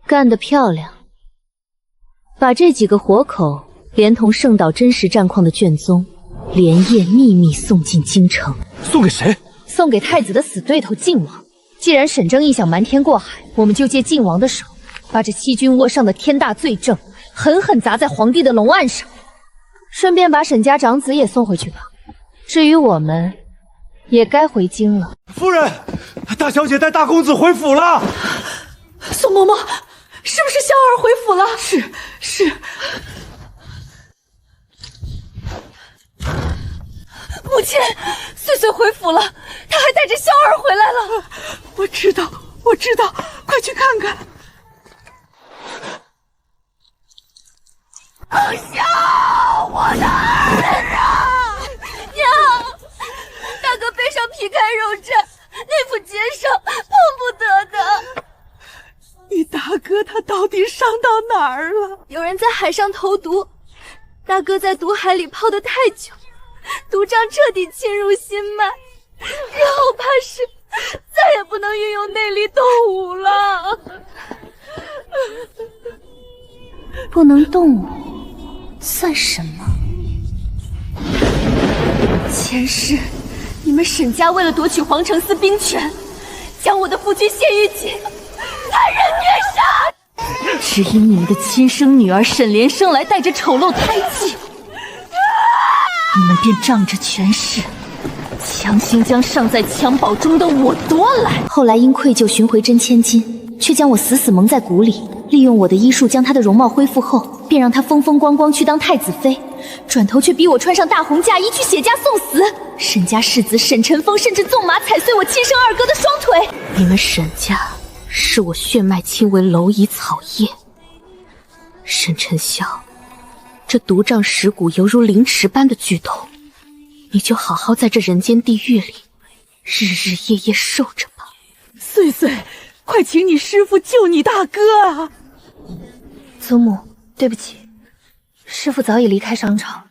干得漂亮！把这几个活口连同圣岛真实战况的卷宗，连夜秘密送进京城。送给谁？送给太子的死对头晋王。既然沈正义想瞒天过海，我们就借晋王的手，把这欺君窝上的天大罪证狠狠砸在皇帝的龙案上，顺便把沈家长子也送回去吧。至于我们，也该回京了。夫人，大小姐带大公子回府了。宋嬷嬷，是不是萧儿回府了？是。母亲，岁岁回府了，她还带着萧儿回来了。我知道，快去看看。笑，我的儿啊！娘，大哥背上皮开肉绽，那副奸伤碰不得的。你大哥他到底伤到哪儿了？有人在海上投毒，大哥在毒海里泡得太久，毒瘴彻底侵入心脉，日后怕是再也不能运用内力动武了。不能动武算什么？前世你们沈家为了夺取皇城司兵权，将我的夫君谢玉锦残忍虐杀，只因你们的亲生女儿沈莲生来带着丑陋胎记，你们便仗着权势，强行将尚在襁褓中的我夺来。后来因愧疚寻回真千金，却将我死死蒙在鼓里，利用我的医术将她的容貌恢复后，便让她风风光光去当太子妃，转头却逼我穿上大红嫁衣去写家送死。沈家世子沈尘风甚至纵马踩碎我亲生二哥的双腿。你们沈家视我血脉亲为蝼蚁草叶。沈沉霄，这毒瘴蚀骨犹如凌迟般的剧痛，你就好好在这人间地狱里日日夜夜受着吧。岁岁，快请你师父救你大哥啊！祖母，对不起，师父早已离开商朝。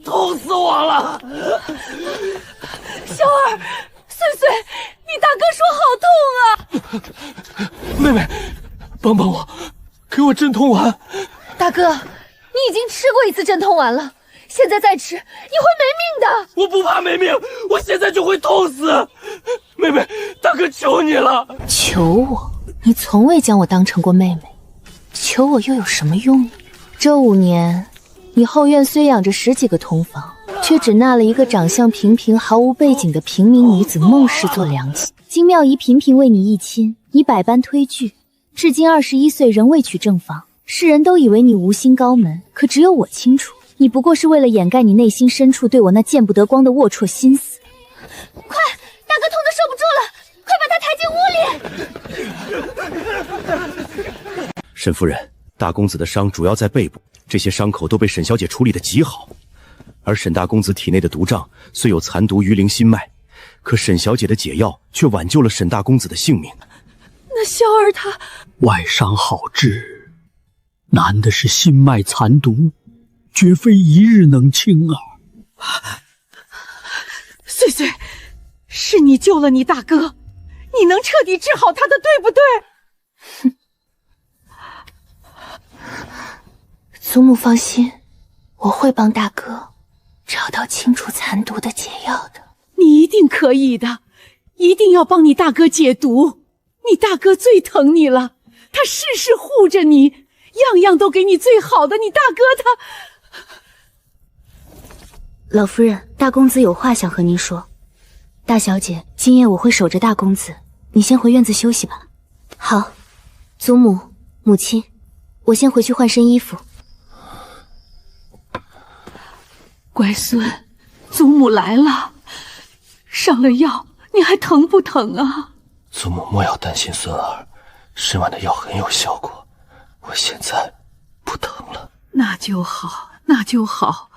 痛死我了！小儿，岁岁，你大哥说好痛啊！妹妹，帮帮我，给我镇痛丸。大哥，你已经吃过一次镇痛丸了，现在再吃，你会没命的。我不怕没命，我现在就会痛死。妹妹，大哥求你了。求我？你从未将我当成过妹妹，求我又有什么用呢？这5年，你后院虽养着10几个同房，却只纳了一个长相平平、毫无背景的平民女子孟氏做良妻。金妙仪频频为你议亲，你百般推拒，至今21岁仍未娶正房。世人都以为你无心高门，可只有我清楚，你不过是为了掩盖你内心深处对我那见不得光的龌龊心思。快，大哥痛得受不住了，快把他抬进屋里。沈夫人，大公子的伤主要在背部，这些伤口都被沈小姐处理得极好。而沈大公子体内的毒瘴虽有残毒于灵心脉，可沈小姐的解药却挽救了沈大公子的性命。那萧儿她外伤好治，难的是心脉残毒，绝非一日能清啊！岁岁，是你救了你大哥，你能彻底治好他的，对不对？哼，祖母放心，我会帮大哥找到清除残毒的解药的。你一定可以的，一定要帮你大哥解毒。你大哥最疼你了，他事事护着你，样样都给你最好的。你大哥他……老夫人，大公子有话想和您说。大小姐，今夜我会守着大公子，你先回院子休息吧。好，祖母、母亲，我先回去换身衣服。乖孙，祖母来了，上了药，你还疼不疼啊？祖母莫要担心孙儿，10晚的药很有效果，我现在不疼了。那就好，那就好。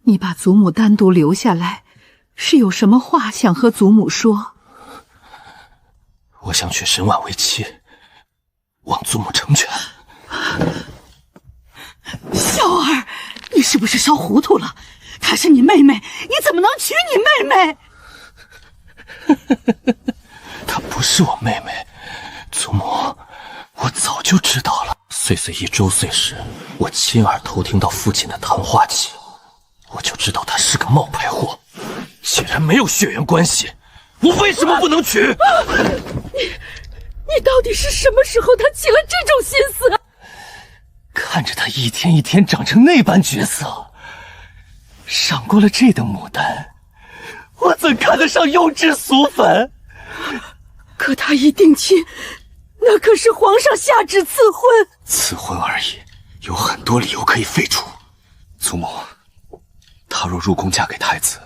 你把祖母单独留下来，是有什么话想和祖母说？我想娶沈婉为妻，望祖母成全。小儿，你是不是烧糊涂了？她是你妹妹，你怎么能娶你妹妹？她不是我妹妹，祖母，我早就知道了。岁岁1周岁时，我亲耳偷听到父亲的谈话起，我就知道他是个冒牌货。既然没有血缘关系，我为什么不能娶？你到底是什么时候他起了这种心思？看着他一天一天长成那般绝色，赏过了这等牡丹，我怎看得上幼稚俗粉？可他一定亲，那可是皇上下旨赐婚。赐婚而已，有很多理由可以废除。祖母，她若入宫嫁给太子，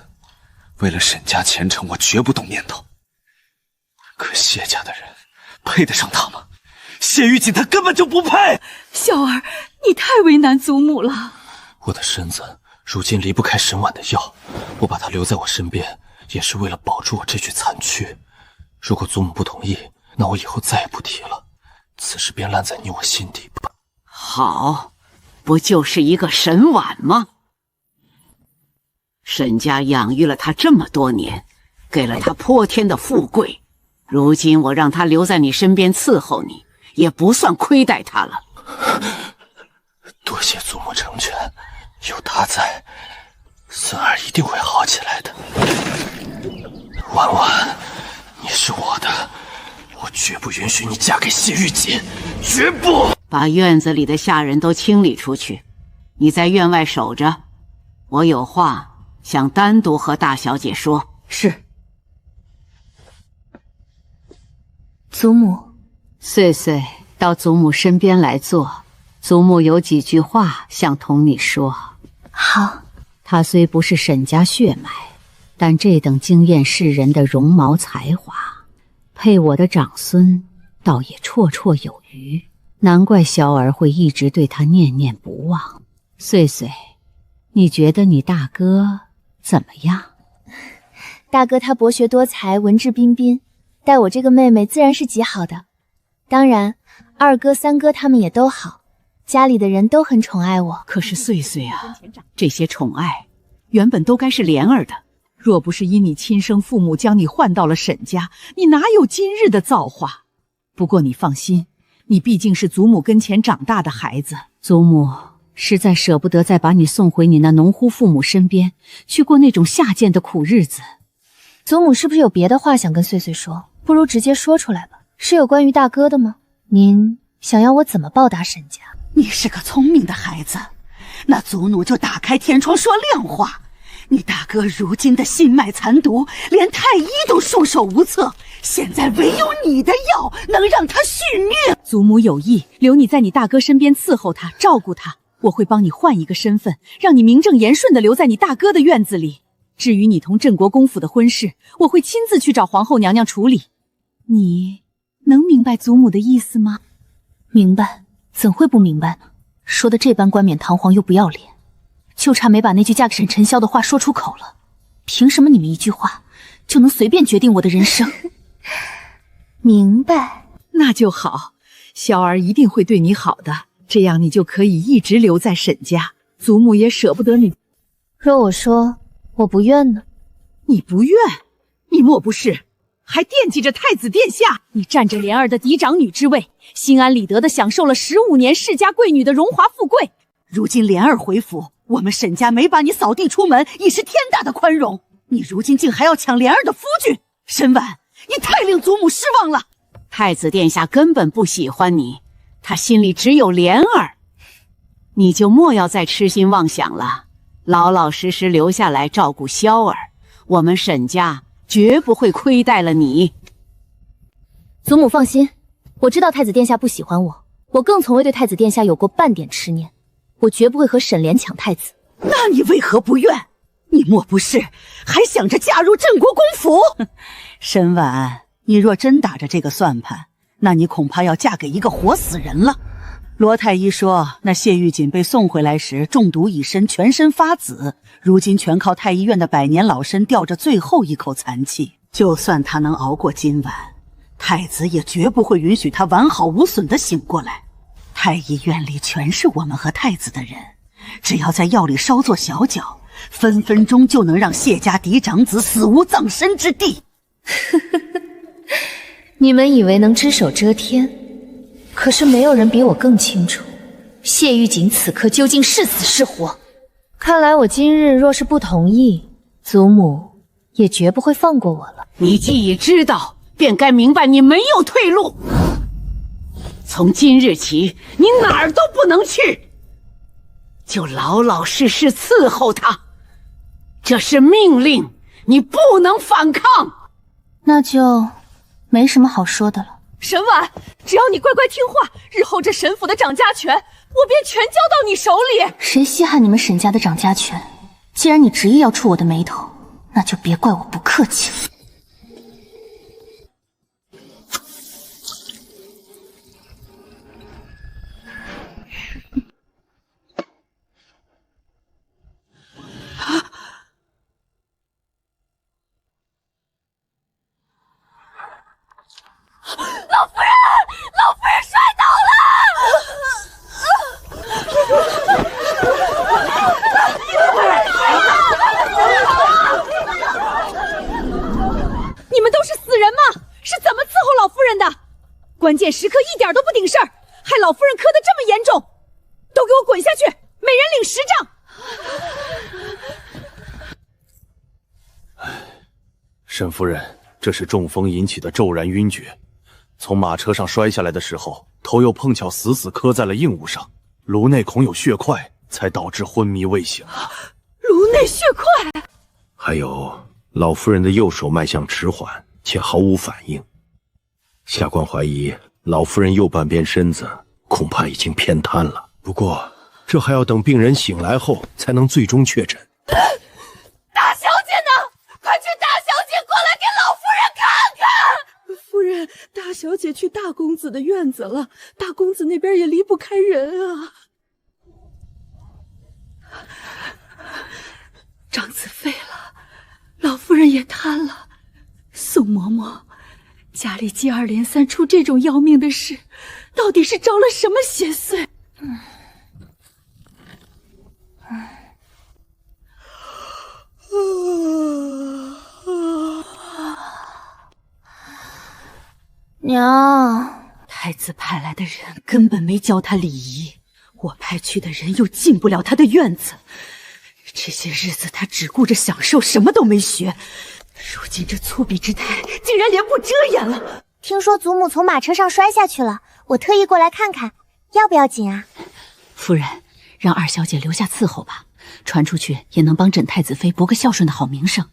为了沈家前程，我绝不动念头。可谢家的人配得上她吗？谢玉锦她根本就不配。小儿，你太为难祖母了。我的身子如今离不开沈婉的药，我把她留在我身边，也是为了保住我这具残躯。如果祖母不同意，那我以后再也不提了。此事便烂在你我心底吧。好，不就是一个沈婉吗？沈家养育了他这么多年，给了他泼天的富贵，如今我让他留在你身边伺候你，也不算亏待他了。多谢祖母成全，有他在，孙儿一定会好起来的。婉婉，你是我的，我绝不允许你嫁给谢玉锦，绝不！把院子里的下人都清理出去，你在院外守着，我有话想单独和大小姐说。是。祖母，岁岁到祖母身边来坐，祖母有几句话想同你说。好。她虽不是沈家血脉，但这等惊艳世人的容貌才华，配我的长孙倒也绰绰有余，难怪小儿会一直对他念念不忘。岁岁，你觉得你大哥怎么样？大哥他博学多才，文质彬彬，待我这个妹妹自然是极好的。当然，二哥、三哥他们也都好，家里的人都很宠爱我。可是岁岁啊，这些宠爱原本都该是莲儿的，若不是因你亲生父母将你换到了沈家，你哪有今日的造化？不过你放心，你毕竟是祖母跟前长大的孩子，祖母实在舍不得再把你送回你那农户父母身边，去过那种下贱的苦日子。祖母是不是有别的话想跟岁岁说？不如直接说出来吧。是有关于大哥的吗？您想要我怎么报答沈家？你是个聪明的孩子，那祖母就打开天窗说亮话。你大哥如今的心脉残毒，连太医都束手无策，现在唯有你的药能让他续命。祖母有意留你在你大哥身边伺候他，照顾他，我会帮你换一个身份，让你名正言顺地留在你大哥的院子里。至于你同镇国公府的婚事，我会亲自去找皇后娘娘处理。你能明白祖母的意思吗？明白，怎会不明白呢？说的这般冠冕堂皇又不要脸，就差没把那句嫁给沈晨霄的话说出口了。凭什么你们一句话就能随便决定我的人生？明白，那就好，萧儿一定会对你好的，这样你就可以一直留在沈家，祖母也舍不得你。若我说我不愿呢？你不愿？你莫不是还惦记着太子殿下？你占着莲儿的嫡长女之位，心安理得地享受了15年世家贵女的荣华富贵。如今莲儿回府，我们沈家没把你扫地出门，已是天大的宽容。你如今竟还要抢莲儿的夫君，沈婉，你太令祖母失望了。太子殿下根本不喜欢你，他心里只有莲儿。你就莫要再痴心妄想了，老老实实留下来照顾萧儿，我们沈家绝不会亏待了你。祖母放心，我知道太子殿下不喜欢我，我更从未对太子殿下有过半点痴念，我绝不会和沈莲抢太子。那你为何不愿？你莫不是还想着嫁入镇国公府？沈婉，你若真打着这个算盘，那你恐怕要嫁给一个活死人了。罗太医说，那谢玉锦被送回来时中毒已深，全身发紫，如今全靠太医院的百年老参吊着最后一口残气。就算他能熬过今晚，太子也绝不会允许他完好无损地醒过来。太医院里全是我们和太子的人，只要在药里稍作小搅，分分钟就能让谢家嫡长子死无葬身之地。你们以为能只手遮天，可是没有人比我更清楚谢玉锦此刻究竟是死是活。看来我今日若是不同意，祖母也绝不会放过我了。你既已知道，便该明白你没有退路。从今日起，你哪儿都不能去，就老老实实伺候他。这是命令，你不能反抗。那就没什么好说的了。沈婉，只要你乖乖听话，日后这沈府的掌家权，我便全交到你手里。谁稀罕你们沈家的掌家权？既然你执意要触我的眉头，那就别怪我不客气。老夫人，老夫人摔倒了！你们都是死人吗？是怎么伺候老夫人的？关键时刻一点都不顶事儿，害老夫人磕得这么严重！都给我滚下去，每人领10杖！沈夫人，这是中风引起的骤然晕厥。从马车上摔下来的时候，头又碰巧死死磕在了硬物上，颅内恐有血块，才导致昏迷未醒。颅内血块？还有，老夫人的右手脉象迟缓，且毫无反应。下官怀疑，老夫人右半边身子恐怕已经偏瘫了。不过，这还要等病人醒来后才能最终确诊。大小姐呢？快去大小姐过来给老夫人看看！夫人，大小姐去大公子的院子了，大公子那边也离不开人啊。长子废了，老夫人也瘫了。宋嬷嬷，家里接二连三出这种要命的事，到底是着了什么邪祟？娘，太子派来的人根本没教他礼仪，我派去的人又进不了他的院子。这些日子他只顾着享受，什么都没学。如今这粗鄙之态，竟然脸不遮掩了。听说祖母从马车上摔下去了，我特意过来看看，要不要紧啊？夫人，让二小姐留下伺候吧，传出去也能帮朕太子妃博个孝顺的好名声。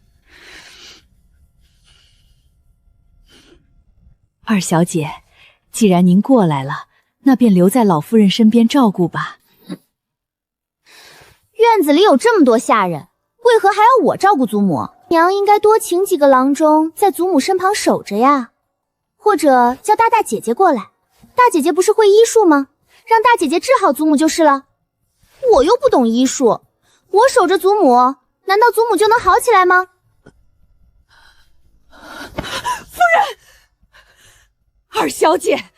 二小姐，既然您过来了，那便留在老夫人身边照顾吧。院子里有这么多下人，为何还要我照顾祖母？娘应该多请几个郎中在祖母身旁守着呀，或者叫大姐姐过来。大姐姐不是会医术吗？让大姐姐治好祖母就是了。我又不懂医术，我守着祖母，难道祖母就能好起来吗？夫人，二小姐，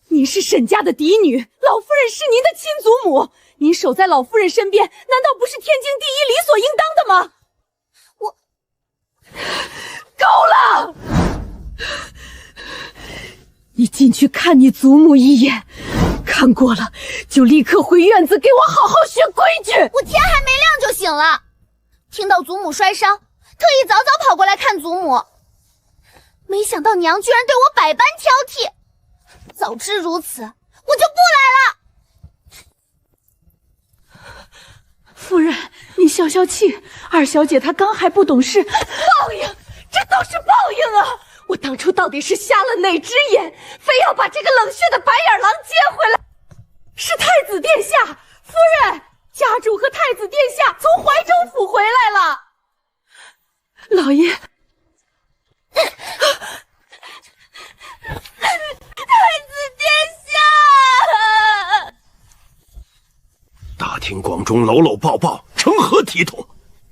您是沈家的嫡女，老夫人是您的亲祖母，您守在老夫人身边，难道不是天经地义、理所应当的吗？够了！你进去看你祖母一眼，看过了就立刻回院子给我好好学规矩。我天还没亮就醒了，听到祖母摔伤，特意早早跑过来看祖母。没想到娘居然对我百般挑剔，早知如此，我就不来了。夫人，你消消气，二小姐她刚还不懂事。报应，这都是报应啊！我当初到底是瞎了哪只眼，非要把这个冷血的白眼狼接回来？是太子殿下，夫人，家主和太子殿下从怀州府回来了。老爷，太子殿下，中搂搂抱抱，成何体统？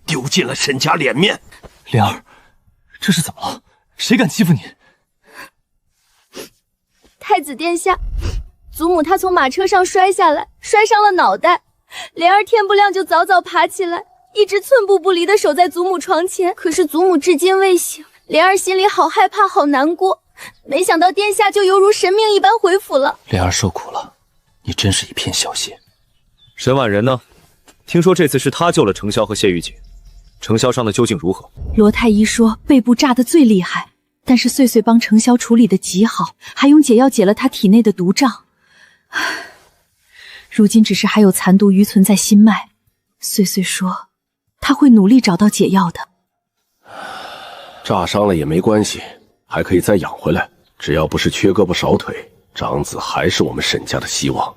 丢尽了沈家脸面。莲儿，这是怎么了？谁敢欺负你？太子殿下，祖母她从马车上摔下来，摔伤了脑袋。莲儿天不亮就早早爬起来，一直寸步不离地守在祖母床前。可是祖母至今未醒，莲儿心里好害怕，好难过。没想到殿下就犹如神明一般回府了。莲儿受苦了，你真是一片小心。沈婉人呢？听说这次是他救了程潇和谢玉锦，程潇伤的究竟如何？罗太医说背部炸得最厉害，但是穗穗帮程潇处理得极好，还用解药解了他体内的毒障。如今只是还有残毒余存在心脉，穗穗说他会努力找到解药的。炸伤了也没关系，还可以再养回来。只要不是缺胳膊少腿，长子还是我们沈家的希望。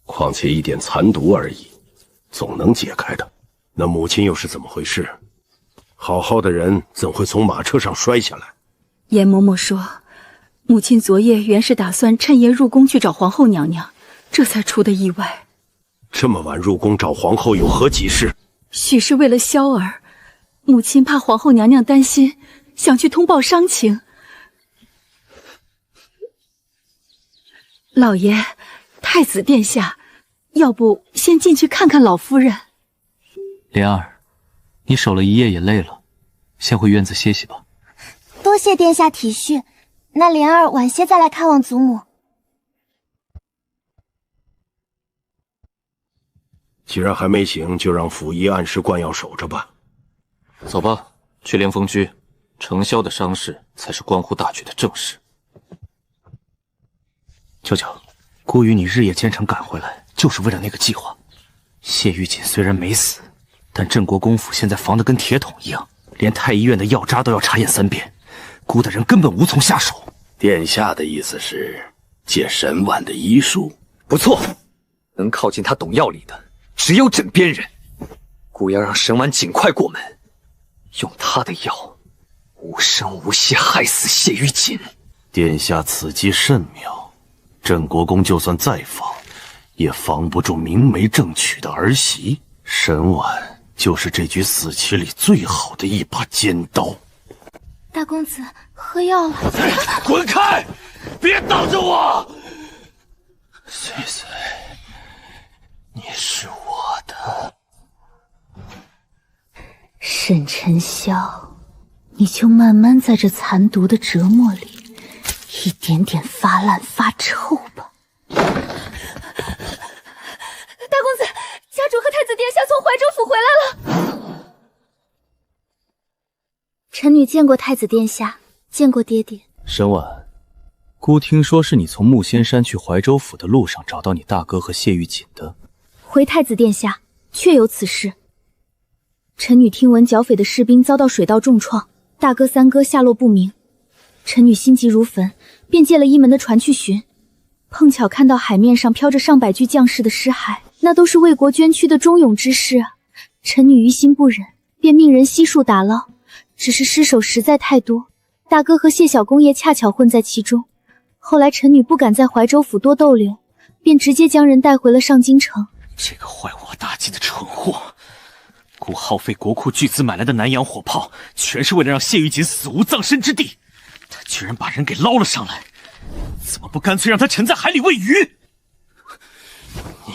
况且一点残毒而已，总能解开的。那母亲又是怎么回事？好好的人怎会从马车上摔下来？严嬷嬷说，母亲昨夜原是打算趁夜入宫去找皇后娘娘，这才出的意外。这么晚入宫找皇后有何急事？许是为了萧儿，母亲怕皇后娘娘担心，想去通报伤情。老爷，太子殿下，要不先进去看看老夫人？莲儿，你守了一夜也累了，先回院子歇息吧。多谢殿下体恤，那莲儿晚些再来看望祖母。既然还没醒，就让府医按时灌药守着吧。走吧，去连峰居。程潇的伤势才是关乎大局的正事。舅舅，姑与你日夜兼程赶回来，就是为了那个计划。谢玉锦虽然没死，但镇国公府现在防得跟铁桶一样，连太医院的药渣都要查验3遍，姑的人根本无从下手。殿下的意思是借沈婉的医术？不错，能靠近他懂药理的只有枕边人。姑要让沈婉尽快过门，用他的药无声无息害死谢玉锦。殿下此计甚妙。镇国公就算再防，也防不住明媒正娶的儿媳。沈婉就是这局死棋里最好的一把尖刀。大公子，喝药了。滚开！别挡着我！穗穗，你是我的。沈沉霄，你就慢慢在这残毒的折磨里一点点发烂发臭吧。大公子，家主和太子殿下从怀州府回来了。臣女见过太子殿下，见过爹爹。沈婉，姑听说是你从木仙山去怀州府的路上找到你大哥和谢玉锦的。回太子殿下，确有此事。臣女听闻剿匪的士兵遭到水道重创，大哥三哥下落不明。臣女心急如焚，便借了一门的船去寻，碰巧看到海面上飘着上百具将士的尸骸，那都是为国捐躯的忠勇之士啊！臣女于心不忍，便命人悉数打捞，只是尸首实在太多，大哥和谢小公爷恰巧混在其中。后来臣女不敢在怀州府多逗留，便直接将人带回了上京城。这个坏我大计的蠢货！姑耗费国库巨资买来的南洋火炮，全是为了让谢玉锦死无葬身之地。他居然把人给捞了上来，怎么不干脆让他沉在海里喂鱼？你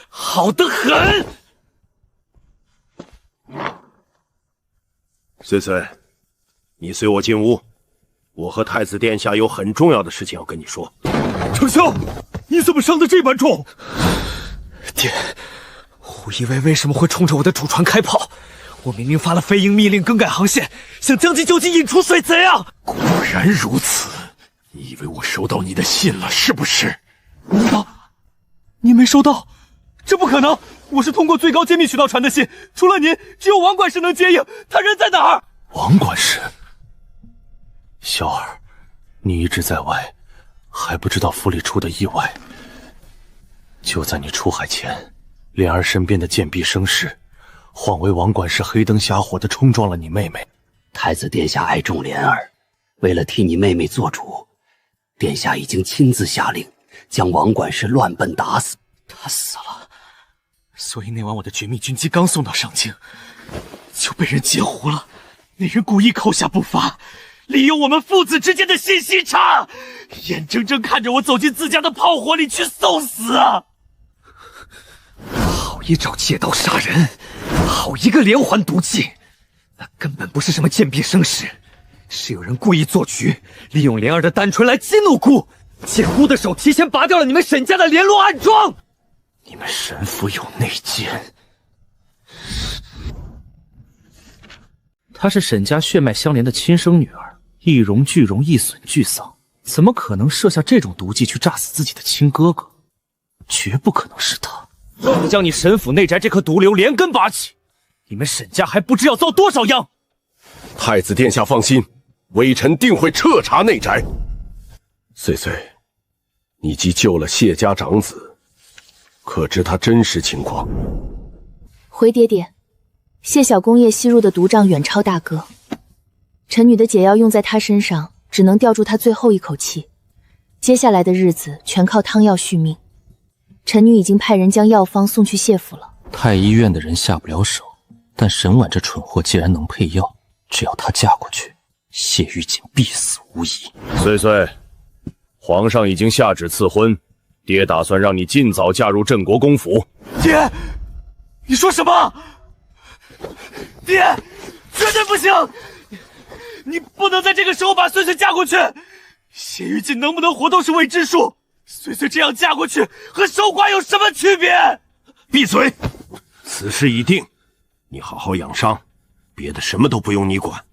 好得很！穗穗，你随我进屋，我和太子殿下有很重要的事情要跟你说。程潇，你怎么伤得这般重？爹，胡一威为什么会冲着我的主船开炮？我明明发了飞鹰密令更改航线，想将计就计引出水贼啊！果然如此，你以为我收到你的信了是不是？你没收到？这不可能！我是通过最高机密渠道传的信，除了您，只有王管事能接应。他人在哪儿？王管事，小儿，你一直在外，还不知道府里出的意外。就在你出海前，莲儿身边的贱婢生事，晃为王管事黑灯瞎火地冲撞了你妹妹。太子殿下爱重莲儿，为了替你妹妹做主，殿下已经亲自下令将王管事乱奔打死。他死了，所以那晚我的绝密军机刚送到上京，就被人截胡了。那人故意扣下不发，利用我们父子之间的信息差，眼睁睁看着我走进自家的炮火里去送死啊！好一招借刀杀人，好一个连环毒计！那根本不是什么贱婢生事，是有人故意做局，利用莲儿的单纯来激怒姑，借姑的手提前拔掉了你们沈家的联络暗桩。你们沈府有内奸。她是沈家血脉相连的亲生女儿，一荣俱荣，一损俱丧，怎么可能设下这种毒计去炸死自己的亲哥哥？绝不可能是他。不将你沈府内宅这颗毒瘤连根拔起，你们沈家还不知要遭多少殃！太子殿下放心，微臣定会彻查内宅。岁岁，你既救了谢家长子，可知他真实情况？回爹爹，谢小工业吸入的毒瘴远超大哥，臣女的解药用在他身上，只能吊住他最后一口气，接下来的日子全靠汤药续命。臣女已经派人将药方送去谢府了。太医院的人下不了手，但沈婉这蠢货既然能配药，只要她嫁过去，谢玉锦必死无疑。岁岁，皇上已经下旨赐婚，爹打算让你尽早嫁入镇国公府。爹，你说什么？爹，绝对不行！你不能在这个时候把岁岁嫁过去。谢玉锦能不能活都是未知数。岁岁这样嫁过去和守寡有什么区别？闭嘴！此事已定，你好好养伤，别的什么都不用你管，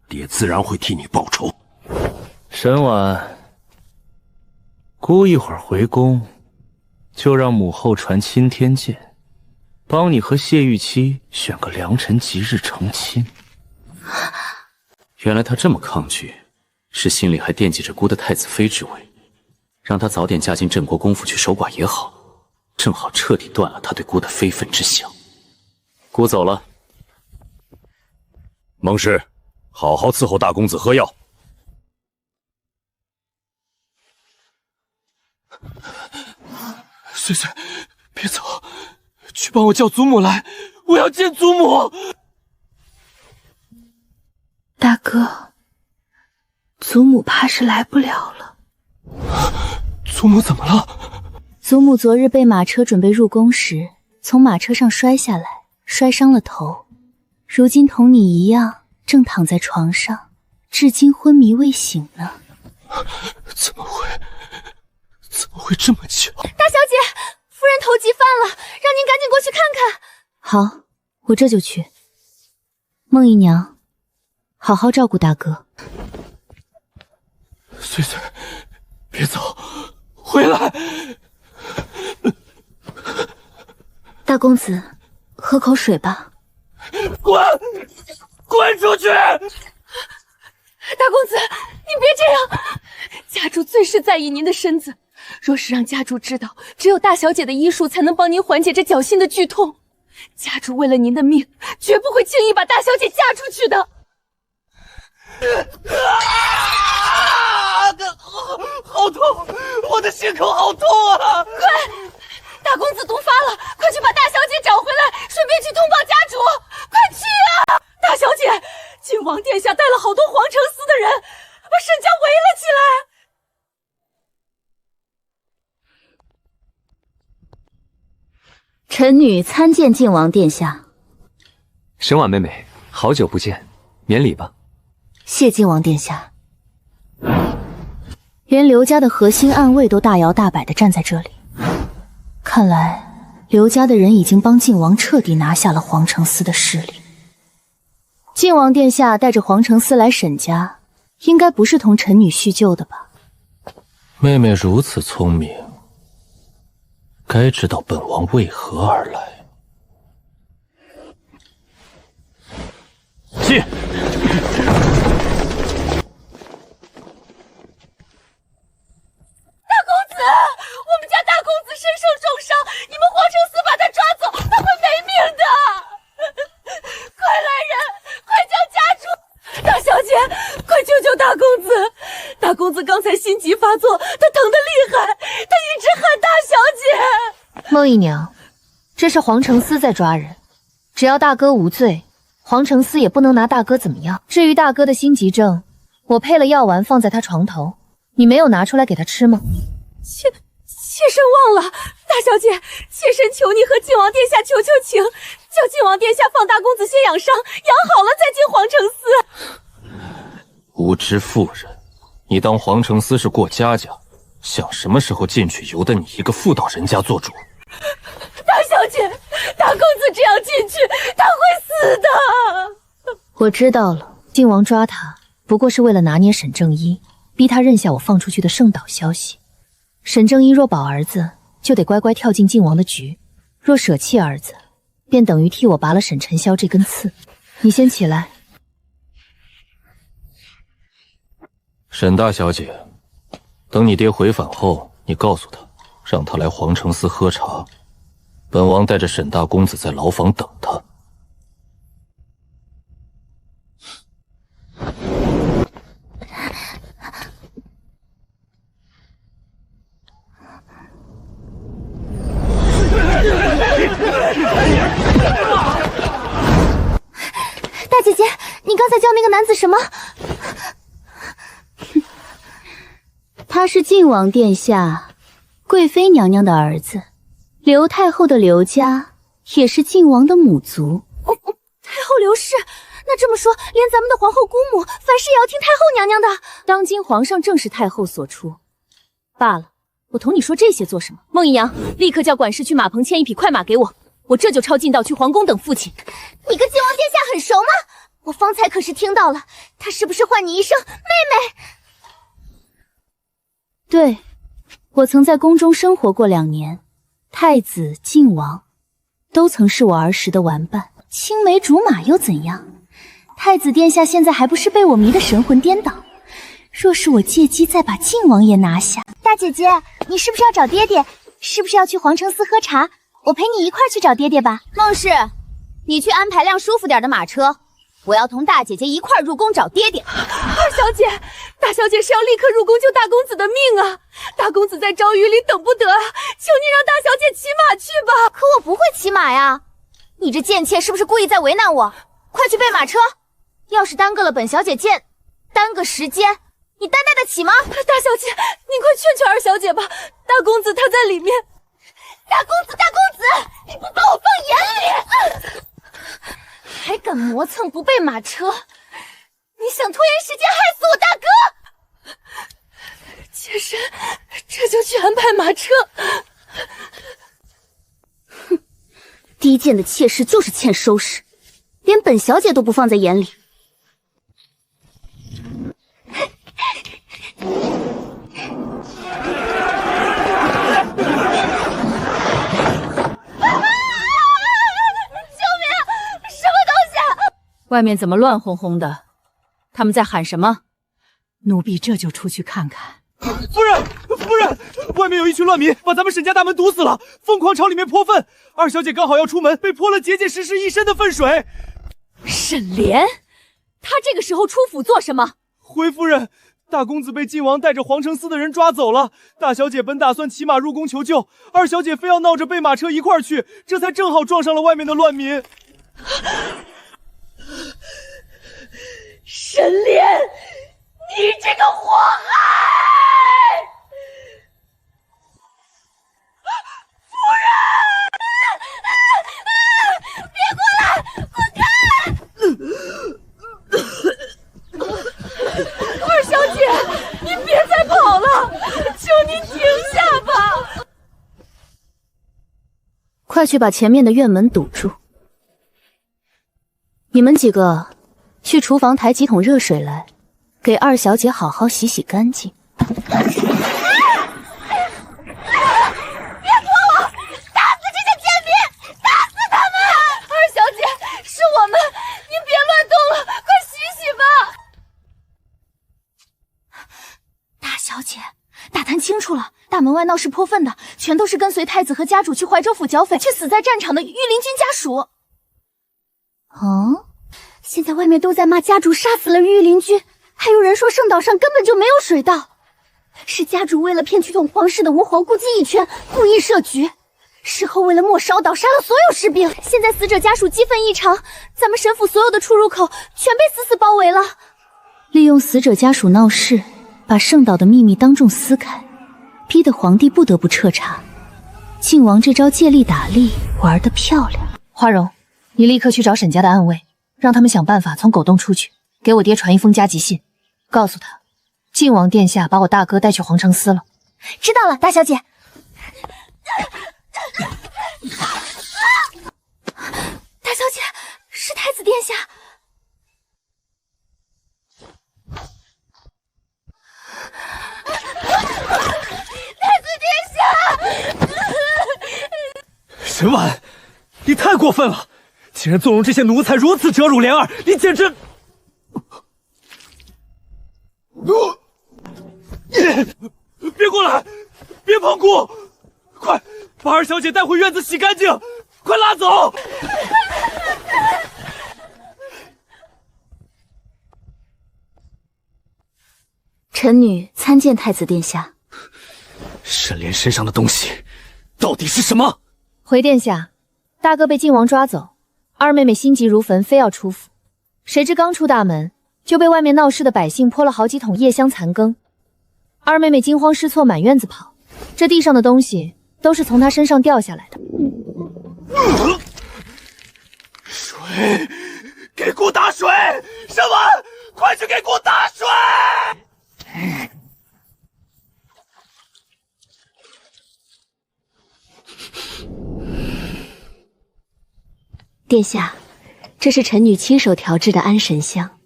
爹自然会替你报仇。沈婉，姑一会儿回宫，就让母后传钦天剑，帮你和谢玉妻选个良辰吉日成亲。原来他这么抗拒，是心里还惦记着姑的太子妃之位。让她早点嫁进镇国公府去守寡也好，正好彻底断了她对姑的非分之想。姑走了。孟氏，好好伺候大公子喝药。岁岁，别走，去帮我叫祖母来，我要见祖母。大哥，祖母怕是来不了了。祖母怎么了？祖母昨日被马车准备入宫时，从马车上摔下来，摔伤了头。如今同你一样，正躺在床上，至今昏迷未醒呢。怎么会这么巧？大小姐，夫人头疾犯了，让您赶紧过去看看。好，我这就去。孟姨娘，好好照顾大哥。岁岁，别走，回来！大公子，喝口水吧。滚出去！大公子，你别这样，家主最是在意您的身子，若是让家主知道，只有大小姐的医术才能帮您缓解这脚心的剧痛。家主为了您的命，绝不会轻易把大小姐嫁出去的。好痛！我的心口好痛啊！快，大公子毒发了，快去把大小姐找回来，顺便去通报家主！快去啊！大小姐，靖王殿下带了好多皇城司的人，把沈家围了起来。臣女参见靖王殿下。沈婉妹妹，好久不见，免礼吧。谢靖王殿下。连刘家的核心暗卫都大摇大摆地站在这里，看来刘家的人已经帮靖王彻底拿下了皇城司的势力。靖王殿下带着皇城司来沈家，应该不是同臣女叙旧的吧？妹妹如此聪明，该知道本王为何而来。进。大公子，我们家大公子身受重伤，你们皇城司把他抓走，他会没命的。快来人，快叫家主！大小姐，快救救大公子！大公子刚才心急发作，他疼得厉害，他一直喊大小姐。孟姨娘，这是黄承思在抓人，只要大哥无罪，黄承思也不能拿大哥怎么样。至于大哥的心急症，我配了药丸放在他床头，你没有拿出来给他吃吗？妾身忘了，大小姐，妾身求你和晋王殿下求情，叫晋王殿下放大公子先养伤，养好了再进皇城司。无知妇人，你当皇城司是过家家，想什么时候进去，由得你一个妇道人家做主？大小姐，大公子这样进去，他会死的。我知道了，晋王抓他不过是为了拿捏沈正一，逼他认下我放出去的圣岛消息。沈正一若保儿子，就得乖乖跳进晋王的局；若舍弃儿子，便等于替我拔了沈晨霄这根刺。你先起来。沈大小姐，等你爹回返后，你告诉他，让他来皇城司喝茶。本王带着沈大公子在牢房等他。大姐姐，你刚才叫那个男子什么？他是晋王殿下贵妃娘娘的儿子，刘太后的刘家也是晋王的母族。太后刘氏，那这么说，连咱们的皇后姑母凡事也要听太后娘娘的。当今皇上正是太后所出。罢了，我同你说这些做什么？孟姨娘，立刻叫管事去马棚牵一匹快马给我，我这就抄近道去皇宫等父亲。你跟晋王殿下很熟吗？我方才可是听到了，他是不是唤你一声妹妹？对，我曾在宫中生活过2年，太子、晋王都曾是我儿时的玩伴。青梅竹马又怎样？太子殿下现在还不是被我迷得神魂颠倒？若是我借机再把晋王爷拿下……大姐姐，你是不是要找爹爹？是不是要去皇城司喝茶？我陪你一块去找爹爹吧。孟氏，你去安排辆舒服点的马车，我要同大姐姐一块入宫找爹爹。二小姐，大小姐是要立刻入宫救大公子的命啊！大公子在诏狱里等不得啊！求你让大小姐骑马去吧。可我不会骑马呀！你这贱妾是不是故意在为难我？快去备马车！要是耽搁了本小姐耽搁时间，你担待得起吗？大小姐，您快劝劝二小姐吧，大公子他在里面。大公子，你不把我放眼里，还敢磨蹭不备马车？你想拖延时间害死我大哥？妾身这就去安排马车。哼，低贱的妾室就是欠收拾，连本小姐都不放在眼里。外面怎么乱哄哄的？他们在喊什么？奴婢这就出去看看。夫人，外面有一群乱民，把咱们沈家大门堵死了，疯狂朝里面泼粪。二小姐刚好要出门，被泼了结结实实一身的粪水。沈莲，他这个时候出府做什么？回夫人，大公子被晋王带着皇城司的人抓走了。大小姐本打算骑马入宫求救，二小姐非要闹着备马车一块儿去，这才正好撞上了外面的乱民。沈莲，你这个祸害！夫人，别过来，滚开！二小姐，你别再跑了，求你停下吧！快去把前面的院门堵住。你们几个去厨房抬几桶热水来，给二小姐好好洗洗干净。别管我，打死这些贱民，打死他们！二小姐，是我们，您别乱动了，快洗洗吧。大小姐，打探清楚了，大门外闹事泼粪的，全都是跟随太子和家主去怀州府剿匪却死在战场的御林军家属。哦，现在外面都在骂家主杀死了御林军，还有人说圣岛上根本就没有水道，是家主为了骗去统皇室的吴侯，故技一拳，故意设局，事后为了莫少岛杀了所有士兵，现在死者家属激愤异常，咱们神府所有的出入口全被死死包围了。利用死者家属闹事，把圣岛的秘密当众撕开，逼得皇帝不得不彻查。靖王这招借力打力玩得漂亮。花荣，你立刻去找沈家的暗卫，让他们想办法从狗洞出去，给我爹传一封加急信，告诉他靖王殿下把我大哥带去皇城司了。知道了，大小姐。大小姐，是太子殿下。太子殿下！沈婉，你太过分了！竟然纵容这些奴才如此折辱莲儿，你简直……别过来！别碰姑！快把二小姐带回院子洗干净！快拉走！臣女参见太子殿下。沈莲身上的东西到底是什么？回殿下，大哥被靖王抓走，二妹妹心急如焚，非要出府，谁知刚出大门就被外面闹事的百姓泼了好几桶夜香残羹。二妹妹惊慌失措，满院子跑，这地上的东西都是从她身上掉下来的。水，给姑打水！沈婉，快去给姑打水！殿下，这是臣女亲手调制的安神香。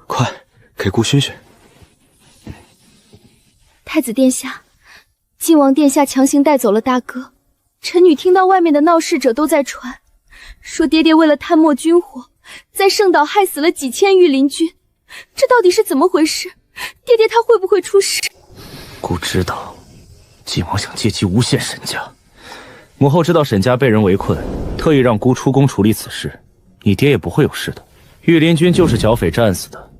快，给姑熏熏。太子殿下，靖王殿下强行带走了大哥。臣女听到外面的闹事者都在传，说爹爹为了探没军火，在圣岛害死了几千御林军。这到底是怎么回事？爹爹他会不会出事？姑知道，靖王想借机诬陷沈家。母后知道沈家被人围困，特意让姑出宫处理此事。你爹也不会有事的。御林军就是剿匪战死的，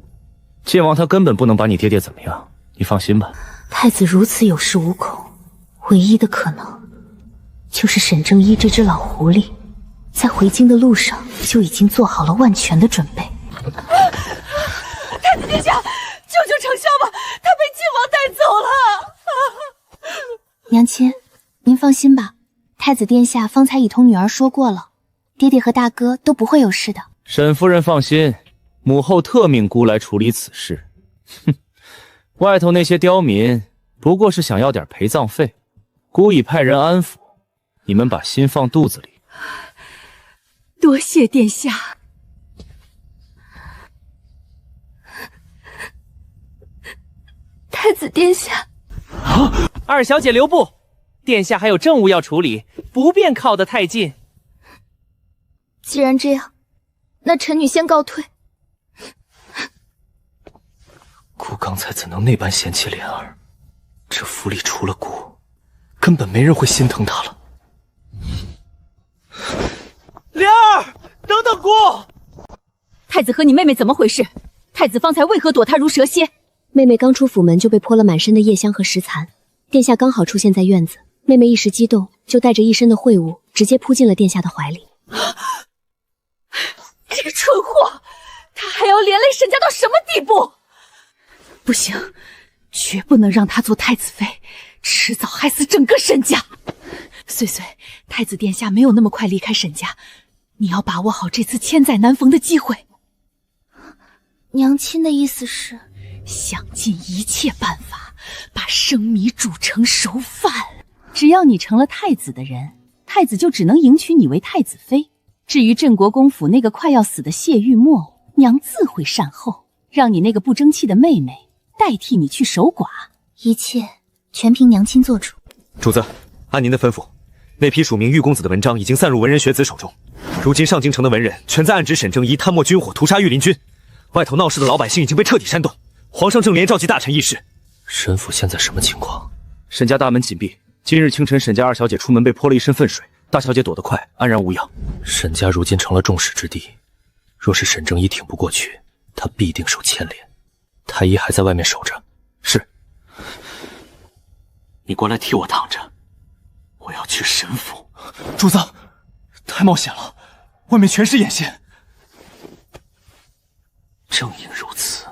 靖王他根本不能把你爹爹怎么样，你放心吧。太子如此有恃无恐，唯一的可能就是沈正一这只老狐狸，在回京的路上就已经做好了万全的准备。太子殿下，救救丞相吧，他被靖王带走了。娘亲，您放心吧，太子殿下方才已同女儿说过了，爹爹和大哥都不会有事的。沈夫人放心，母后特命姑来处理此事。哼，外头那些刁民不过是想要点陪葬费，姑已派人安抚，你们把心放肚子里。多谢殿下。太子殿下，二小姐留步，殿下还有政务要处理，不便靠得太近。既然这样，那臣女先告退。姑刚才怎能那般嫌弃莲儿？这府里除了姑，根本没人会心疼她了。莲儿，等等姑！太子和你妹妹怎么回事？太子方才为何躲她如蛇蝎？妹妹刚出府门就被泼了满身的夜香和石残，殿下刚好出现在院子，妹妹一时激动，就带着一身的秽物直接扑进了殿下的怀里。这个蠢货，他还要连累沈家到什么地步？不行，绝不能让他做太子妃，迟早害死整个沈家。岁岁，太子殿下没有那么快离开沈家，你要把握好这次千载难逢的机会。娘亲的意思是？想尽一切办法把生米煮成熟饭。只要你成了太子的人，太子就只能迎娶你为太子妃。至于镇国公府那个快要死的谢玉墨，娘自会善后，让你那个不争气的妹妹代替你去守寡。一切全凭娘亲做主。主子，按您的吩咐，那批署名玉公子的文章已经散入文人学子手中。如今上京城的文人全在暗指沈正一贪墨军火，屠杀御林军，外头闹事的老百姓已经被彻底煽动。皇上正连召集大臣议事。沈府现在什么情况？沈家大门紧闭，今日清晨沈家二小姐出门被泼了一身粪水，大小姐躲得快，安然无恙。沈家如今成了众矢之的，若是沈正一挺不过去，他必定受牵连。太医还在外面守着。是。你过来替我躺着，我要去神府。主子，太冒险了，外面全是眼线。正因如此，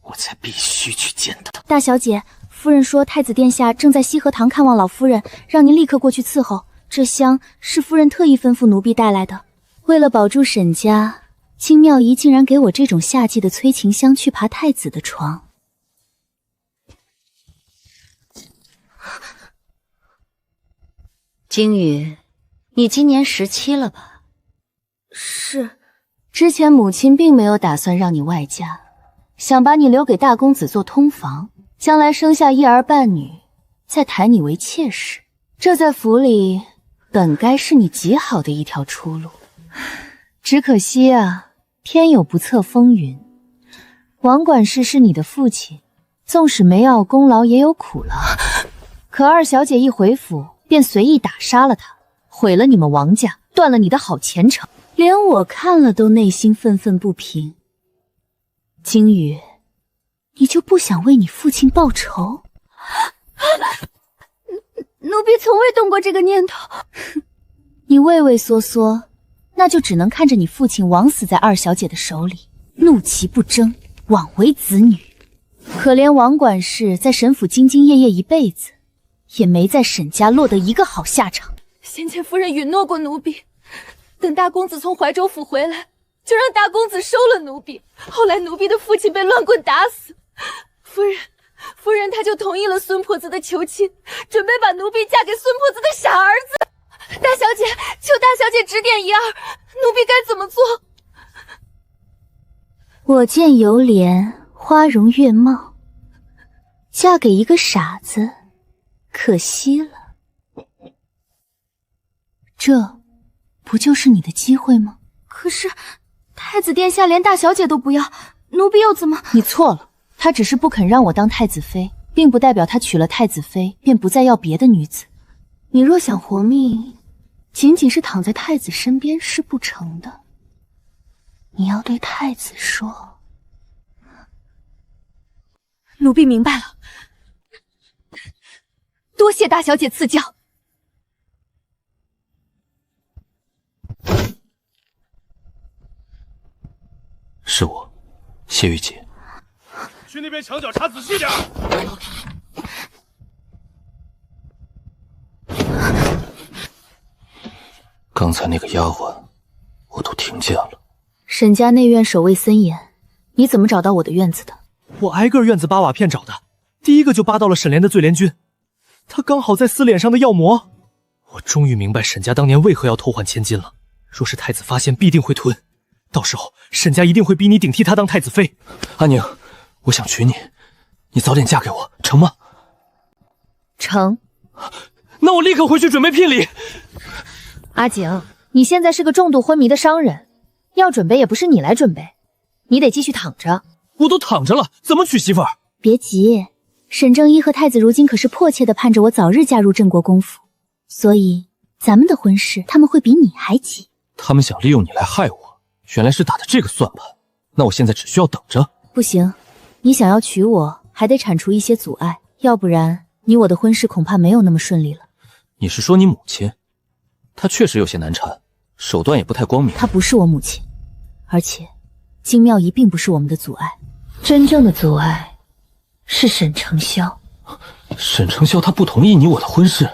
我才必须去见他。大小姐，夫人说太子殿下正在西河堂看望老夫人，让您立刻过去伺候。这香是夫人特意吩咐奴婢带来的。为了保住沈家，金妙仪竟然给我这种夏季的催情香去爬太子的床。金羽，你今年17了吧？是。之前母亲并没有打算让你外嫁，想把你留给大公子做通房，将来生下一儿半女，再抬你为妾室。这在府里本该是你极好的一条出路。只可惜啊，天有不测风云。王管事是你的父亲，纵使没有功劳也有苦劳。可二小姐一回府便随意打杀了他，毁了你们王家，断了你的好前程，连我看了都内心愤愤不平。金羽，你就不想为你父亲报仇？奴婢从未动过这个念头。你畏畏缩缩，那就只能看着你父亲枉死在二小姐的手里，怒其不争，枉为子女。可怜王管事在沈府兢兢业业一辈子，也没在沈家落得一个好下场。先前夫人允诺过奴婢，等大公子从怀州府回来，就让大公子收了奴婢。后来奴婢的父亲被乱棍打死，夫人她就同意了孙婆子的求亲，准备把奴婢嫁给孙婆子的傻儿子。大小姐，求大小姐指点一二，奴婢该怎么做？我见犹怜，花容月貌，嫁给一个傻子，可惜了。这不就是你的机会吗？可是太子殿下连大小姐都不要，奴婢又怎么……你错了，他只是不肯让我当太子妃，并不代表他娶了太子妃便不再要别的女子。你若想活命，仅仅是躺在太子身边是不成的。你要对太子说。奴婢明白了，多谢大小姐赐教。是我，谢玉姐。去那边墙角查仔细点。刚才那个丫鬟，我都听见了。沈家内院守卫森严，你怎么找到我的院子的？我挨个院子扒瓦片找的，第一个就扒到了沈莲的醉莲君，他刚好在撕脸上的药膜。我终于明白沈家当年为何要偷换千金了。若是太子发现，必定会吞。到时候沈家一定会逼你顶替他当太子妃。安宁，我想娶你，你早点嫁给我，成吗？成。那我立刻回去准备聘礼。阿景，你现在是个重度昏迷的商人，要准备也不是你来准备，你得继续躺着。我都躺着了，怎么娶媳妇儿？别急，沈正一和太子如今可是迫切地盼着我早日嫁入镇国公府，所以咱们的婚事他们会比你还急。他们想利用你来害我，原来是打的这个算盘。那我现在只需要等着。不行，你想要娶我，还得铲除一些阻碍，要不然你我的婚事恐怕没有那么顺利了。你是说你母亲？她确实有些难缠，手段也不太光明。她不是我母亲，而且金妙仪并不是我们的阻碍，真正的阻碍是沈承霄。沈承霄他不同意你我的婚事。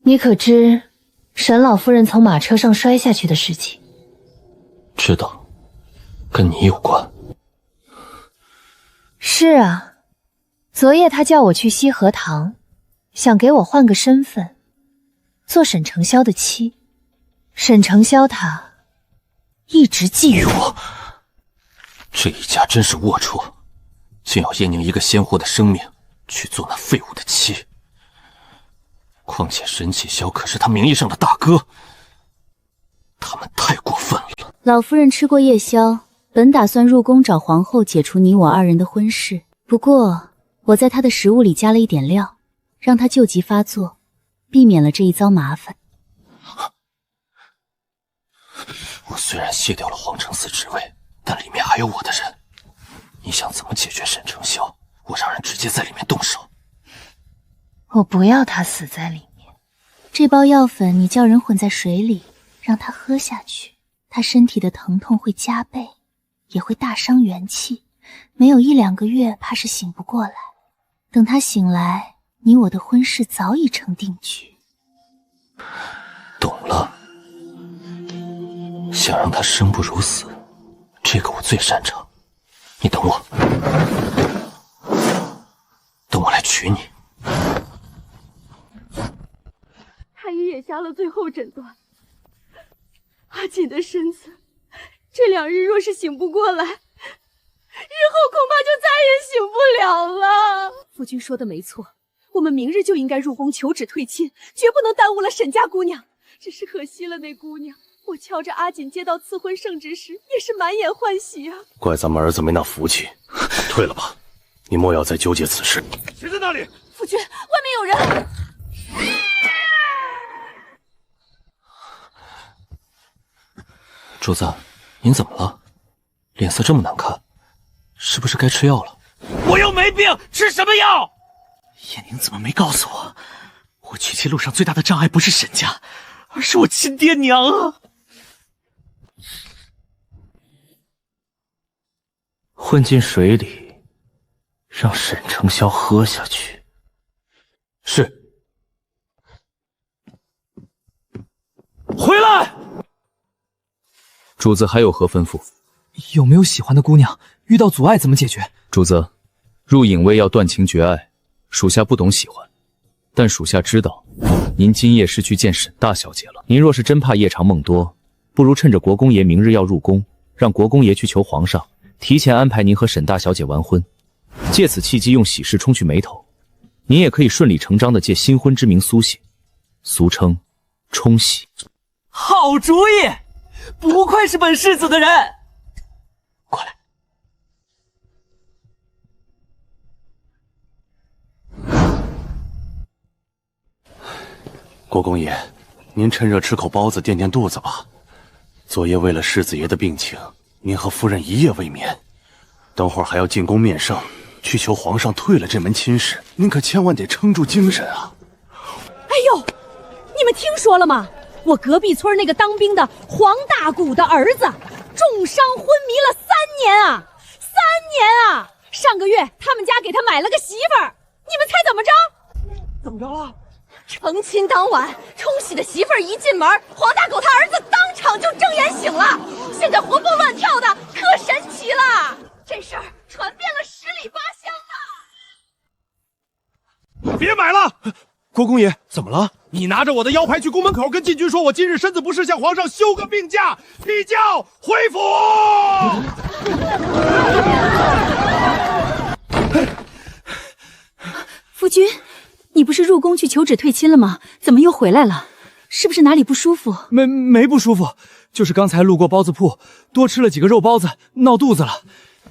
你可知沈老夫人从马车上摔下去的事情？知道，跟你有关。是啊，昨夜他叫我去西河堂，想给我换个身份，做沈承霄的妻。沈承霄他一直觊觎我。这一家真是龌龊，竟要叶宁一个鲜活的生命去做那废物的妻。况且沈启霄可是他名义上的大哥，他们太过分了。老夫人吃过夜宵，本打算入宫找皇后解除你我二人的婚事，不过我在她的食物里加了一点料，让她救急发作，避免了这一遭麻烦。我虽然卸掉了皇承嗣职位，但里面还有我的人。你想怎么解决沈承霄？我让人直接在里面动手。我不要他死在里面。这包药粉你叫人混在水里，让他喝下去，他身体的疼痛会加倍，也会大伤元气，没有1-2个月怕是醒不过来。等他醒来，你我的婚事早已成定局。懂了，想让他生不如死，这个我最擅长。你等我，等我来娶你。太医也下了最后诊断，阿锦的身子，这2日若是醒不过来，日后恐怕就再也醒不了了。夫君说的没错，我们明日就应该入宫求旨退亲，绝不能耽误了沈家姑娘。只是可惜了那姑娘，我瞧着阿锦接到赐婚圣旨时，也是满眼欢喜啊。怪咱们儿子没那福气，退了吧，你莫要再纠结此事。谁在那里？夫君，外面有人。主子，您怎么了？脸色这么难看，是不是该吃药了？我又没病，吃什么药？叶宁怎么没告诉我？我娶妻路上最大的障碍不是沈家，而是我亲爹娘啊！混进水里，让沈承霄喝下去。是。回来！主子还有何吩咐？有没有喜欢的姑娘？遇到阻碍怎么解决？主子，入隐卫要断情绝爱，属下不懂喜欢，但属下知道，您今夜是去见沈大小姐了。您若是真怕夜长梦多，不如趁着国公爷明日要入宫，让国公爷去求皇上，提前安排您和沈大小姐完婚，借此契机用喜事冲去眉头。您也可以顺理成章地借新婚之名苏醒，俗称冲喜。好主意！不愧是本世子的人。过来。国公爷，您趁热吃口包子垫垫肚子吧。昨夜为了世子爷的病情，您和夫人一夜未眠。等会儿还要进宫面圣，去求皇上退了这门亲事，您可千万得撑住精神啊！哎呦，你们听说了吗？我隔壁村那个当兵的黄大谷的儿子重伤昏迷了3年啊！3年啊！上个月他们家给他买了个媳妇儿，你们猜怎么着？怎么着了？成亲当晚，冲喜的媳妇儿一进门，黄大狗他儿子当场就睁眼醒了，现在活蹦乱跳的，可神奇了！这事儿传遍了10里8乡别买了！国公爷，怎么了？你拿着我的腰牌去宫门口跟禁军说，我今日身子不适，向皇上休个病假，提教回府。夫君，你不是入宫去求旨退亲了吗？怎么又回来了？是不是哪里不舒服？没不舒服，就是刚才路过包子铺，多吃了几个肉包子，闹肚子了。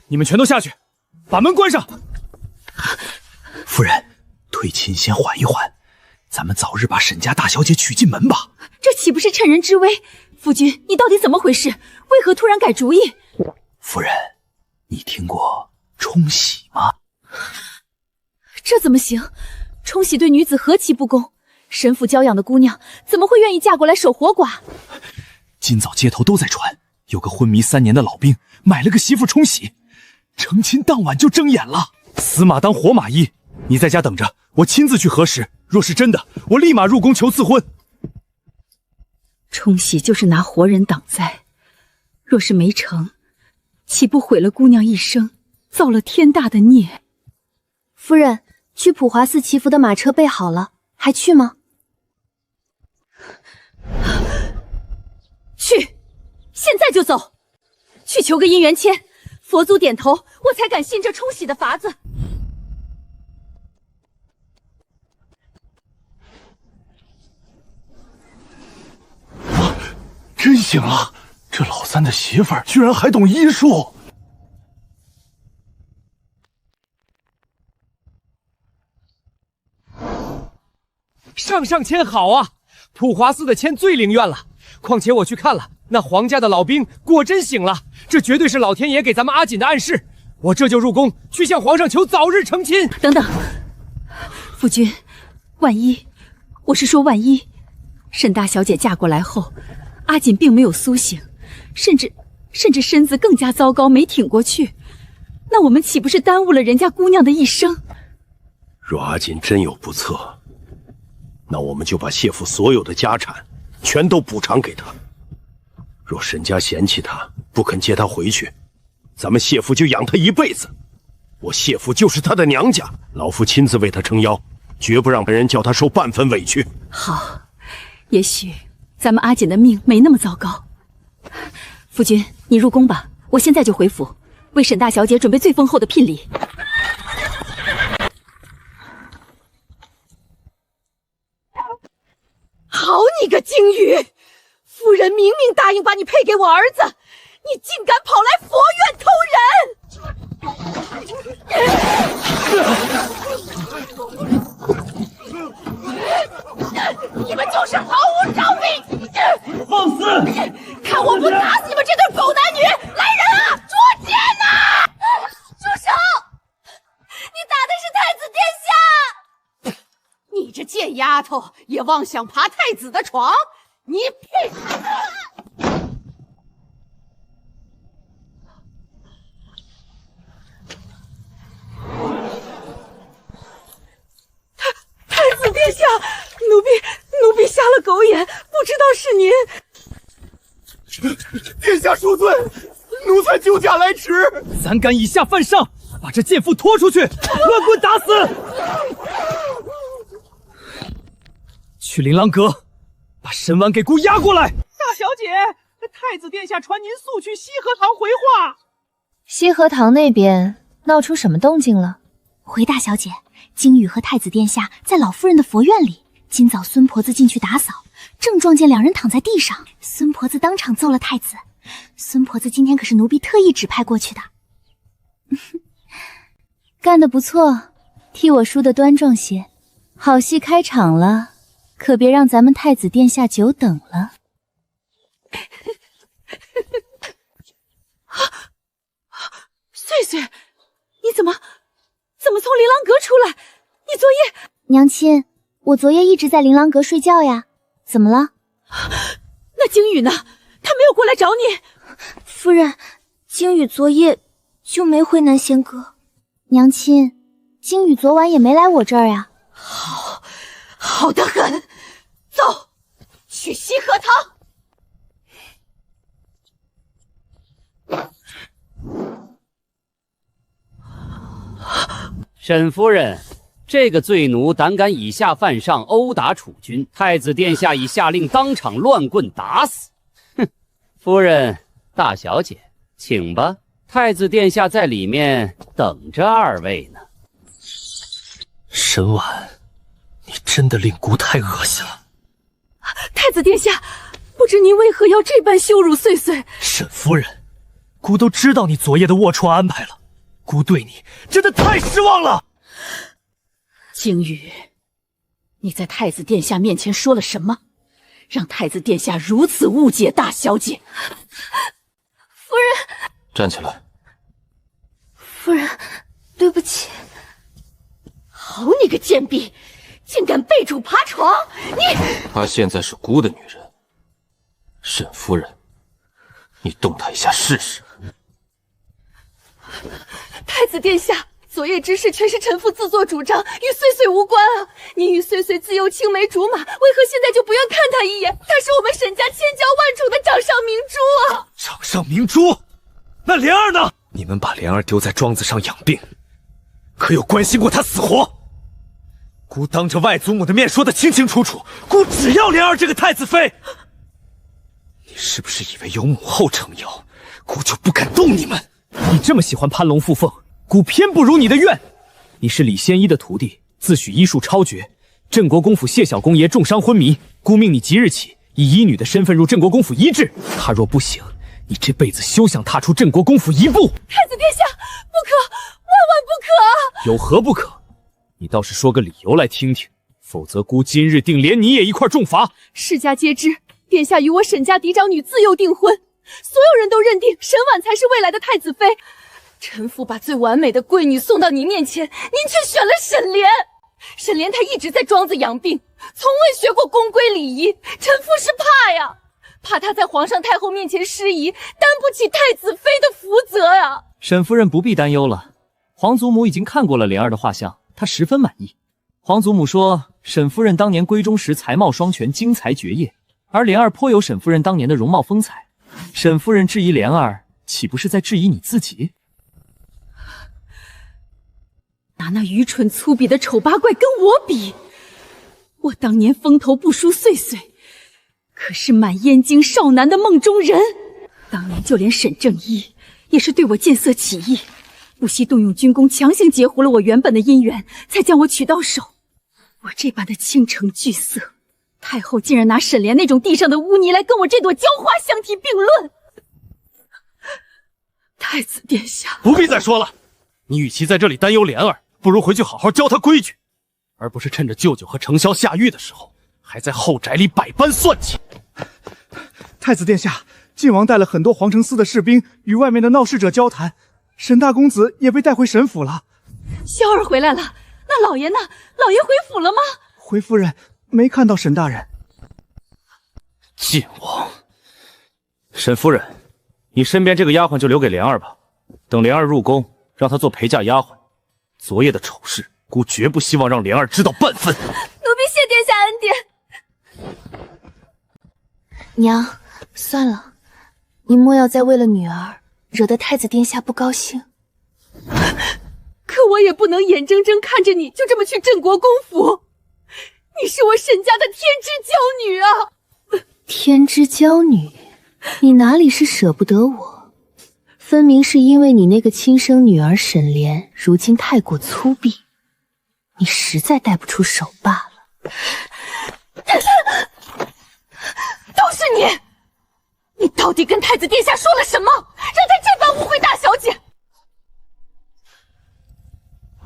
你们全都下去，把门关上。夫人，退亲先缓一缓，咱们早日把沈家大小姐娶进门吧。这岂不是趁人之危？夫君，你到底怎么回事？为何突然改主意？夫人，你听过冲喜吗？这怎么行？冲喜对女子何其不公！神父娇养的姑娘怎么会愿意嫁过来守活寡？今早街头都在传，有个昏迷3年的老兵买了个媳妇冲喜，成亲当晚就睁眼了。死马当活马医，你在家等着，我亲自去核实。若是真的，我立马入宫求赐婚。冲喜就是拿活人挡灾，若是没成，岂不毁了姑娘一生，造了天大的孽？夫人，去普华寺祈福的马车备好了，还去吗？去，现在就走，去求个姻缘签，佛祖点头，我才敢信这冲喜的法子。真行了，这老三的媳妇儿居然还懂医术。上签好啊，普华寺的签最灵验了。况且我去看了，那皇家的老兵果真醒了，这绝对是老天爷给咱们阿锦的暗示。我这就入宫去向皇上求早日成亲。等等，夫君，万一，我是说万一，沈大小姐嫁过来后，阿锦并没有苏醒，甚至身子更加糟糕，没挺过去，那我们岂不是耽误了人家姑娘的一生？若阿锦真有不测，那我们就把谢父所有的家产全都补偿给他。若沈家嫌弃他，不肯接他回去，咱们谢父就养他一辈子。我谢父就是他的娘家，老夫亲自为他撑腰，绝不让别人叫他受半分委屈。好，也许咱们阿锦的命没那么糟糕。夫君，你入宫吧，我现在就回府，为沈大小姐准备最丰厚的聘礼。好你个金羽，夫人明明答应把你配给我儿子，你竟敢跑来佛院偷人！你们就是毫无招比！放肆！看我不打死你们这对狗男女！来人啊，捉奸呐！住手！你打的是太子殿下！你这贱丫头也妄想爬太子的床，你配！太子殿下，奴婢瞎了狗眼，不知道是您。殿下恕罪，奴才救驾来迟。胆敢以下犯上，把这贱妇拖出去，乱棍打死！去琳琅阁，把沈婉给姑押过来。大小姐，太子殿下传您速去西河堂回话。西河堂那边闹出什么动静了？回大小姐，京宇和太子殿下在老夫人的佛院里。今早孙婆子进去打扫，正撞见两人躺在地上，孙婆子当场揍了太子。孙婆子今天可是奴婢特意指派过去的。干得不错，替我梳得端庄些。好戏开场了，可别让咱们太子殿下久等了。岁岁，你怎么从琳琅阁出来？你昨夜……娘亲，我昨夜一直在琳琅阁睡觉呀。怎么了？那京宇呢？他没有过来找你？夫人，京宇昨夜就没回南仙阁。娘亲，京宇昨晚也没来我这儿呀。好得很，走，去西河堂。沈夫人，这个罪奴胆敢以下犯上，殴打储君，太子殿下已下令当场乱棍打死。哼，夫人，大小姐，请吧，太子殿下在里面等着二位呢。沈婉，你真的令姑太恶心了。太子殿下，不知您为何要这般羞辱岁岁？沈夫人，姑都知道你昨夜的龌龊安排了，姑对你真的太失望了。京宇，你在太子殿下面前说了什么，让太子殿下如此误解大小姐？夫人，站起来。夫人，对不起。好你个贱婢，竟敢背主爬床！你……她现在是姑的女人，沈夫人，你动她一下试试。太子殿下，昨夜之事全是臣妇自作主张，与岁岁无关啊！您与岁岁自幼青梅竹马，为何现在就不愿看她一眼？她是我们沈家千娇万宠的掌上明珠啊！掌上明珠？那莲儿呢？你们把莲儿丢在庄子上养病，可有关心过她死活？姑当着外祖母的面说得清清楚楚，姑只要莲儿这个太子妃。你是不是以为有母后撑腰，姑就不敢动你们？你这么喜欢攀龙附凤，姑偏不如你的愿。你是李仙一的徒弟，自诩医术超绝，镇国公府谢小公爷重伤昏迷，姑命你即日起以医女的身份入镇国公府医治。他若不醒，你这辈子休想踏出镇国公府一步。太子殿下，不可，万万不可！有何不可？你倒是说个理由来听听，否则姑今日定连你也一块重罚。世家皆知，殿下与我沈家嫡长女自幼订婚，所有人都认定沈婉才是未来的太子妃。臣妇把最完美的贵女送到你面前，您却选了沈莲。沈莲她一直在装子养病，从未学过宫规礼仪。臣妇是怕呀，怕她在皇上太后面前失仪，担不起太子妃的福泽呀。沈夫人不必担忧了，皇祖母已经看过了莲儿的画像，她十分满意。皇祖母说，沈夫人当年闺中时才貌双全，惊才绝艳，而莲儿颇有沈夫人当年的容貌风采。沈夫人质疑莲儿，岂不是在质疑你自己？拿那愚蠢粗鄙的丑八怪跟我比，我当年风头不输岁岁，可是满燕京少男的梦中人。当年就连沈正一也是对我见色起意，不惜动用军功强行截胡了我原本的姻缘，才将我娶到手。我这般的倾城巨色，太后竟然拿沈莲那种地上的污泥来跟我这朵娇花相提并论。太子殿下，不必再说了，你与其在这里担忧莲儿，不如回去好好教她规矩，而不是趁着舅舅和程潇下狱的时候，还在后宅里百般算计。太子殿下，晋王带了很多皇城司的士兵与外面的闹事者交谈，沈大公子也被带回沈府了。萧儿回来了，那老爷呢？老爷回府了吗？回夫人没看到沈大人。晋王，沈夫人，你身边这个丫鬟就留给莲儿吧，等莲儿入宫，让她做陪嫁丫鬟。昨夜的丑事，姑绝不希望让莲儿知道半分。奴婢谢殿下恩典。娘，算了，你莫要再为了女儿惹得太子殿下不高兴。可我也不能眼睁睁看着你就这么去镇国公府，你是我沈家的天之娇女啊！天之娇女，你哪里是舍不得我？分明是因为你那个亲生女儿沈莲如今太过粗鄙，你实在带不出手罢了。都是你！你到底跟太子殿下说了什么，让他这般误会大小姐？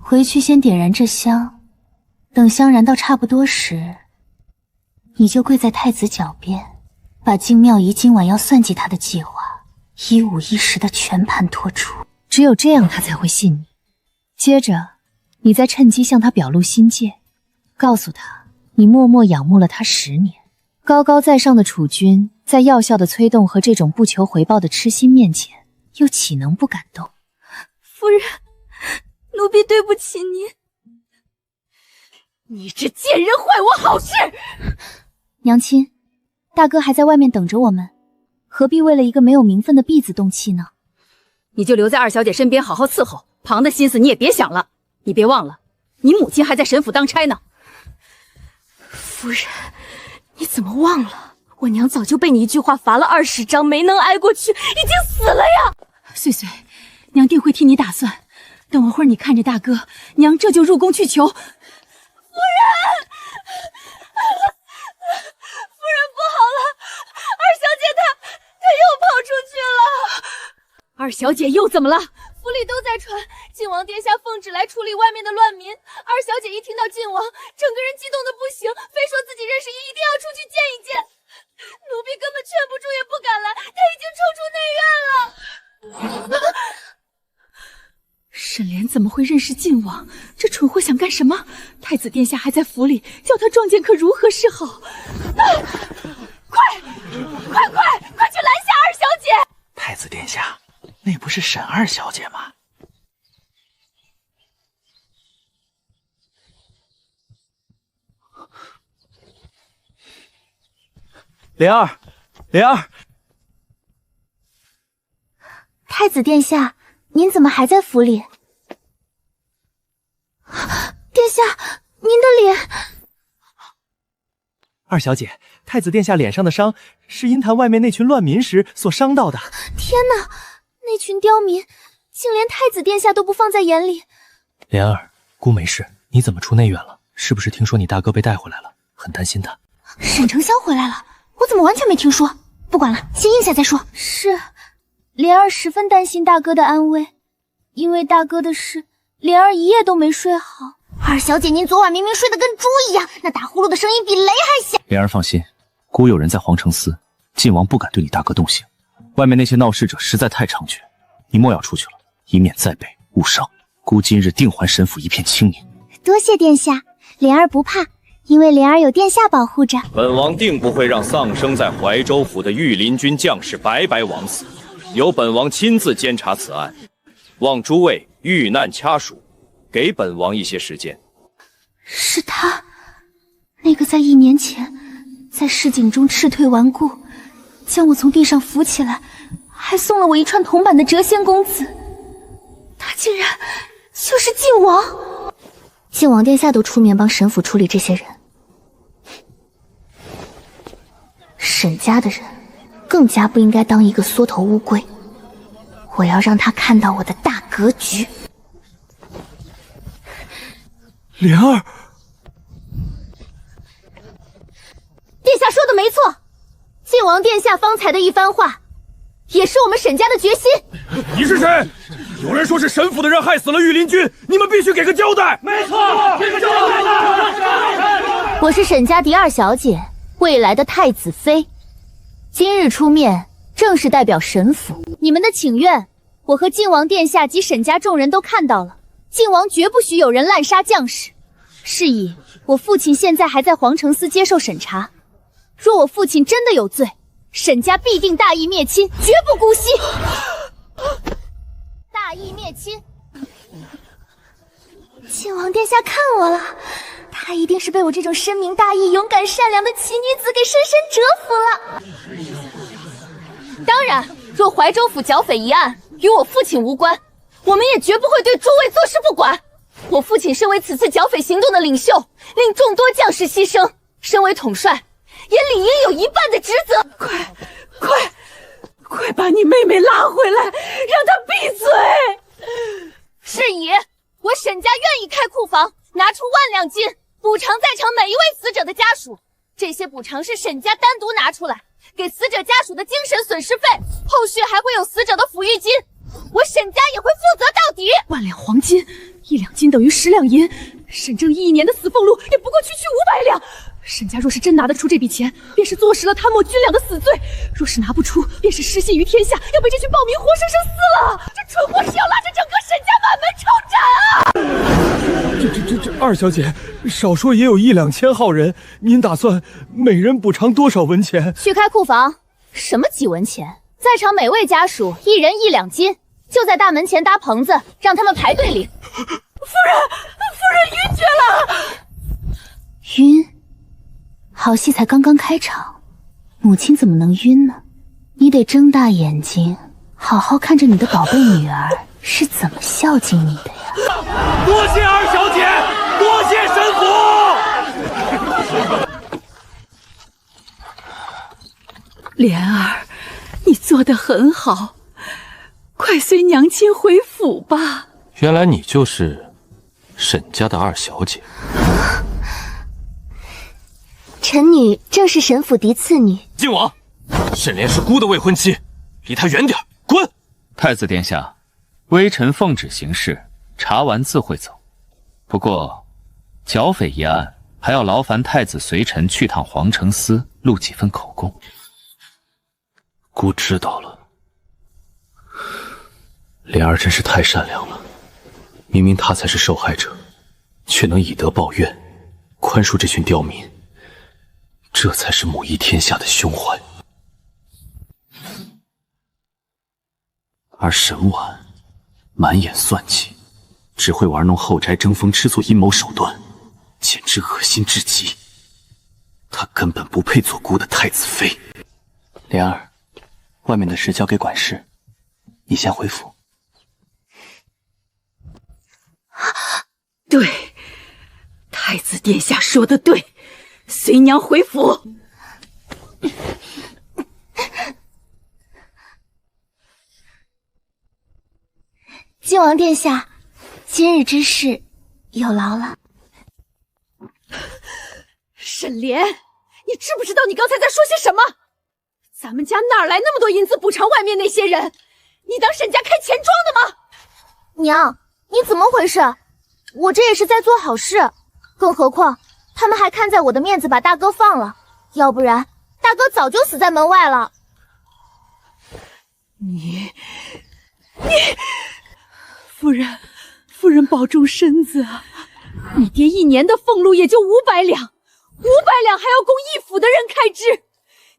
回去先点燃这香，等香燃到差不多时，你就跪在太子脚边，把静妙仪今晚要算计他的计划一五一十的全盘托出。只有这样他才会信你。接着你再趁机向他表露心迹，告诉他你默默仰慕了他10年，高高在上的储君在药效的催动和这种不求回报的痴心面前，又岂能不感动？夫人，奴婢对不起你。你这贱人坏我好事！娘亲，大哥还在外面等着我们，何必为了一个没有名分的婢子动气呢？你就留在二小姐身边好好伺候，旁的心思你也别想了。你别忘了，你母亲还在沈府当差呢。夫人，你怎么忘了？我娘早就被你一句话罚了20章，没能挨过去，已经死了呀！岁岁，娘定会替你打算。等会儿你看着大哥，娘这就入宫去求。夫人，夫人不好了，二小姐她又跑出去了。二小姐又怎么了？府里都在传晋王殿下奉旨来处理外面的乱民。二小姐一听到晋王，整个人激动的不行，非说自己认识一定要出去见一见。奴婢根本劝不住，也不敢来，她已经冲出内院了。沈莲怎么会认识晋王？这蠢货想干什么？太子殿下还在府里，叫他撞见可如何是好？快去拦下二小姐！太子殿下，那不是沈二小姐吗？莲儿，莲儿，太子殿下，您怎么还在府里？殿下，您的脸……二小姐，太子殿下脸上的伤是阴坛外面那群乱民时所伤到的。天哪，那群刁民竟连太子殿下都不放在眼里。莲儿，姑没事，你怎么出内院了？是不是听说你大哥被带回来了？很担心他。沈丞相回来了，我怎么完全没听说？不管了，先应下再说。是，莲儿十分担心大哥的安危，因为大哥的事，莲儿一夜都没睡好。二小姐，您昨晚明明睡得跟猪一样，那打呼噜的声音比雷还响。莲儿放心，姑有人在皇城司，晋王不敢对你大哥动刑。外面那些闹事者实在太猖獗，你莫要出去了，以免再被误伤。姑今日定还沈府一片清宁。多谢殿下，莲儿不怕，因为莲儿有殿下保护着。本王定不会让丧生在怀州府的御林军将士白白枉死，由本王亲自监察此案，望诸位遇难掐数，给本王一些时间。是他，那个在1年前在市井中赤退顽固，将我从地上扶起来，还送了我一串铜板的谪仙公子。他竟然就是靖王！靖王殿下都出面帮沈府处理这些人，沈家的人更加不应该当一个缩头乌龟。我要让他看到我的大格局。莲儿，殿下说的没错，靖王殿下方才的一番话，也是我们沈家的决心。你是谁？有人说是沈府的人害死了御林军，你们必须给个交代。没错，给个交代。我是沈家第2小姐，未来的太子妃，今日出面正是代表沈府。你们的请愿，我和靖王殿下及沈家众人都看到了。靖王绝不许有人滥杀将士。是以，我父亲现在还在皇城司接受审查。若我父亲真的有罪，沈家必定大义灭亲，绝不姑息。大义灭亲！靖王殿下看我了，他一定是被我这种深明大义、勇敢善良的奇女子给深深折服了。当然，若怀州府剿匪一案与我父亲无关，我们也绝不会对诸位坐视不管。我父亲身为此次剿匪行动的领袖，令众多将士牺牲，身为统帅，也理应有一半的职责。快把你妹妹拉回来，让她闭嘴！是以，我沈家愿意开库房，拿出1万两金，补偿在场每一位死者的家属。这些补偿是沈家单独拿出来，给死者家属的精神损失费，后续还会有死者的抚育金，我沈家也会负责到底。1万两黄金，1两金等于10两银，沈正义1年的死俸禄也不过区500两。沈家若是真拿得出这笔钱，便是坐实了贪墨军粮的死罪；若是拿不出，便是失信于天下，要被这群暴民活生生撕了。这蠢货是要拉着整个沈家满门抄斩啊！这二小姐，少说也有1两千号人，您打算每人补偿多少文钱？去开库房，什么几文钱？在场每位家属1人1两金，就在大门前搭棚子，让他们排队领。夫人晕厥了！晕？好戏才刚刚开场，母亲怎么能晕呢？你得睁大眼睛，好好看着你的宝贝女儿是怎么孝敬你的呀！多谢二小姐，多谢沈府。莲儿，你做得很好，快随娘亲回府吧。原来你就是沈家的2小姐。臣女正是沈府嫡次女。靖王，沈莲是孤的未婚妻，离她远点，滚！太子殿下，微臣奉旨行事，查完自会走。不过，剿匪一案还要劳烦太子随臣去趟皇城司，录几份口供。姑知道了。莲儿真是太善良了，明明她才是受害者，却能以德报怨，宽恕这群刁民。这才是母仪天下的胸怀。而沈婉满眼算计，只会玩弄后宅争风吃醋阴谋手段，简直恶心至极。她根本不配做姑的太子妃。莲儿，外面的事交给管事，你先回府。对，太子殿下说的对。随娘回府。靖王殿下，今日之事有劳了。沈莲，你知不知道你刚才在说些什么？咱们家哪来那么多银子补偿外面那些人？你当沈家开钱庄的吗？娘，你怎么回事？我这也是在做好事，更何况他们还看在我的面子把大哥放了，要不然大哥早就死在门外了。你，夫人保重身子啊！你爹1年的俸禄也就500两，500两还要供1府的人开支，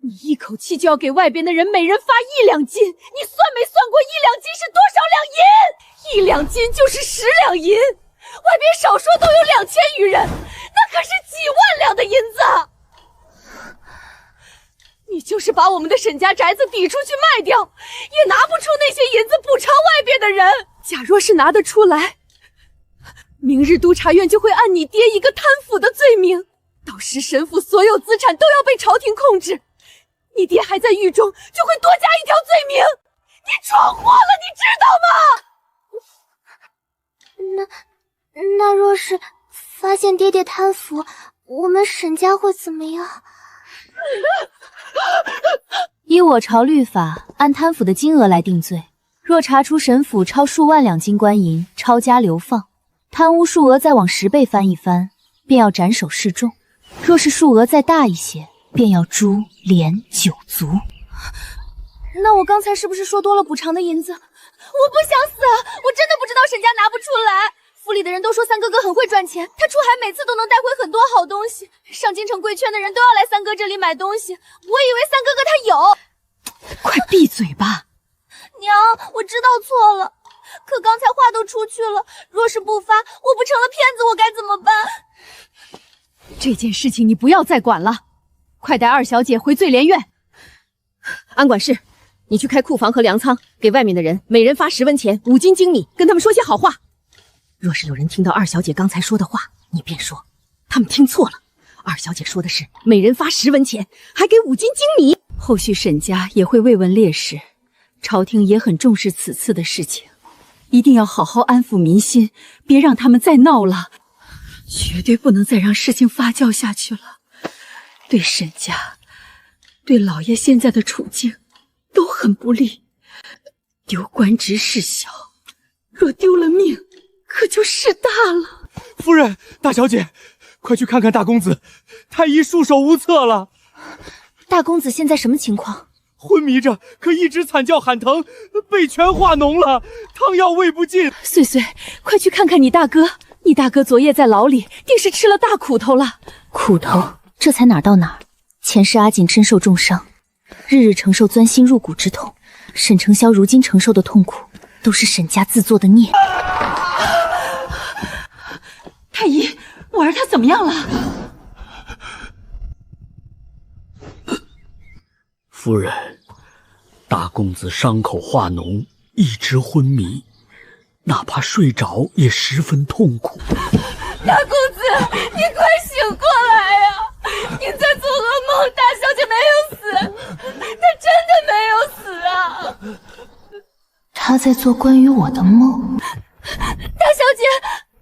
你一口气就要给外边的人每人发1两金，你算没算过1两金是多少两银？1两金就是10两银，外边少说都有2000余人，那可是几万两的银子。你就是把我们的沈家宅子抵出去卖掉，也拿不出那些银子补偿外边的人。假若是拿得出来，明日督察院就会按你爹一个贪腐的罪名，到时沈府所有资产都要被朝廷控制，你爹还在狱中，就会多加一条罪名。你闯祸了，你知道吗？那若是发现爹爹贪腐，我们沈家会怎么样？依我朝律法，按贪腐的金额来定罪。若查出沈府超数万两金官银，抄家流放，贪污数额再往10倍翻一番，便要斩首示众；若是数额再大一些，便要株连9族。那我刚才是不是说多了补偿的银子？我不想死，我真的不知道沈家拿不出来。府里的人都说三哥哥很会赚钱，他出海每次都能带回很多好东西，上京城贵圈的人都要来三哥这里买东西。我以为三哥哥他有。快闭嘴吧！娘，我知道错了，可刚才话都出去了，若是不发，我不成了骗子，我该怎么办？这件事情你不要再管了，快带二小姐回醉莲院。安管事，你去开库房和粮仓，给外面的人每人发10文钱，5斤精米，跟他们说些好话。若是有人听到二小姐刚才说的话，你便说他们听错了。二小姐说的是每人发10文钱，还给5斤精米。后续沈家也会慰问烈士，朝廷也很重视此次的事情，一定要好好安抚民心，别让他们再闹了，绝对不能再让事情发酵下去了。对沈家，对老爷现在的处境都很不利，丢官职事小，若丢了命，可就事大了。夫人，大小姐，快去看看大公子，太医束手无策了。大公子现在什么情况？昏迷着，可一直惨叫喊疼，背全化脓了，汤药喂不进。穗穗，快去看看你大哥，你大哥昨夜在牢里，定是吃了大苦头了。苦头？这才哪儿到哪儿？前世阿锦身受重伤，日日承受钻心入骨之痛，沈承霄如今承受的痛苦，都是沈家自作的孽。太医，我儿他怎么样了？夫人，大公子伤口化脓，一直昏迷，哪怕睡着也十分痛苦。大公子，你快醒过来呀！你在做噩梦，大小姐没有死，她真的没有死啊！他在做关于我的梦。大小姐，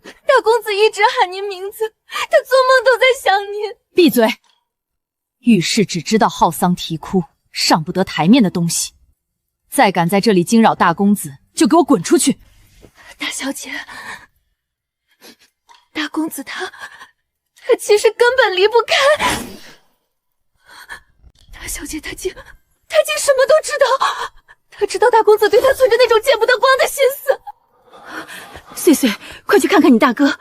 大公子一直喊您名字，他做梦都在想您。闭嘴！遇事只知道嚎丧啼哭，上不得台面的东西，再敢在这里惊扰大公子，就给我滚出去！大小姐，大公子他其实根本离不开。大小姐他竟什么都知道，他知道大公子对他存着那种见不得光的心思。穗穗，快去看看你大哥，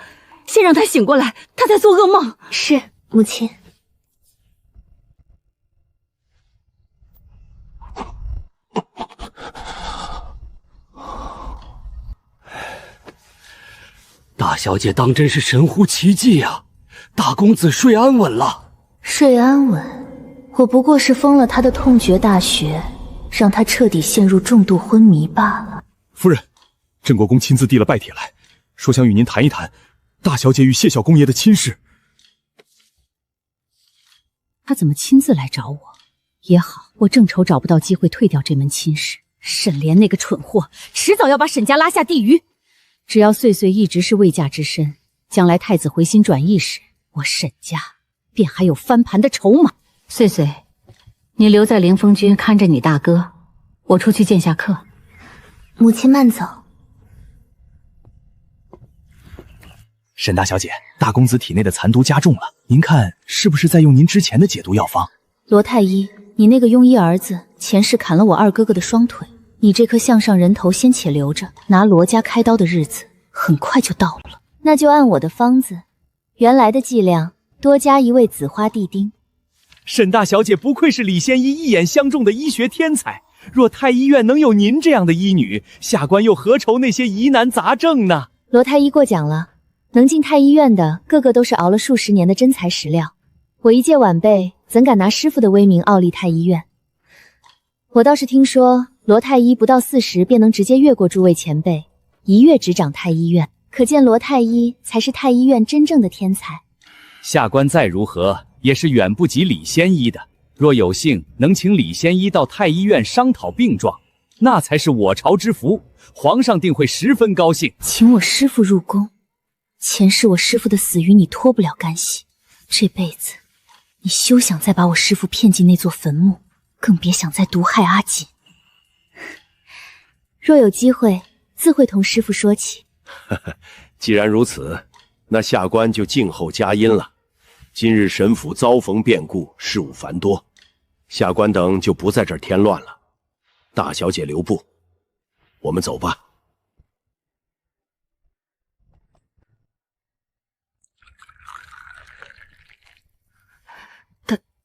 先让他醒过来，他在做噩梦。是，母亲。大小姐当真是神乎其技啊！大公子睡安稳了。睡安稳？我不过是封了他的痛诀大穴，让他彻底陷入重度昏迷罢了。夫人，镇国公亲自递了拜帖来，说想与您谈一谈大小姐与谢小公爷的亲事。他怎么亲自来找我？也好，我正愁找不到机会退掉这门亲事。沈莲那个蠢货，迟早要把沈家拉下地狱。只要穗穗一直是未嫁之身，将来太子回心转意时，我沈家便还有翻盘的筹码。穗穗，你留在凌风军看着你大哥，我出去见下客。母亲慢走。沈大小姐，大公子体内的残毒加重了，您看是不是在用您之前的解毒药方？罗太医，你那个庸医儿子前世砍了我二哥哥的双腿，你这颗项上人头先且留着，拿罗家开刀的日子很快就到了。那就按我的方子，原来的伎俩多加一位紫花地丁。沈大小姐不愧是李仙一一眼相中的医学天才，若太医院能有您这样的医女，下官又何愁那些疑难杂症呢？罗太医过奖了，能进太医院的个个都是熬了数十年的真材实料，我一介晚辈怎敢拿师傅的威名傲立太医院？我倒是听说罗太医不到40便能直接越过诸位前辈，一跃执掌太医院，可见罗太医才是太医院真正的天才。下官再如何也是远不及李仙医的，若有幸能请李仙医到太医院商讨病状，那才是我朝之福，皇上定会十分高兴。请我师父入宫，前世我师父的死与你脱不了干系，这辈子你休想再把我师父骗进那座坟墓，更别想再毒害阿锦。若有机会，自会同师父说起。既然如此，那下官就静候佳音了。今日沈府遭逢变故，事务繁多，下官等就不在这儿添乱了。大小姐留步，我们走吧。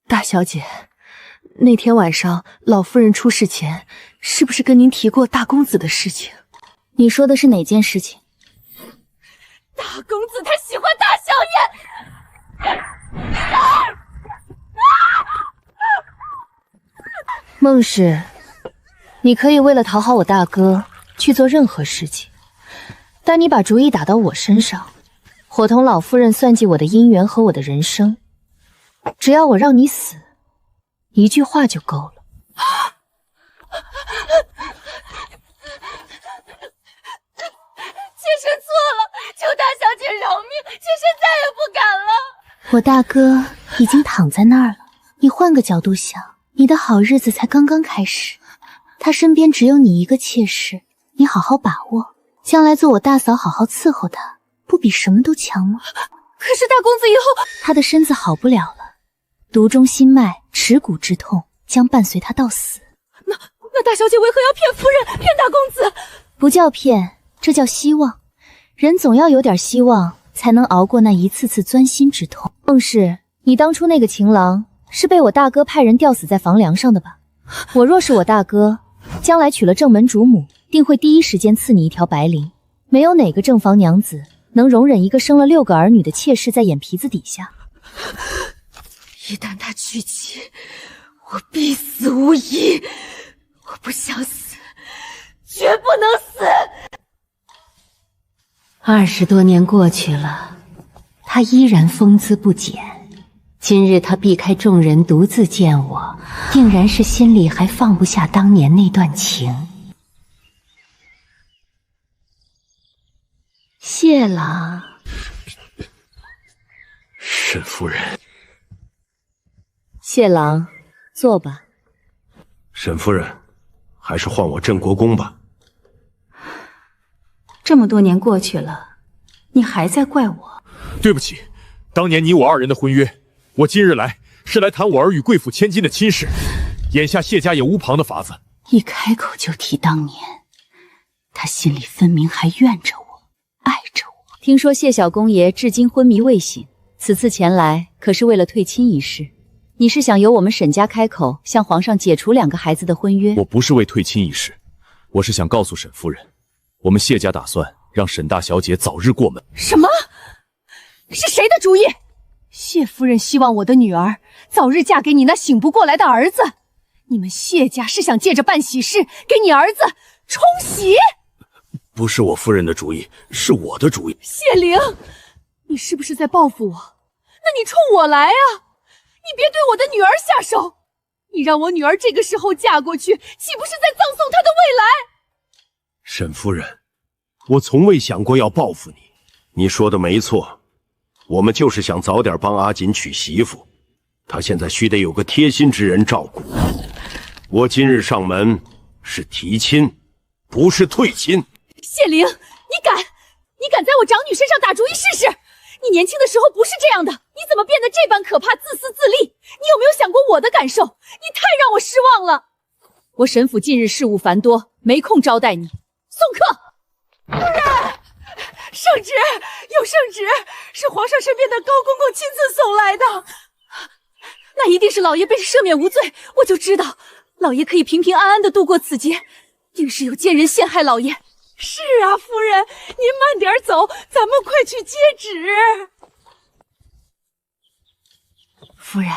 大小姐，那天晚上老夫人出事前，是不是跟您提过大公子的事情？你说的是哪件事情？大公子他喜欢大小姐。孟氏，你可以为了讨好我大哥去做任何事情，但你把主意打到我身上，伙同老夫人算计我的姻缘和我的人生，只要我让你死，一句话就够了。妾身错了，求大小姐饶命，妾身再也不敢了。我大哥已经躺在那儿了，你换个角度想，你的好日子才刚刚开始，他身边只有你一个妾室，你好好把握，将来做我大嫂好好伺候他，不比什么都强吗？可是大公子以后，他的身子好不了了，毒中心脉、耻骨之痛将伴随他到死。那大小姐为何要骗夫人、骗大公子？不叫骗，这叫希望。人总要有点希望，才能熬过那一次次钻心之痛。孟氏，你当初那个情郎是被我大哥派人吊死在房梁上的吧？我若是我大哥，将来娶了正门主母，定会第一时间赐你一条白绫。没有哪个正房娘子能容忍一个生了6个儿女的妾室在眼皮子底下。一旦他娶妻，我必死无疑。我不想死，绝不能死。 20多年过去了，他依然风姿不减。今日他避开众人，独自见我，定然是心里还放不下当年那段情。谢郎，沈夫人，谢郎，坐吧。沈夫人，还是换我镇国公吧。 这么多年过去了，你还在怪我？对不起，当年你我2人的婚约，我今日来是来谈我儿与贵府千金的亲事。眼下谢家也无旁的法子。一开口就提当年，他心里分明还怨着我，爱着我。听说谢小公爷至今昏迷未醒，此次前来可是为了退亲一事。你是想由我们沈家开口向皇上解除2个孩子的婚约？我不是为退亲一事，我是想告诉沈夫人。 我们谢家打算让沈大小姐早日过门。什么？是谁的主意？谢夫人希望我的女儿早日嫁给你那醒不过来的儿子。你们谢家是想借着办喜事给你儿子冲喜？不是我夫人的主意，是我的主意。谢灵，你是不是在报复我？那你冲我来啊！你别对我的女儿下手。你让我女儿这个时候嫁过去，岂不是在葬送她的未来？ 沈夫人，我从未想过要报复你。你说的没错，我们就是想早点帮阿锦娶媳妇。她现在须得有个贴心之人照顾。我今日上门是提亲，不是退亲。谢灵，你敢在我长女身上打主意试试？你年轻的时候不是这样的，你怎么变得这般可怕、自私自利？你有没有想过我的感受？你太让我失望了。我沈府近日事务繁多，没空招待你。 送客！夫人，圣旨，有圣旨，是皇上身边的高公公亲自送来的。那一定是老爷被赦免无罪，我就知道老爷可以平平安安的度过此劫，定是有奸人陷害老爷。是啊，夫人，您慢点走，咱们快去接旨。夫人，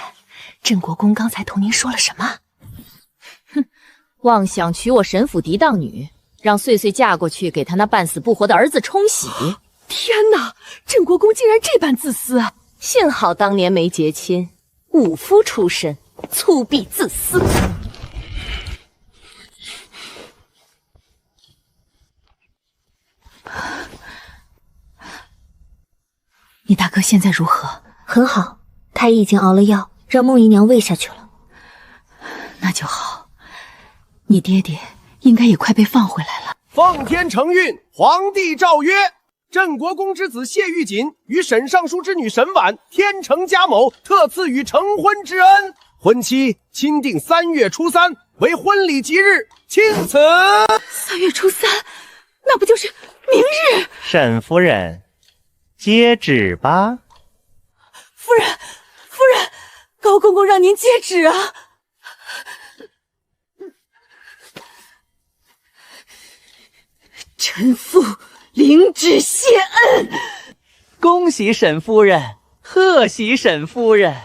镇国公刚才同您说了什么？哼，妄想娶我神府嫡当女，让穗穗嫁过去给他那半死不活的儿子冲喜。天哪，镇国公竟然这般自私啊！幸好当年没结亲，武夫出身，粗鄙自私。你大哥现在如何？很好，太医已经熬了药，让孟姨娘喂下去了。那就好，你爹爹应该也快被放回来了。奉天承运，皇帝诏曰：镇国公之子谢玉锦与沈尚书之女沈婉天成家某特赐予成婚之恩，婚期钦定3月初3为婚礼吉日，钦此。3月初3，那不就是明日？沈夫人，接旨吧。夫人，高公公让您接旨啊！臣妇领旨谢恩。恭喜沈夫人，贺喜沈夫人。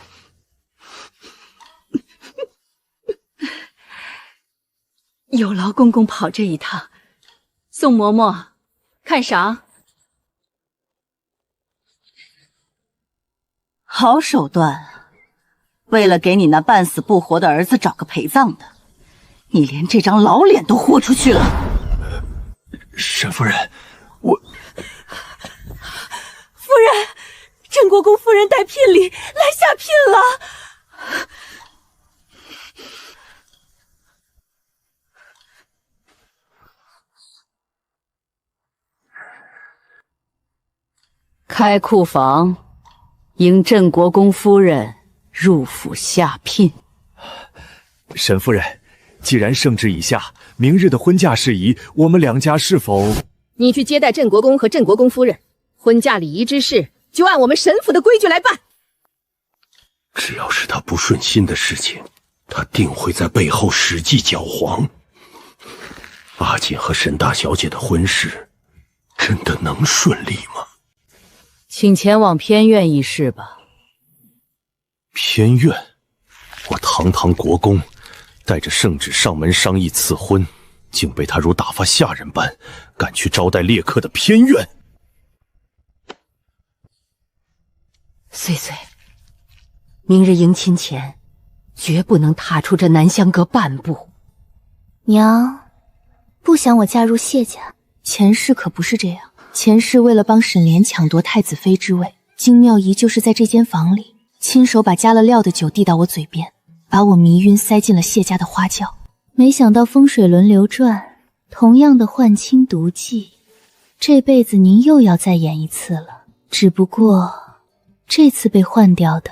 有劳公公跑这一趟，宋嬷嬷，看赏。好手段，为了给你那半死不活的儿子找个陪葬的，你连这张老脸都豁出去了。沈夫人，夫人，镇国公夫人带聘礼来下聘了。开库房，迎镇国公夫人入府下聘。沈夫人，既然圣旨已下，明日的婚嫁事宜，我们两家是否……你去接待镇国公和镇国公夫人，婚嫁礼仪之事就按我们沈府的规矩来办。只要是他不顺心的事情，他定会在背后使计搅黄。阿锦和沈大小姐的婚事，真的能顺利吗？请前往偏院议事吧。偏院？我堂堂国公，带着圣旨上门商议赐婚，竟被他如打发下人般赶去招待猎客的偏院。穗穗，明日迎亲前，绝不能踏出这南香阁半步。娘，不想我嫁入谢家，前世可不是这样。前世为了帮沈莲抢夺太子妃之位，金妙仪就是在这间房里亲手把加了料的酒递到我嘴边，把我迷晕塞进了谢家的花轿。没想到风水轮流转，同样的换亲毒计，这辈子您又要再演一次了。只不过这次被换掉的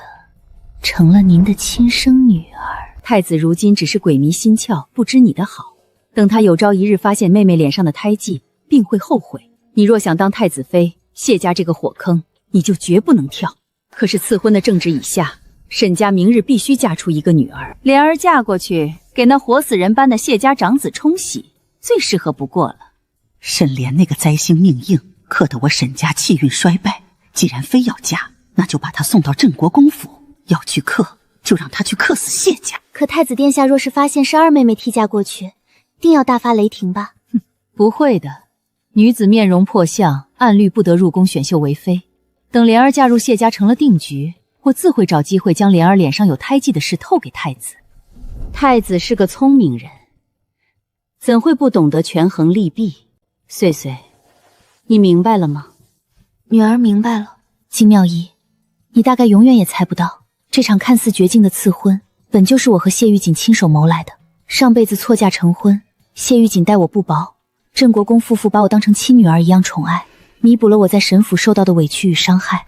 成了您的亲生女儿。太子如今只是鬼迷心窍，不知你的好，等他有朝一日发现妹妹脸上的胎记，定会后悔。你若想当太子妃，谢家这个火坑你就绝不能跳。可是赐婚的正旨已下，沈家明日必须嫁出一个女儿，莲儿嫁过去给那活死人般的谢家长子冲喜，最适合不过了。沈莲那个灾星命硬，克得我沈家气运衰败。既然非要嫁，那就把她送到镇国公府。要去克，就让她去克死谢家。可太子殿下若是发现是二妹妹替嫁过去，定要大发雷霆吧？不会的，女子面容破相，按律不得入宫选秀为妃。等莲儿嫁入谢家成了定局，我自会找机会将莲儿脸上有胎记的事透给太子。太子是个聪明人，怎会不懂得权衡利弊？穗穗，你明白了吗？女儿明白了。金妙仪，你大概永远也猜不到，这场看似绝境的赐婚，本就是我和谢玉锦亲手谋来的。上辈子错嫁成婚，谢玉锦待我不薄，镇国公夫妇把我当成亲女儿一样宠爱，弥补了我在沈府受到的委屈与伤害。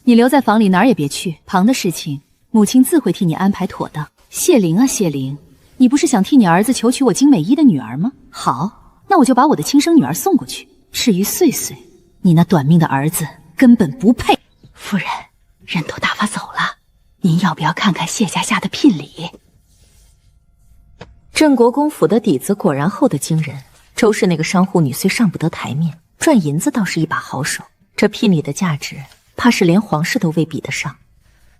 你留在房里哪儿也别去，旁的事情母亲自会替你安排妥当。谢灵啊谢灵，你不是想替你儿子求娶我金美依的女儿吗？好，那我就把我的亲生女儿送过去。至于穗穗，你那短命的儿子根本不配。夫人，人都打发走了，您要不要看看谢家下的聘礼？镇国公府的底子果然厚得惊人。周氏那个商户女虽上不得台面，赚银子倒是一把好手。这聘礼的价值，怕是连皇室都未比得上。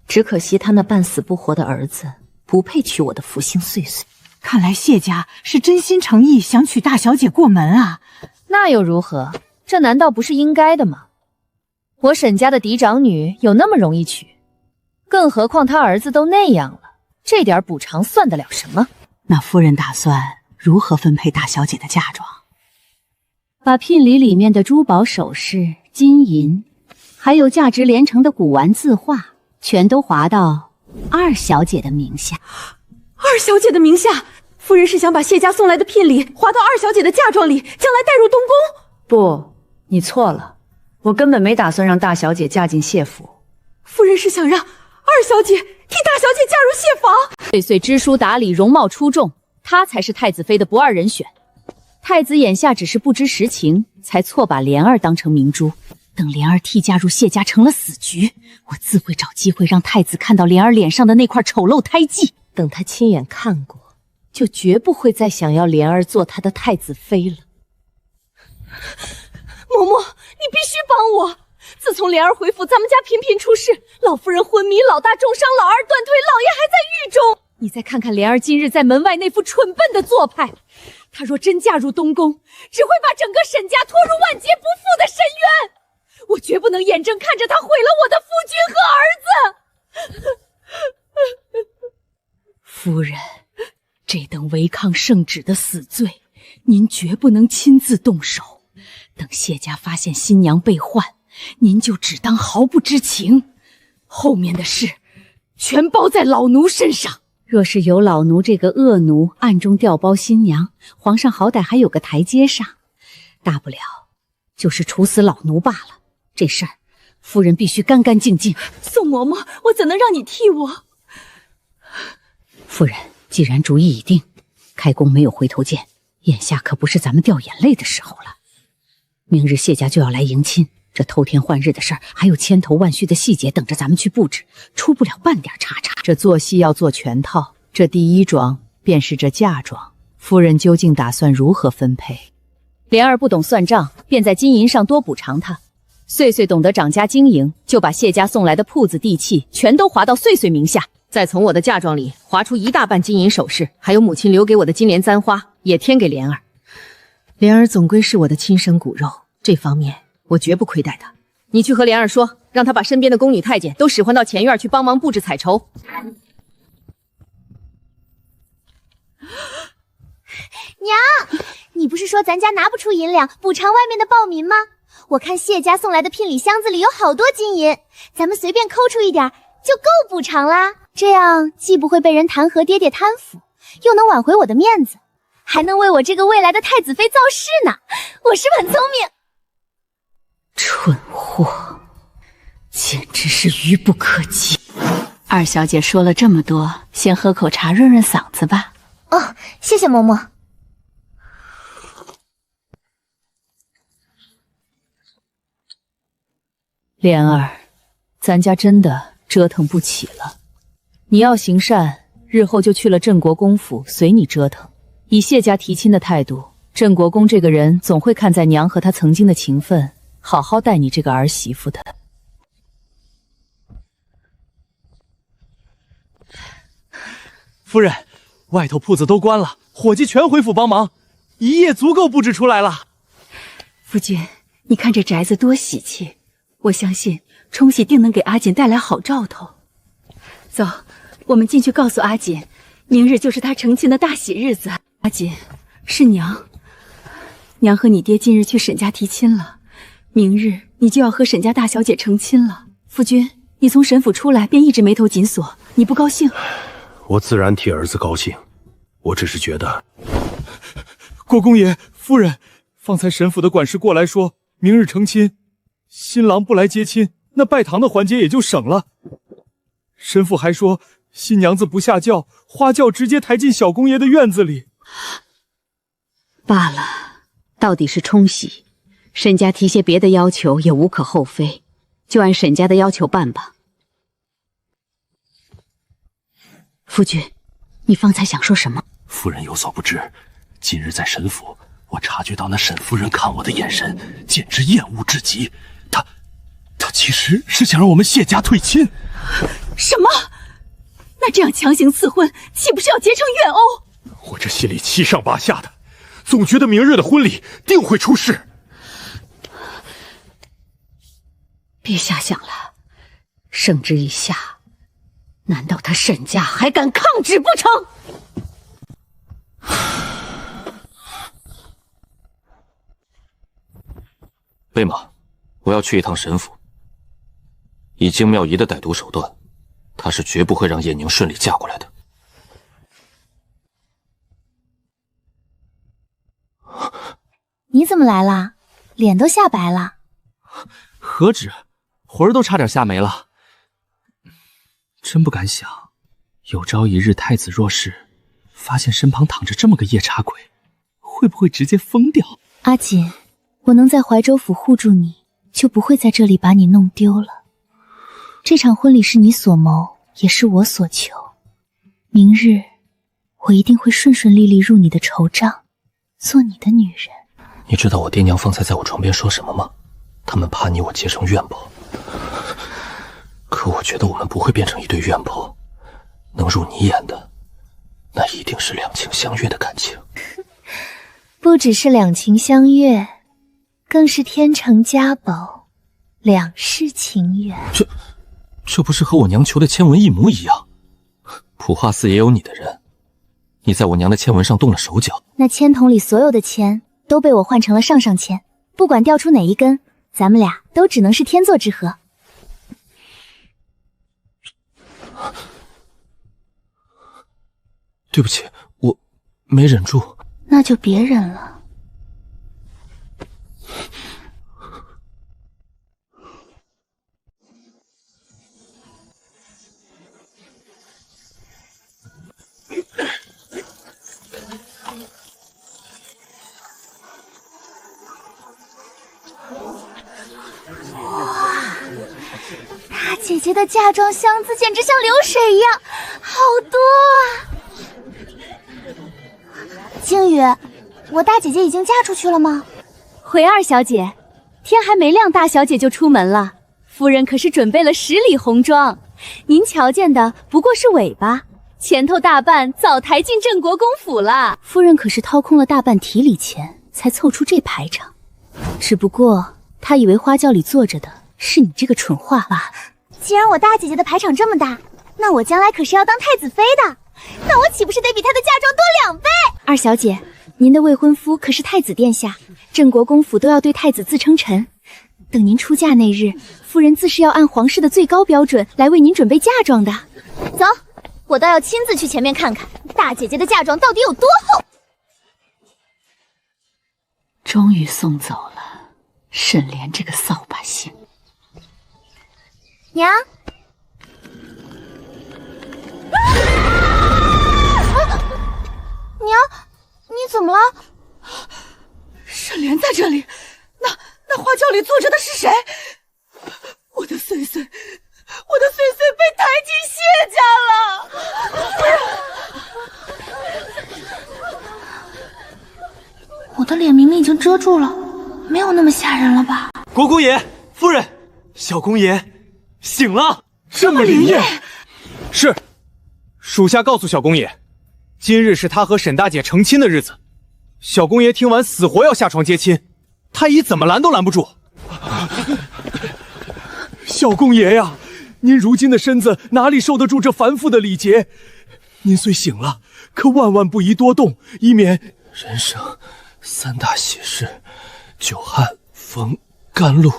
只可惜他那半死不活的儿子，不配娶我的福星岁岁。看来谢家是真心诚意想娶大小姐过门啊！那又如何？这难道不是应该的吗？我沈家的嫡长女有那么容易娶？更何况他儿子都那样了，这点补偿算得了什么？那夫人打算如何分配大小姐的嫁妆？把聘礼里面的珠宝首饰、金银，还有价值连城的古玩字画，全都划到二小姐的名下。二小姐的名下？夫人是想把谢家送来的聘礼划到二小姐的嫁妆里，将来带入东宫？不，你错了，我根本没打算让大小姐嫁进谢府。夫人是想让二小姐替大小姐嫁入谢房？岁岁知书达理，容貌出众，她才是太子妃的不二人选。太子眼下只是不知实情，才错把莲儿当成明珠。等莲儿替嫁入谢家成了死局，我自会找机会让太子看到莲儿脸上的那块丑陋胎记。等他亲眼看过，就绝不会再想要莲儿做他的太子妃了。嬷嬷，你必须帮我！自从莲儿回府，咱们家频频出事，老夫人昏迷，老大重伤，老二断腿，老爷还在狱中。你再看看莲儿今日在门外那副蠢笨的做派，她若真嫁入东宫，只会把整个沈家拖入万劫不复的深渊。我绝不能眼睁看着她毁了我的夫君和儿子。夫人，这等违抗圣旨的死罪，您绝不能亲自动手。等谢家发现新娘被换，您就只当毫不知情，后面的事全包在老奴身上。若是有老奴这个恶奴暗中调包新娘，皇上好歹还有个台阶上，大不了就是处死老奴罢了。这事儿，夫人必须干干净净。宋嬷嬷，我怎能让你替我？夫人，既然主意已定，开弓没有回头箭，眼下可不是咱们掉眼泪的时候了。明日谢家就要来迎亲，这偷天换日的事儿，还有千头万绪的细节等着咱们去布置，出不了半点差差。这做戏要做全套，这第一桩便是这嫁妆，夫人究竟打算如何分配？莲儿不懂算账，便在金银上多补偿她。岁岁懂得掌家经营，就把谢家送来的铺子地契全都划到岁岁名下。再从我的嫁妆里划出一大半金银首饰，还有母亲留给我的金莲簪花，也添给莲儿。莲儿总归是我的亲生骨肉，这方面我绝不亏待她。你去和莲儿说，让她把身边的宫女太监都使唤到前院去帮忙布置彩绸。娘，你不是说咱家拿不出银两补偿外面的暴民吗？我看谢家送来的聘礼箱子里有好多金银，咱们随便抠出一点就够补偿啦。这样既不会被人弹劾爹爹贪腐，又能挽回我的面子，还能为我这个未来的太子妃造势呢。我是不是很聪明？蠢货，简直是愚不可及。二小姐说了这么多，先喝口茶润润嗓子吧。哦，谢谢嬷嬷。莲儿，咱家真的折腾不起了。你要行善，日后就去了镇国公府，随你折腾。以谢家提亲的态度，镇国公这个人总会看在娘和他曾经的情分，好好待你这个儿媳妇的。夫人，外头铺子都关了，伙计全回府帮忙，一夜足够布置出来了。夫君，你看这宅子多喜气，我相信冲喜定能给阿锦带来好兆头。走，我们进去告诉阿锦，明日就是她成亲的大喜日子。阿锦，是娘和你爹近日去沈家提亲了，明日你就要和沈家大小姐成亲了。夫君，你从沈府出来便一直眉头紧锁，你不高兴？我自然替儿子高兴，我只是觉得……国公爷，夫人，方才沈府的管事过来说，明日成亲，新郎不来接亲，那拜堂的环节也就省了。沈府还说，新娘子不下轿，花轿直接抬进小公爷的院子里。罢了，到底是冲喜，沈家提些别的要求也无可厚非，就按沈家的要求办吧。夫君，你方才想说什么？夫人有所不知，今日在沈府，我察觉到那沈夫人看我的眼神简直厌恶至极。她其实是想让我们谢家退亲。什么？那这样强行赐婚，岂不是要结成怨殴？我这心里七上八下的，总觉得明日的婚礼定会出事。别瞎想了，圣旨已下，难道他沈家还敢抗旨不成？贝马，我要去一趟沈府。以京妙仪的歹毒手段，他是绝不会让叶宁顺利嫁过来的。你怎么来啦？脸都吓白了。何止，魂儿都差点吓没了。真不敢想，有朝一日太子若是发现身旁躺着这么个夜叉鬼，会不会直接疯掉？阿锦，我能在怀州府护住你，就不会在这里把你弄丢了。这场婚礼是你所谋，也是我所求。明日，我一定会顺顺利利入你的绸帐，做你的女人。你知道我爹娘方才在我床边说什么吗？他们怕你我结成怨婆。可我觉得我们不会变成一对怨婆，能入你眼的，那一定是两情相悦的感情。不只是两情相悦，更是天成家宝，两世情缘。这不是和我娘求的签文一模一样？普化寺也有你的人，你在我娘的签文上动了手脚。那签筒里所有的签都被我换成了上上签，不管掉出哪一根，咱们俩都只能是天作之合。对不起，我没忍住。那就别忍了。大姐姐的嫁妆箱子简直像流水一样，好多啊！靖宇，我大姐姐已经嫁出去了吗？回二小姐，天还没亮，大小姐就出门了。夫人可是准备了10里红妆，您瞧见的不过是尾巴，前头大半早抬进镇国公府了。夫人可是掏空了大半提里钱，才凑出这排场。只不过她以为花轿里坐着的是你这个蠢话吧？既然我大姐姐的排场这么大，那我将来可是要当太子妃的，那我岂不是得比她的嫁妆多2倍？二小姐，您的未婚夫可是太子殿下，镇国公府都要对太子自称臣。等您出嫁那日，夫人自是要按皇室的最高标准来为您准备嫁妆的。走，我倒要亲自去前面看看大姐姐的嫁妆到底有多厚。终于送走了沈莲这个扫把星。娘，娘，你怎么了？沈莲在这里，那花轿里坐着的是谁？我的岁岁被抬进谢家了！我的脸明明已经遮住了，没有那么吓人了吧？国公爷，夫人，小公爷醒了，这么灵验。是，属下告诉小公爷，今日是他和沈大姐成亲的日子。小公爷听完死活要下床接亲，太医怎么拦都拦不住。小公爷呀，您如今的身子哪里受得住这繁复的礼节？您虽醒了，可万万不宜多动，以免人生3大喜事：久旱、逢甘露、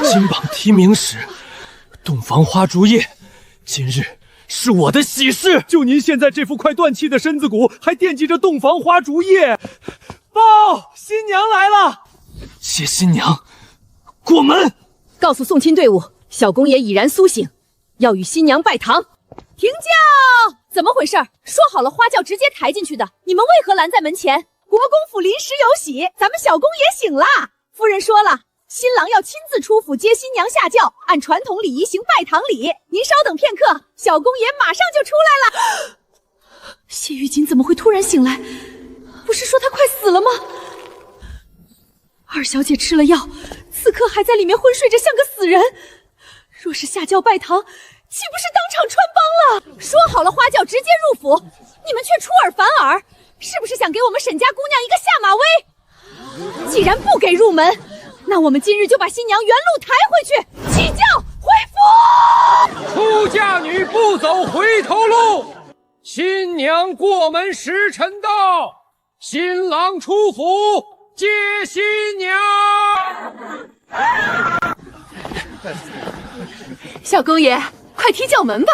金榜题名时、洞房花烛夜。今日是我的喜事，就您现在这副快断气的身子骨，还惦记着洞房花烛夜。报，新娘来了！谢新娘，过门。告诉送亲队伍，小公爷已然苏醒，要与新娘拜堂。停轿！怎么回事？说好了花轿直接抬进去的，你们为何拦在门前？国公府临时有喜，咱们小公爷醒了，夫人说了，新郎要亲自出府接新娘下轿，按传统礼仪行拜堂礼。您稍等片刻，小公爷马上就出来了。谢玉锦怎么会突然醒来？不是说她快死了吗？二小姐吃了药，此刻还在里面昏睡着，像个死人。若是下轿拜堂，岂不是当场穿帮了？说好了花轿直接入府，你们却出尔反尔，是不是想给我们沈家姑娘一个下马威？既然不给入门，那我们今日就把新娘原路抬回去，起轿回府。出嫁女不走回头路，新娘过门时辰到，新郎出府接新娘。小公爷，快踢轿门吧。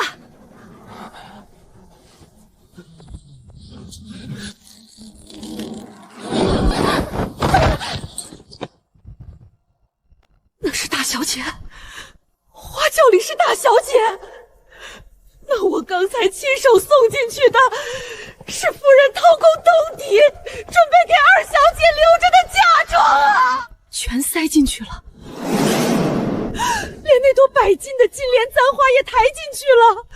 那是大小姐，花轿里是大小姐。那我刚才亲手送进去的，是夫人掏空兜底，准备给二小姐留着的嫁妆啊！全塞进去了，连那朵百金的金莲簪花也抬进去了。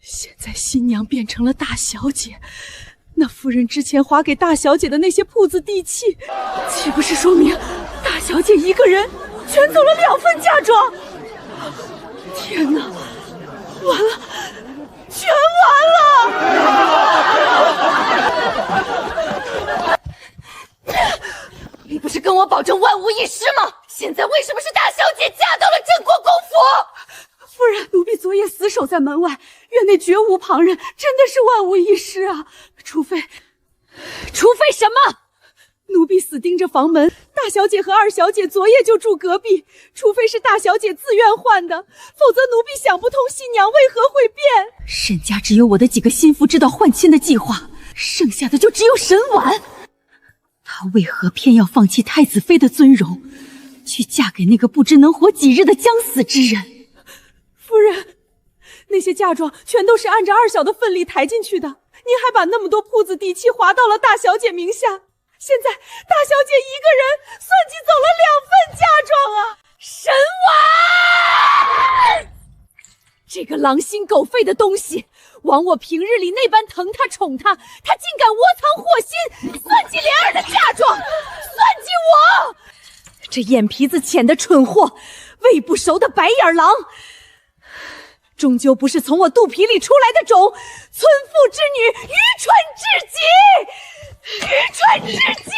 现在新娘变成了大小姐，那夫人之前划给大小姐的那些铺子地契，岂不是说明大小姐一个人全走了2份嫁妆？天哪，完了，全完了！你不是跟我保证万无一失吗？现在为什么是大小姐嫁到了镇国公府？夫人，奴婢昨夜死守在门外，院内绝无旁人，真的是万无一失啊！除非什么？奴婢死盯着房门，大小姐和二小姐昨夜就住隔壁，除非是大小姐自愿换的，否则奴婢想不通新娘为何会变。沈家只有我的几个心腹知道换亲的计划，剩下的就只有沈婉。她为何偏要放弃太子妃的尊荣，去嫁给那个不知能活几日的将死之人？夫人，那些嫁妆全都是按着二小的份例抬进去的，您还把那么多铺子地契划到了大小姐名下，现在大小姐一个人算计走了2份嫁妆啊！沈婉，这个狼心狗肺的东西，枉我平日里那般疼她宠她，她竟敢窝藏祸心，算计莲儿的嫁妆，算计我！这眼皮子浅的蠢货，喂不熟的白眼狼，终究不是从我肚皮里出来的种，村妇之女，愚蠢至极，愚蠢至极！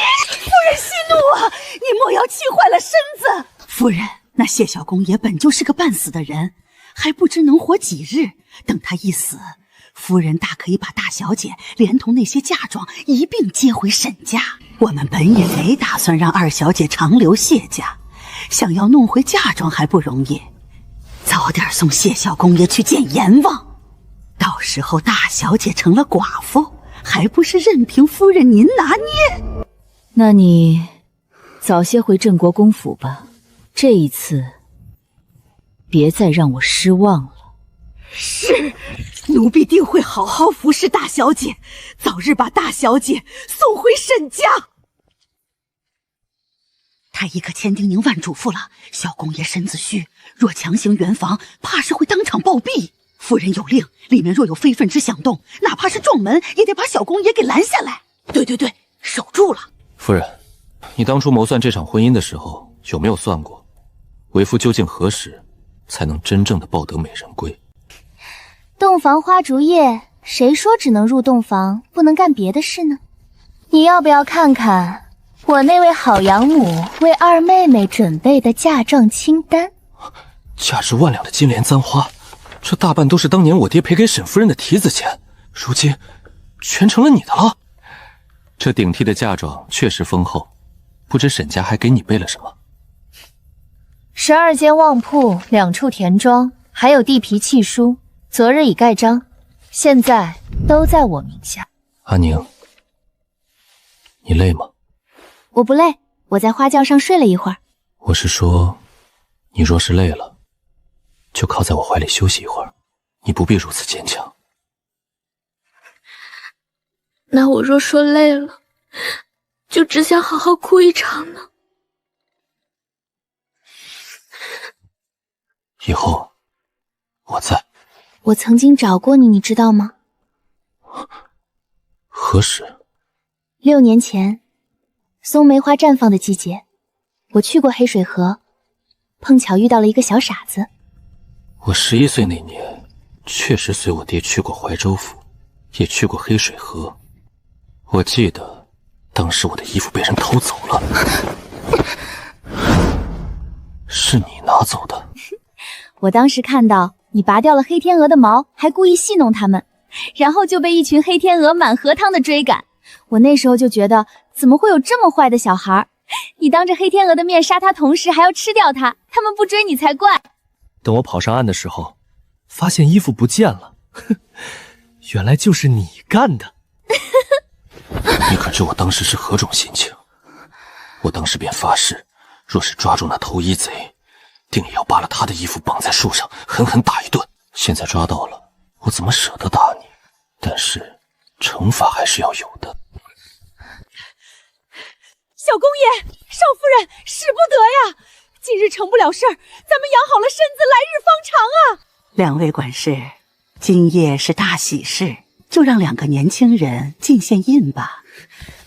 夫人息怒啊，你莫要气坏了身子。夫人，那谢小公爷本就是个半死的人，还不知能活几日，等他一死，夫人大可以把大小姐连同那些嫁妆一并接回沈家。我们本也没打算让二小姐长留谢家，想要弄回嫁妆还不容易，早点送谢小公爷去见阎王，到时候大小姐成了寡妇，还不是任凭夫人您拿捏？那你早些回镇国公府吧，这一次别再让我失望了。是，奴婢定会好好服侍大小姐，早日把大小姐送回沈家。太医可千叮咛万嘱咐了，小公爷身子虚，若强行圆房，怕是会当场暴毙。夫人有令，里面若有非分之响动，哪怕是撞门，也得把小公爷给拦下来。对，守住了。夫人，你当初谋算这场婚姻的时候，有没有算过，为夫究竟何时才能真正的抱得美人归？洞房花烛夜，谁说只能入洞房，不能干别的事呢？你要不要看看我那位好养母为二妹妹准备的嫁妆清单？价值万两的金莲簪花，这大半都是当年我爹赔给沈夫人的提子钱，如今全成了你的了。这顶替的嫁妆确实丰厚，不知沈家还给你备了什么？12间旺铺，2处田庄，还有地皮契书，昨日已盖章，现在都在我名下。阿宁，你累吗？我不累，我在花轿上睡了一会儿。我是说，你若是累了，就靠在我怀里休息一会儿，你不必如此坚强。那我若说累了，就只想好好哭一场呢。以后我在。我曾经找过你，你知道吗？何时？6年前，松梅花绽放的季节，我去过黑水河，碰巧遇到了一个小傻子。我11岁那年，确实随我爹去过怀州府，也去过黑水河。我记得，当时我的衣服被人偷走了，是你拿走的。我当时看到你拔掉了黑天鹅的毛，还故意戏弄它们，然后就被一群黑天鹅满河汤的追赶。我那时候就觉得，怎么会有这么坏的小孩？你当着黑天鹅的面杀它，同时还要吃掉它，他们不追你才怪。等我跑上岸的时候，发现衣服不见了，原来就是你干的。你可知我当时是何种心情？我当时便发誓，若是抓住那偷衣贼，定也要扒了他的衣服绑在树上，狠狠打一顿。现在抓到了，我怎么舍得打你？但是惩罚还是要有的。小公爷，少夫人，使不得呀！今日成不了事儿，咱们养好了身子，来日方长啊！两位管事，今夜是大喜事，就让2个年轻人尽献印吧。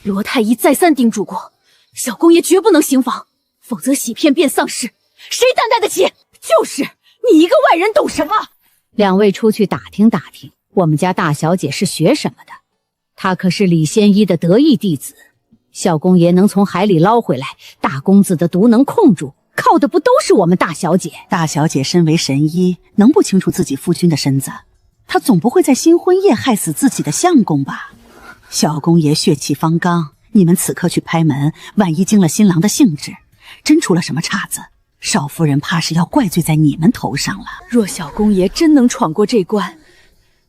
罗太医再三叮嘱过，小公爷绝不能行房，否则喜骗变丧事，谁担待得起？就是你一个外人懂什么？2位出去打听打听，我们家大小姐是学什么的？她可是李仙医的得意弟子。小公爷能从海里捞回来，大公子的毒能控住，靠的不都是我们大小姐？大小姐身为神医，能不清楚自己夫君的身子？她总不会在新婚夜害死自己的相公吧？小公爷血气方刚，你们此刻去拍门，万一惊了新郎的兴致，真出了什么岔子，少夫人怕是要怪罪在你们头上了。若小公爷真能闯过这关，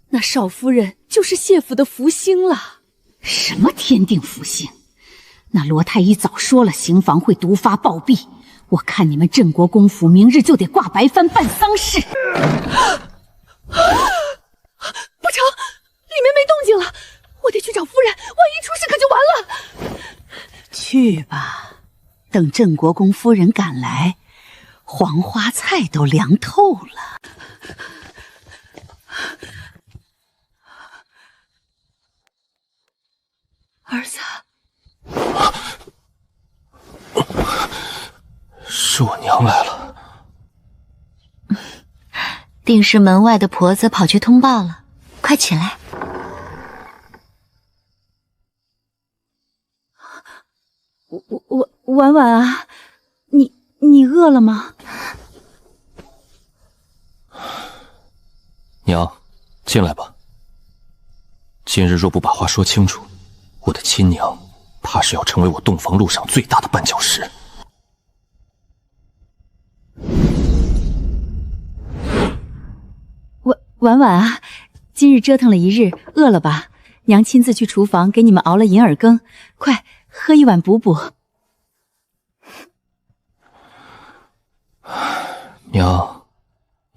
那少夫人就是谢府的福星了。什么天定福星？那罗太医早说了，刑房会毒发暴毙。我看你们镇国公府明日就得挂白帆办丧事。不成，里面没动静了，我得去找夫人，万一出事可就完了。去吧，等镇国公夫人赶来，黄花菜都凉透了。儿子，是我娘来了。定是门外的婆子跑去通报了，快起来。婉婉啊，你饿了吗？娘，进来吧。今日若不把话说清楚，我的亲娘怕是要成为我洞房路上最大的绊脚石。婉婉啊，今日折腾了一日，饿了吧？娘亲自去厨房给你们熬了银耳羹，快喝一碗补补。娘，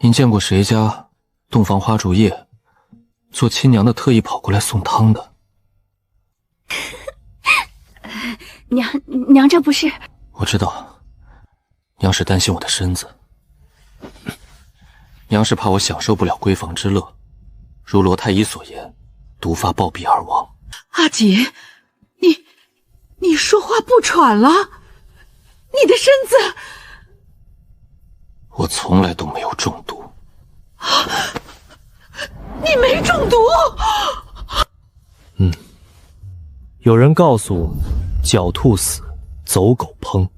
您见过谁家洞房花烛夜，做亲娘的特意跑过来送汤的？娘这不是……我知道，娘是担心我的身子。娘是怕我享受不了闺房之乐，如罗太医所言，毒发暴毙而亡。阿锦，你说话不喘了？你的身子……我从来都没有中毒。你没中毒？有人告诉我，狡兔死，走狗烹。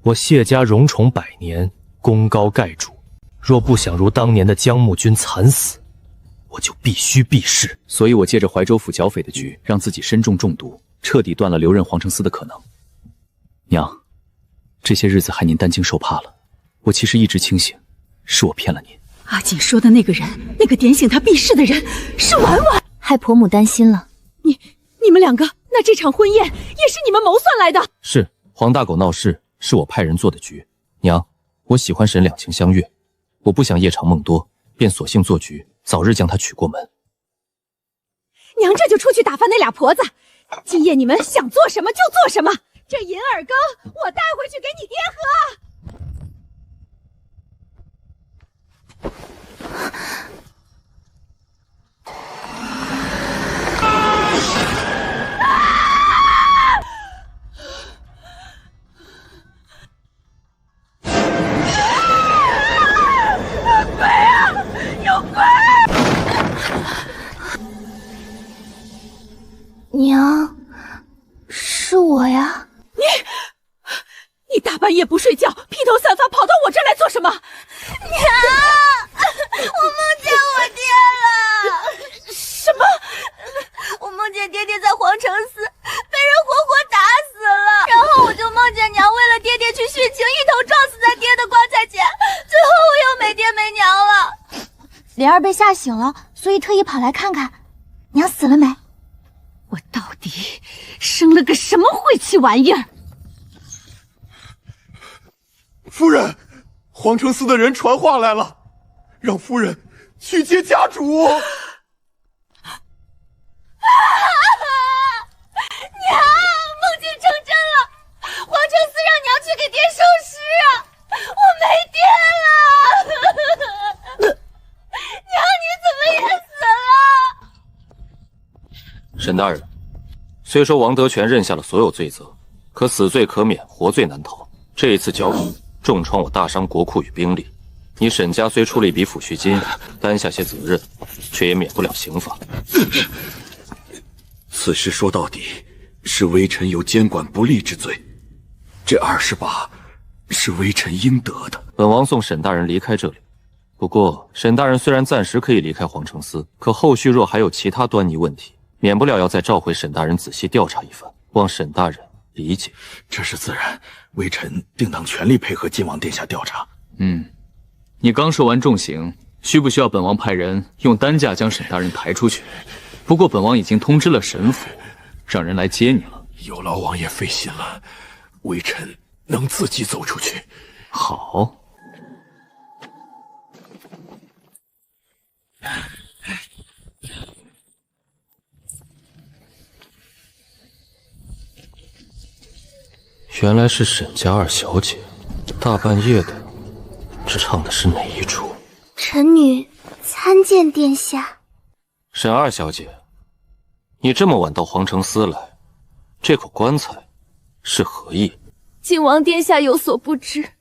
我谢家荣宠100年，功高盖主。若不想如当年的姜木君惨死，我就必须避世。所以我借着怀州府剿匪的局，让自己身中中毒，彻底断了留任皇城司的可能。娘，这些日子害您担惊受怕了，我其实一直清醒，是我骗了您。阿锦说的那个人，那个点醒他避世的人，是婉婉，害婆母担心了。你们2个，那这场婚宴也是你们谋算来的？是，黄大狗闹事是我派人做的局。娘，我喜欢沈两情相悦，我不想夜长梦多，便索性做局，早日将她娶过门。娘这就出去打发那俩婆子，今夜你们想做什么就做什么。这银耳羹我带回去给你爹喝。半夜不睡觉，披头散发跑到我这儿来做什么？娘，我梦见我爹了。什么？我梦见爹爹在皇城寺被人活活打死了，然后我就梦见娘为了爹爹去殉情，一头撞死在爹的棺材前，最后我又没爹没娘了。莲儿被吓醒了，所以特意跑来看看，娘死了没？我到底生了个什么晦气玩意儿？夫人，皇城寺的人传话来了，让夫人去接家主。娘，梦境成真了，皇城寺让娘去给爹收尸啊！我没爹了，娘你怎么也死了？沈大人，虽说王德全认下了所有罪责，可死罪可免，活罪难逃。这一次交手重创我大商国库与兵力，你沈家虽出了一笔抚恤金，担下些责任，却也免不了刑罚。此事说到底是微臣有监管不力之罪，这20把是微臣应得的。本王送沈大人离开这里。不过，沈大人虽然暂时可以离开皇城司，可后续若还有其他端倪问题，免不了要再召回沈大人仔细调查一番，望沈大人理解。这是自然，微臣定当全力配合晋王殿下调查。你刚受完重刑，需不需要本王派人用担架将沈大人抬出去？不过本王已经通知了沈府，让人来接你了。有劳王爷费心了，微臣能自己走出去。好。原来是沈家二小姐，大半夜的，这唱的是哪一出？臣女参见殿下。沈二小姐，你这么晚到皇城司来，这口棺材是何意？晋王殿下有所不知，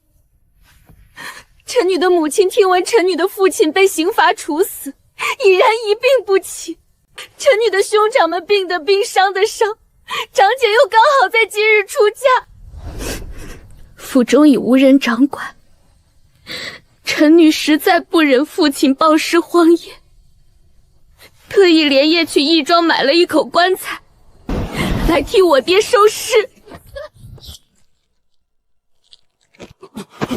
臣女的母亲听闻臣女的父亲被刑罚处死，已然一病不起。臣女的兄长们病的病，伤的伤，长姐又刚好在今日出嫁，府中已无人掌管。臣女实在不忍父亲暴尸荒野，特意连夜去义庄买了一口棺材，来替我爹收尸。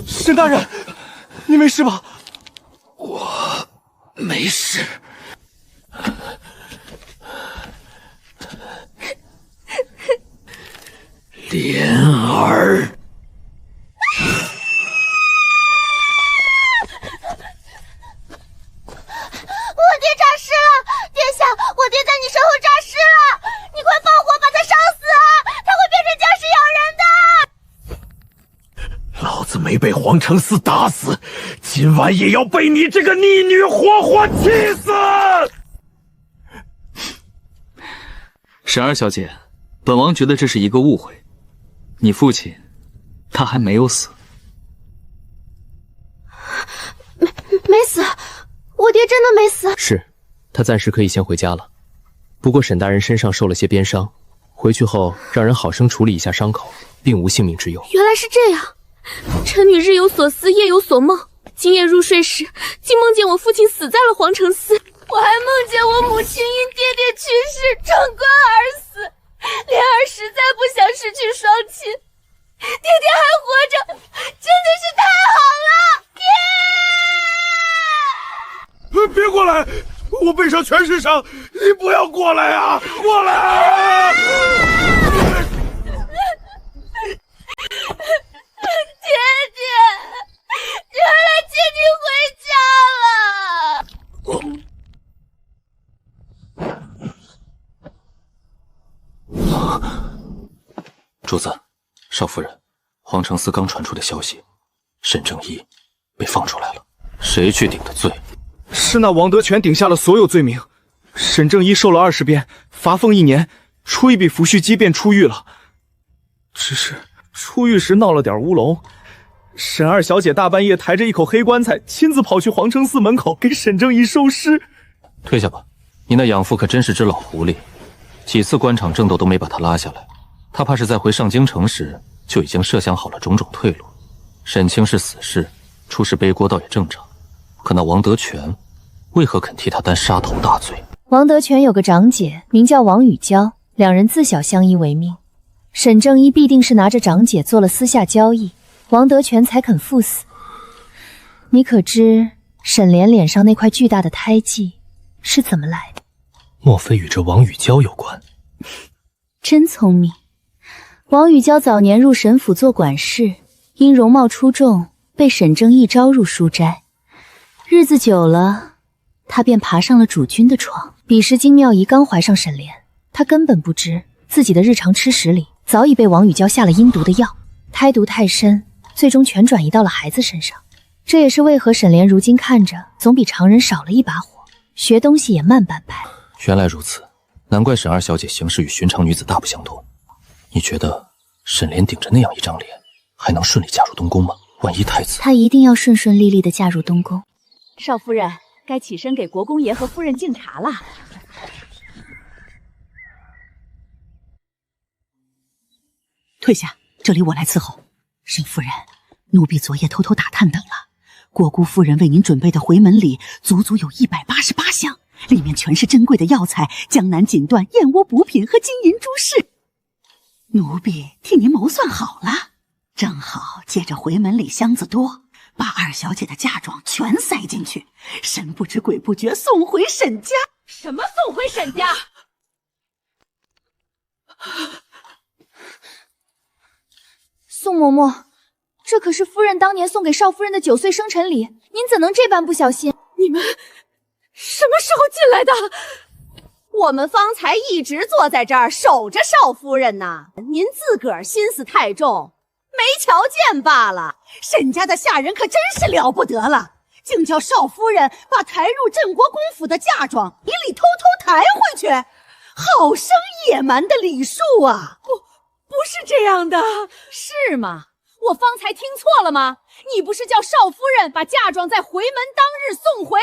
沈大人，你没事吧？我没事。莲儿，我爹诈尸了，殿下，我爹在你身后诈尸了，你快放火把他烧死啊！他会变成僵尸咬人的。老子没被皇城司打死，今晚也要被你这个逆女活活气死！沈二小姐，本王觉得这是一个误会。你父亲，他还没有死。没死，我爹真的没死。是，他暂时可以先回家了。不过沈大人身上受了些鞭伤，回去后让人好生处理一下伤口，并无性命之忧。原来是这样，臣女日有所思，夜有所梦。今夜入睡时，竟梦见我父亲死在了皇城司，我还梦见我母亲因爹爹去世撞棺而死。莲儿实在不想失去双亲，爹爹还活着，真的是太好了！别过来，我背上全是伤，你不要过来啊！过来啊！爹爹，女儿来接你回家了。主子，少夫人，皇城司刚传出的消息，沈正一被放出来了，谁去顶的罪？是那王德全顶下了所有罪名，沈正一受了20鞭，罚俸1年，出一笔抚恤金便出狱了。只是出狱时闹了点乌龙，沈二小姐大半夜抬着一口黑棺材，亲自跑去皇城司门口给沈正一收尸。退下吧，你那养父可真是只老狐狸，几次官场争斗都没把他拉下来。他怕是在回上京城时就已经设想好了种种退路。沈清是死士，出事背锅倒也正常。可那王德全，为何肯替他担杀头大罪？王德全有个长姐，名叫王雨娇，两人自小相依为命。沈正一必定是拿着长姐做了私下交易，王德全才肯赴死。你可知沈莲脸上那块巨大的胎记是怎么来的？莫非与这王雨娇有关？真聪明。王雨娇早年入沈府做管事，因容貌出众，被沈正义招入书斋。日子久了，她便爬上了主君的床。彼时金妙仪刚怀上沈莲，她根本不知自己的日常吃食里早已被王雨娇下了阴毒的药，胎毒太深，最终全转移到了孩子身上。这也是为何沈莲如今看着总比常人少了一把火，学东西也慢半拍。原来如此，难怪沈二小姐行事与寻常女子大不相同。你觉得沈莲顶着那样一张脸，还能顺利嫁入东宫吗？万一太子……她一定要顺顺利利地嫁入东宫。少夫人，该起身给国公爷和夫人敬茶了。退下，这里我来伺候。沈夫人，奴婢昨夜偷偷打探等了，国姑夫人为您准备的回门礼足足有188箱，里面全是珍贵的药材、江南锦缎、燕窝补品和金银珠饰。奴婢替您谋算好了，正好借着回门礼箱子多，把二小姐的嫁妆全塞进去，神不知鬼不觉送回沈家。什么送回沈家？宋嬷嬷，这可是夫人当年送给少夫人的9岁生辰礼，您怎能这般不小心？你们什么时候进来的？我们方才一直坐在这儿守着少夫人呢，您自个儿心思太重，没瞧见罢了。沈家的下人可真是了不得了，竟叫少夫人把抬入镇国公府的嫁妆一礼偷偷抬回去，好生野蛮的礼数啊！不是这样的。是吗？我方才听错了吗？你不是叫少夫人把嫁妆在回门当日送回？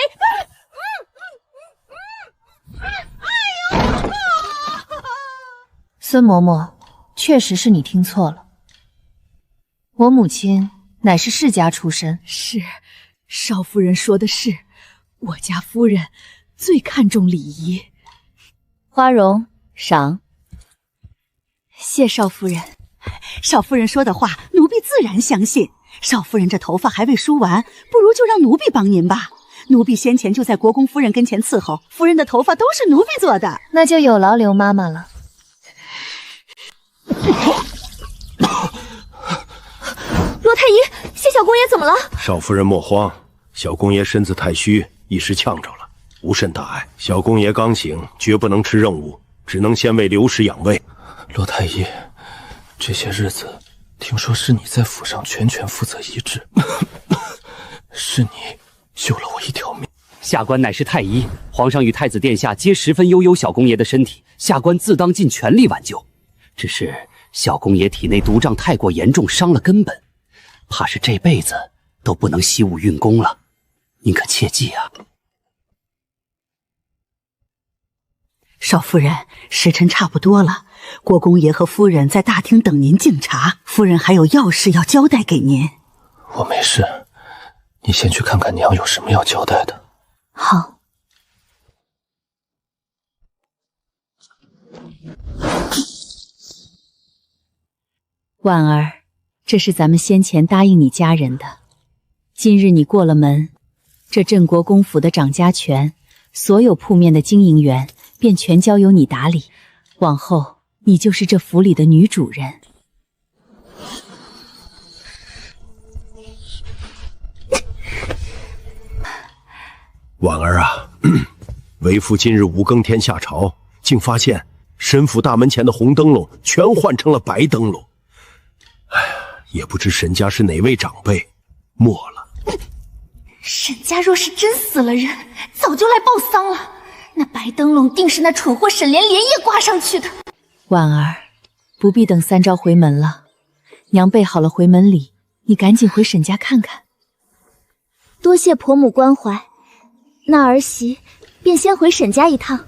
孙嬷嬷，确实是你听错了。我母亲乃是世家出身。是，少夫人说的是，我家夫人最看重礼仪。花荣，赏。谢少夫人。少夫人说的话，奴婢自然相信。少夫人这头发还未梳完，不如就让奴婢帮您吧。奴婢先前就在国公夫人跟前伺候，夫人的头发都是奴婢做的。那就有劳刘妈妈了。罗太医，谢小公爷怎么了？少夫人莫慌，小公爷身子太虚，一时呛着了，无甚大碍。小公爷刚醒，绝不能吃任务，只能先喂流食养胃。罗太医，这些日子听说是你在府上全权负责医治，是你救了我一条命。下官乃是太医，皇上与太子殿下皆十分忧小公爷的身体，下官自当尽全力挽救。只是小公爷体内毒瘴太过严重，伤了根本，怕是这辈子都不能习武运功了。您可切记啊！少夫人，时辰差不多了，国公爷和夫人在大厅等您敬茶，夫人还有要事要交代给您。我没事，你先去看看娘有什么要交代的。好。婉儿，这是咱们先前答应你家人的。今日你过了门，这镇国公府的掌家权，所有铺面的经营权便全交由你打理。往后你就是这府里的女主人。婉儿啊，为父今日五更天下朝，竟发现沈府大门前的红灯笼全换成了白灯笼。哎呀，也不知沈家是哪位长辈没了。沈家若是真死了人，早就来报丧了。那白灯笼定是那蠢货沈莲连夜挂上去的。婉儿，不必等3朝回门了，娘备好了回门礼，你赶紧回沈家看看。多谢婆母关怀，那儿媳便先回沈家一趟。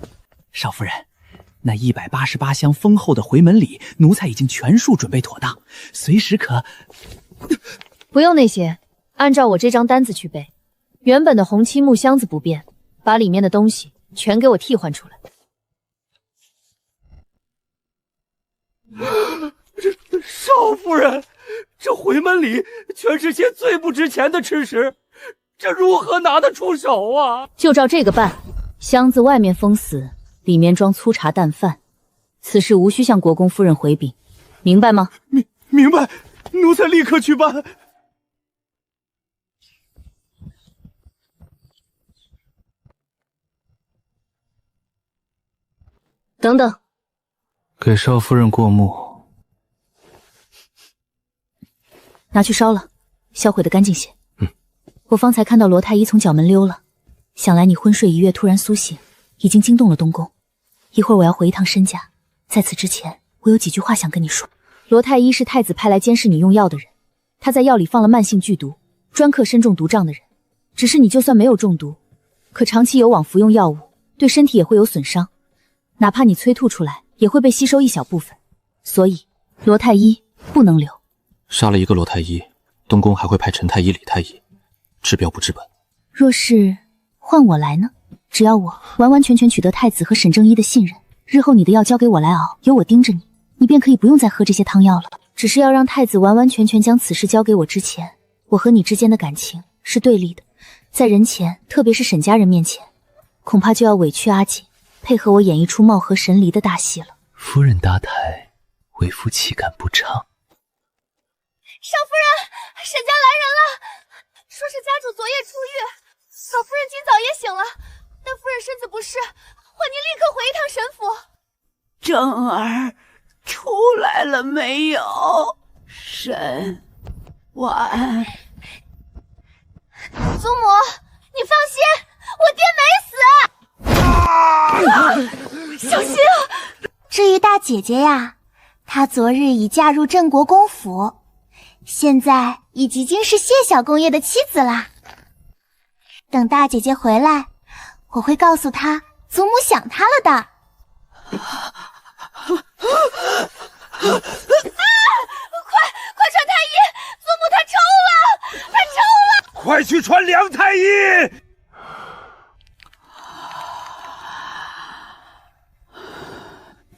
少夫人，那188箱丰厚的回门礼，奴才已经全数准备妥当，随时可……不用那些，按照我这张单子去备。原本的红漆木箱子不变，把里面的东西全给我替换出来。少夫人，这回门礼全是些最不值钱的吃食，这如何拿得出手啊？就照这个办，箱子外面封死，里面装粗茶淡饭。此事无需向国公夫人回禀，明白吗？明白，奴才立刻去办。等等，给少夫人过目，拿去烧了，销毁的干净些。我方才看到罗太医从角门溜了，想来你昏睡一月突然苏醒，已经惊动了东宫。一会儿我要回一趟申家，在此之前，我有几句话想跟你说。罗太医是太子派来监视你用药的人，他在药里放了慢性剧毒，专克身中毒瘴的人。只是你就算没有中毒，可长期有往服用药物，对身体也会有损伤。哪怕你催吐出来，也会被吸收一小部分，所以罗太医不能留。杀了一个罗太医，东宫还会派陈太医、李太医，治标不治本。若是换我来呢？只要我完完全全取得太子和沈正一的信任，日后你的药交给我来熬，有我盯着你，你便可以不用再喝这些汤药了。只是要让太子完完全全将此事交给我之前，我和你之间的感情是对立的，在人前，特别是沈家人面前，恐怕就要委屈阿锦，配合我演一出貌合神离的大戏了。夫人搭台，为夫岂敢不唱？少夫人，沈家来人了，说是家主昨夜出狱，少夫人今早也醒了，但夫人身子不适，唤您立刻回一趟沈府。正儿出来了没有？沈婉，祖母，你放心，我爹没死。小心啊！至于大姐姐呀，她昨日已嫁入镇国公府，现在已经是谢小公爷的妻子啦。等大姐姐回来，我会告诉她祖母想她了的。快传太医！祖母她抽了，她抽了！快去传梁太医！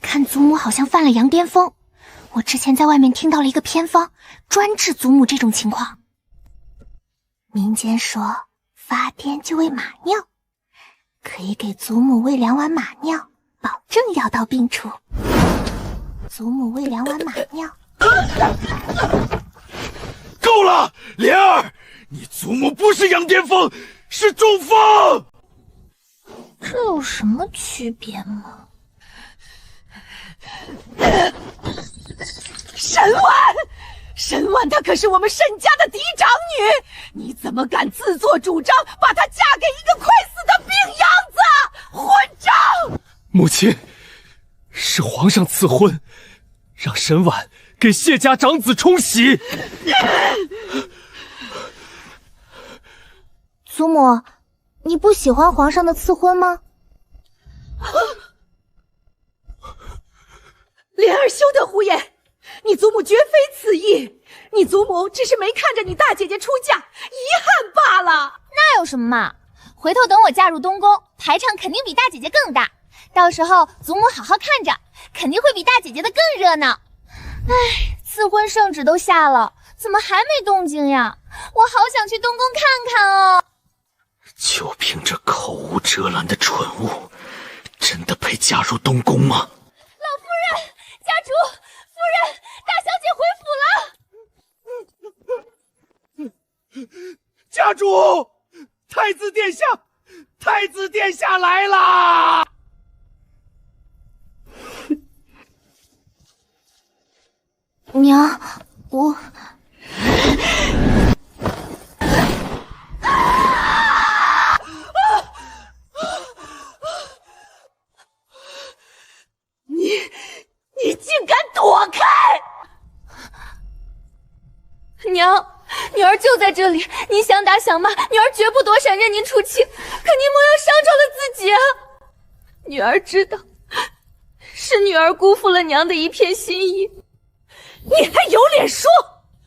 看祖母好像犯了羊癫疯，我之前在外面听到了一个偏方，专治祖母这种情况。民间说发癫就喂马尿，可以给祖母喂2碗马尿，保证药到病除。祖母喂2碗马尿。够了，莲儿，你祖母不是羊癫疯，是中风。这有什么区别吗？沈婉她可是我们沈家的嫡长女，你怎么敢自作主张把她嫁给一个快死的病秧子？混账！母亲，是皇上赐婚，让沈婉给谢家长子冲喜。祖母，你不喜欢皇上的赐婚吗？莲儿休得胡言，你祖母绝非此意，你祖母只是没看着你大姐姐出嫁，遗憾罢了。那有什么嘛？回头等我嫁入东宫，排场肯定比大姐姐更大，到时候祖母好好看着，肯定会比大姐姐的更热闹。唉，赐婚圣旨都下了，怎么还没动静呀？我好想去东宫看看哦。就凭这口无遮拦的蠢物，真的配嫁入东宫吗？老夫人，家主，夫人，大小姐回府了。家主，太子殿下，太子殿下来啦！娘，我……你竟敢躲开！娘，女儿就在这里，您想打想骂，女儿绝不躲闪，任您出气。可您莫要伤着了自己啊！女儿知道，是女儿辜负了娘的一片心意。你还有脸说？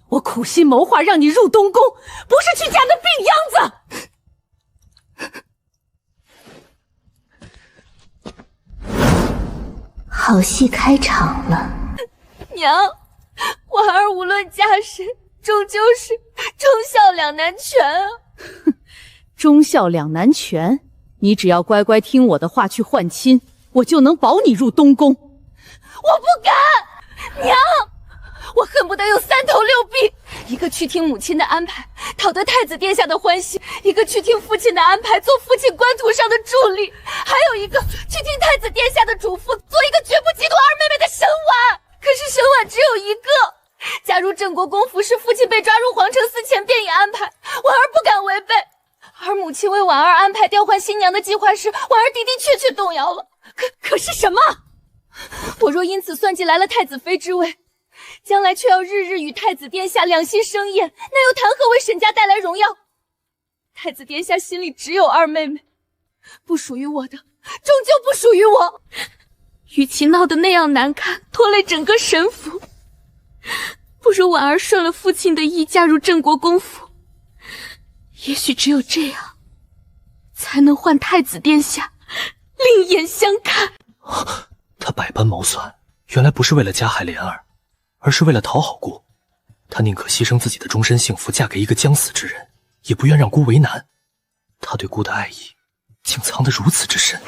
我苦心谋划让你入东宫，不是去嫁那病秧子。好戏开场了。娘，婉儿无论嫁谁，终究是忠孝两难全啊。忠孝两难全，你只要乖乖听我的话去换亲，我就能保你入东宫。我不敢，娘，我恨不得有3头6臂，一个去听母亲的安排，讨得太子殿下的欢心；一个去听父亲的安排，做父亲官途上的助力；还有一个去听太子殿下的嘱咐，做一个绝不嫉妒二妹妹的沈婉。可是沈婉只有一个，加入郑国公府是父亲被抓入皇城司前便已安排，婉儿不敢违背。而母亲为婉儿安排调换新娘的计划时，婉儿的确动摇了。可是什么？我若因此算计来了太子妃之位，将来却要日日与太子殿下两心生厌，那又谈何为沈家带来荣耀？太子殿下心里只有二妹妹，不属于我的，终究不属于我。与其闹得那样难看，拖累整个沈府，不如婉儿顺了父亲的意，嫁入郑国公府。也许只有这样，才能换太子殿下另眼相看。他百般谋算，原来不是为了加害莲儿，而是为了讨好姑。他宁可牺牲自己的终身幸福，嫁给一个将死之人，也不愿让姑为难。他对姑的爱意，竟藏得如此之深。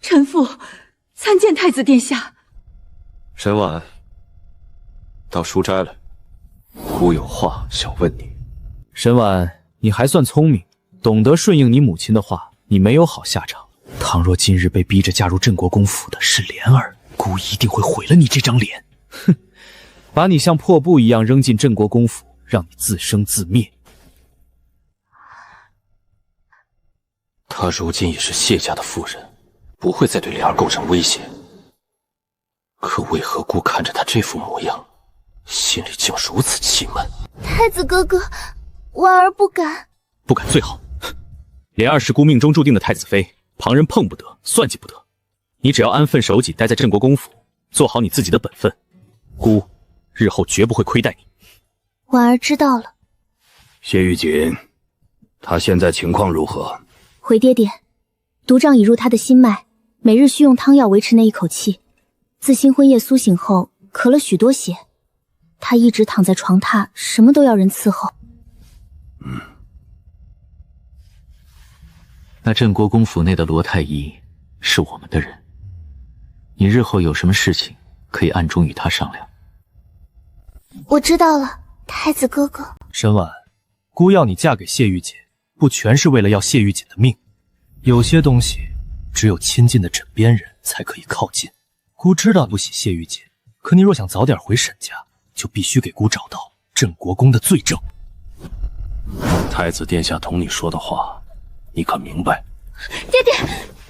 臣妇参见太子殿下。沈婉，到书斋来，姑有话想问你。沈婉，你还算聪明，懂得顺应你母亲的话，你没有好下场。倘若今日被逼着嫁入郑国公府的是莲儿，姑一定会毁了你这张脸。哼，把你像破布一样扔进郑国公府，让你自生自灭。她如今也是谢家的妇人，不会再对莲儿构成威胁。可为何姑看着她这副模样，心里竟如此气闷？太子哥哥，婉儿不敢。不敢最好。莲儿是姑命中注定的太子妃，旁人碰不得，算计不得。你只要安分守己，待在郑国公府，做好你自己的本分，姑日后绝不会亏待你。婉儿知道了。谢玉锦，她现在情况如何？回爹爹，毒瘴已入他的心脉，每日需用汤药维持那一口气。自新婚夜苏醒后，咳了许多血。他一直躺在床榻，什么都要人伺候。那郑国公府内的罗太医是我们的人，你日后有什么事情可以暗中与他商量。我知道了，太子哥哥。沈婉，姑要你嫁给谢玉姐，不全是为了要谢玉姐的命。有些东西只有亲近的枕边人才可以靠近。姑知道不喜谢玉姐，可你若想早点回沈家，就必须给姑找到郑国公的罪证。太子殿下同你说的话，你可明白？爹爹，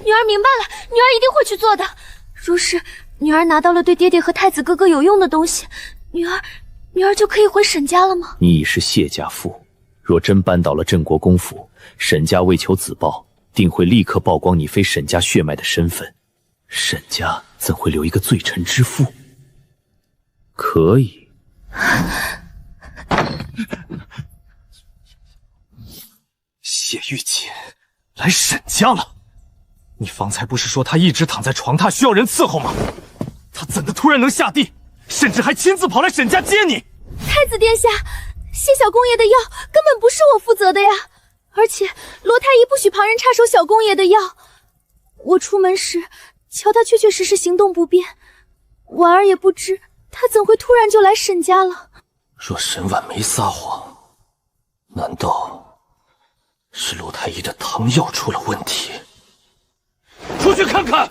女儿明白了，女儿一定会去做的。若是女儿拿到了对爹爹和太子哥哥有用的东西，女儿就可以回沈家了吗？你已是谢家妇，若真搬到了郑国公府，沈家为求子报，定会立刻曝光你非沈家血脉的身份。沈家怎会留一个罪臣之妇？可以。谢玉姐来沈家了。你方才不是说她一直躺在床榻需要人伺候吗？她怎的突然能下地，甚至还亲自跑来沈家接你？太子殿下，谢小公爷的药根本不是我负责的呀，而且罗太医不许旁人插手小公爷的药。我出门时瞧他确实行动不便，婉儿也不知他怎会突然就来沈家了。若沈婉没撒谎，难道是罗太医的汤药出了问题？出去看看！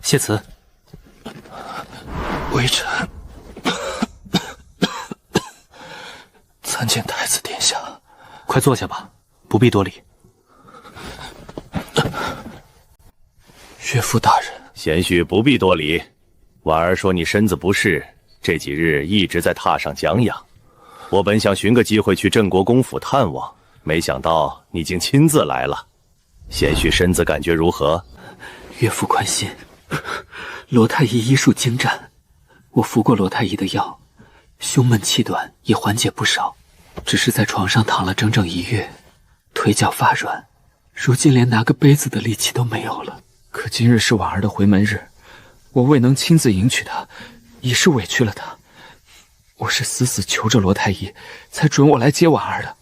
谢辞。微臣参见太子殿下。快坐下吧，不必多礼。岳父大人，贤婿不必多礼。婉儿说你身子不适，这几日一直在榻上讲养。我本想寻个机会去镇国公府探望，没想到你竟亲自来了。贤婿身子感觉如何？岳父宽心，罗太医医术精湛，我服过罗太医的药，胸闷气短也缓解不少。只是在床上躺了整整1月，腿脚发软，如今连拿个杯子的力气都没有了。可今日是婉儿的回门日，我未能亲自迎娶她，已是委屈了她。我是死死求着罗太医，才准我来接婉儿的。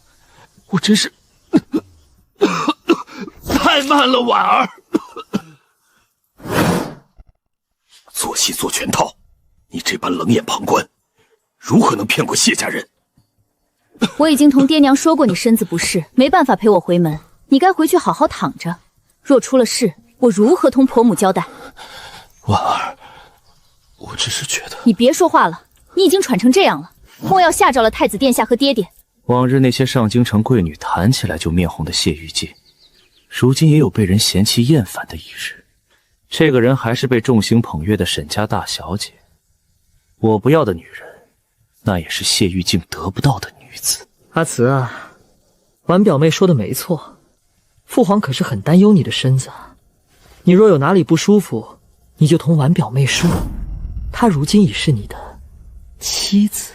我真是太慢了，婉儿。做戏做全套，你这般冷眼旁观，如何能骗过谢家人？我已经同爹娘说过，你身子不适，没办法陪我回门，你该回去好好躺着。若出了事，我如何同婆母交代？婉儿，我只是觉得……你别说话了，你已经喘成这样了，莫要吓着了太子殿下和爹爹。往日那些上京城贵女谈起来就面红的谢玉静，如今也有被人嫌弃厌烦的一日。这个人还是被众星捧月的沈家大小姐。我不要的女人，那也是谢玉静得不到的女子。阿慈啊，婉表妹说的没错，父皇可是很担忧你的身子。你若有哪里不舒服，你就同婉表妹说，她如今已是你的妻子。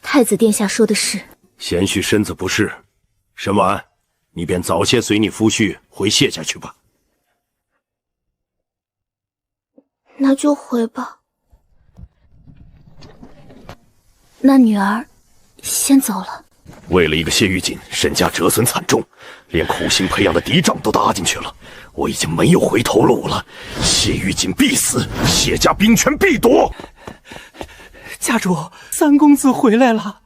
太子殿下说的是。贤婿身子不适，沈婉，你便早些随你夫婿回谢家去吧。那就回吧。那女儿先走了。为了一个谢玉锦，沈家折损惨重，连苦心培养的嫡长都搭进去了。我已经没有回头路了，谢玉锦必死，谢家兵权必夺。家主，三公子回来了。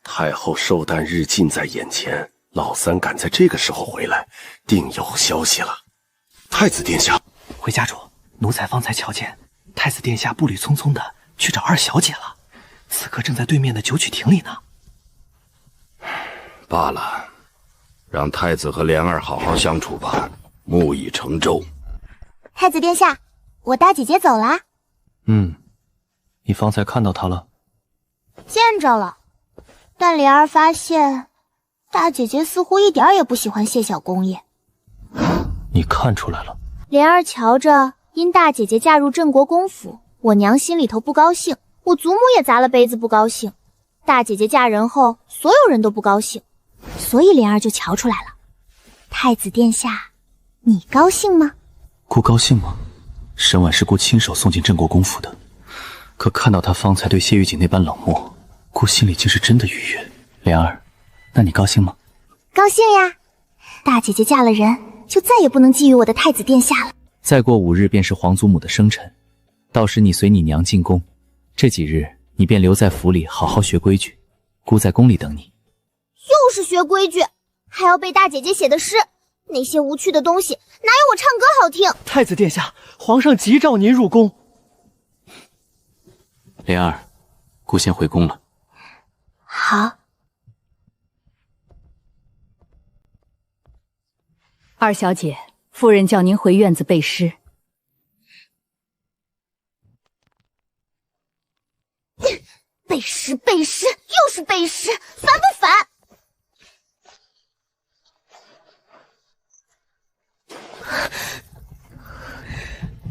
太后寿诞日近在眼前，老三赶在这个时候回来，定有消息了。太子殿下，回家主，奴才方才瞧见太子殿下步履匆匆的去找二小姐了，此刻正在对面的酒曲亭里呢。罢了，让太子和莲儿好好相处吧，木已成舟。太子殿下，我大姐姐走啦。你方才看到她了？见着了，但莲儿发现大姐姐似乎一点也不喜欢谢小公爷。你看出来了？莲儿瞧着，因大姐姐嫁入镇国公府，我娘心里头不高兴，我祖母也砸了杯子不高兴。大姐姐嫁人后，所有人都不高兴，所以莲儿就瞧出来了。太子殿下，你高兴吗？姑高兴吗？沈婉是姑亲手送进镇国公府的，可看到她方才对谢玉锦那般冷漠，姑心里竟是真的愉悦。莲儿，那你高兴吗？高兴呀！大姐姐嫁了人，就再也不能觊觎我的太子殿下了。再过5日便是皇祖母的生辰，到时你随你娘进宫，这几日你便留在府里好好学规矩，姑在宫里等你。又是学规矩，还要背大姐姐写的诗，那些无趣的东西哪有我唱歌好听？太子殿下，皇上急召您入宫。莲儿，姑先回宫了。好。二小姐，夫人叫您回院子背诗。背诗背诗又是背诗，烦不烦？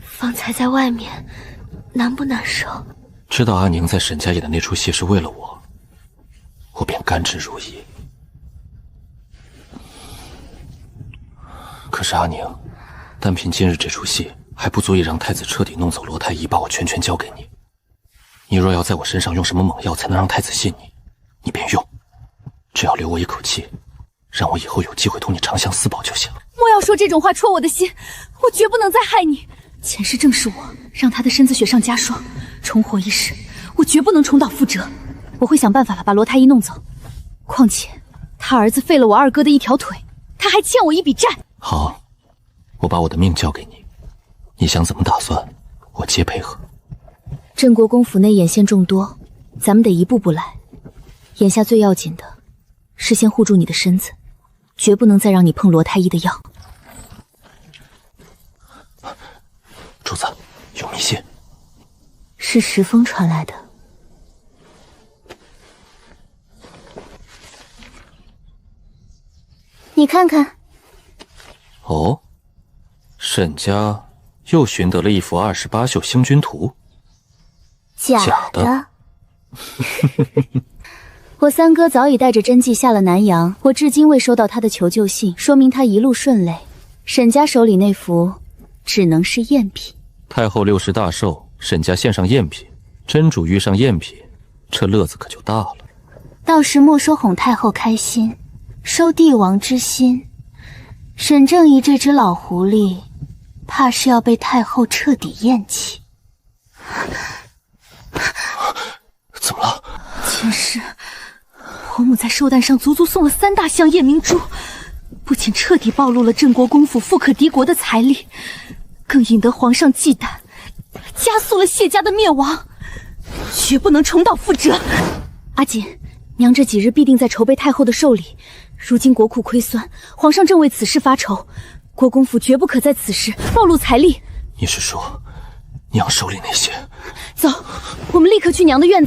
方才在外面，难不难受？知道阿宁在沈家演的那出戏是为了我，我便甘之如饴。可是阿宁，单凭今日这出戏，还不足以让太子彻底弄走罗太医，把我全权交给你。你若要在我身上用什么猛药才能让太子信你，你便用，只要留我一口气，让我以后有机会同你长相厮保就行了。莫要说这种话戳我的心，我绝不能再害你。前世正是我让他的身子雪上加霜，重活一世，我绝不能重蹈覆辙。我会想办法把罗太医弄走。况且他儿子废了我二哥的一条腿，他还欠我一笔债。好，我把我的命交给你，你想怎么打算，我皆配合。镇国公府内眼线众多，咱们得一步步来。眼下最要紧的是先护住你的身子，绝不能再让你碰罗太医的药。主子，信？是石峰传来的。你看看。哦，沈家又寻得了一幅28宿星君图。假的。我三哥早已带着真迹下了南阳，我至今未收到他的求救信，说明他一路顺累。沈家手里那幅只能是赝品。太后60大寿，沈家献上赝品，真主遇上赝品，这乐子可就大了。到时莫说哄太后开心，收帝王之心，沈正仪这只老狐狸，怕是要被太后彻底厌弃。怎么了？前世婆母在寿诞上足足送了3大箱夜明珠，不仅彻底暴露了镇国公府富可敌国的财力，更引得皇上忌惮，加速了谢家的灭亡，绝不能重蹈覆辙。阿锦，娘这几日必定在筹备太后的寿礼，如今国库亏损，皇上正为此事发愁，国公府绝不可在此时暴露财力。你是说，娘手里那些？走，我们立刻去娘的院子。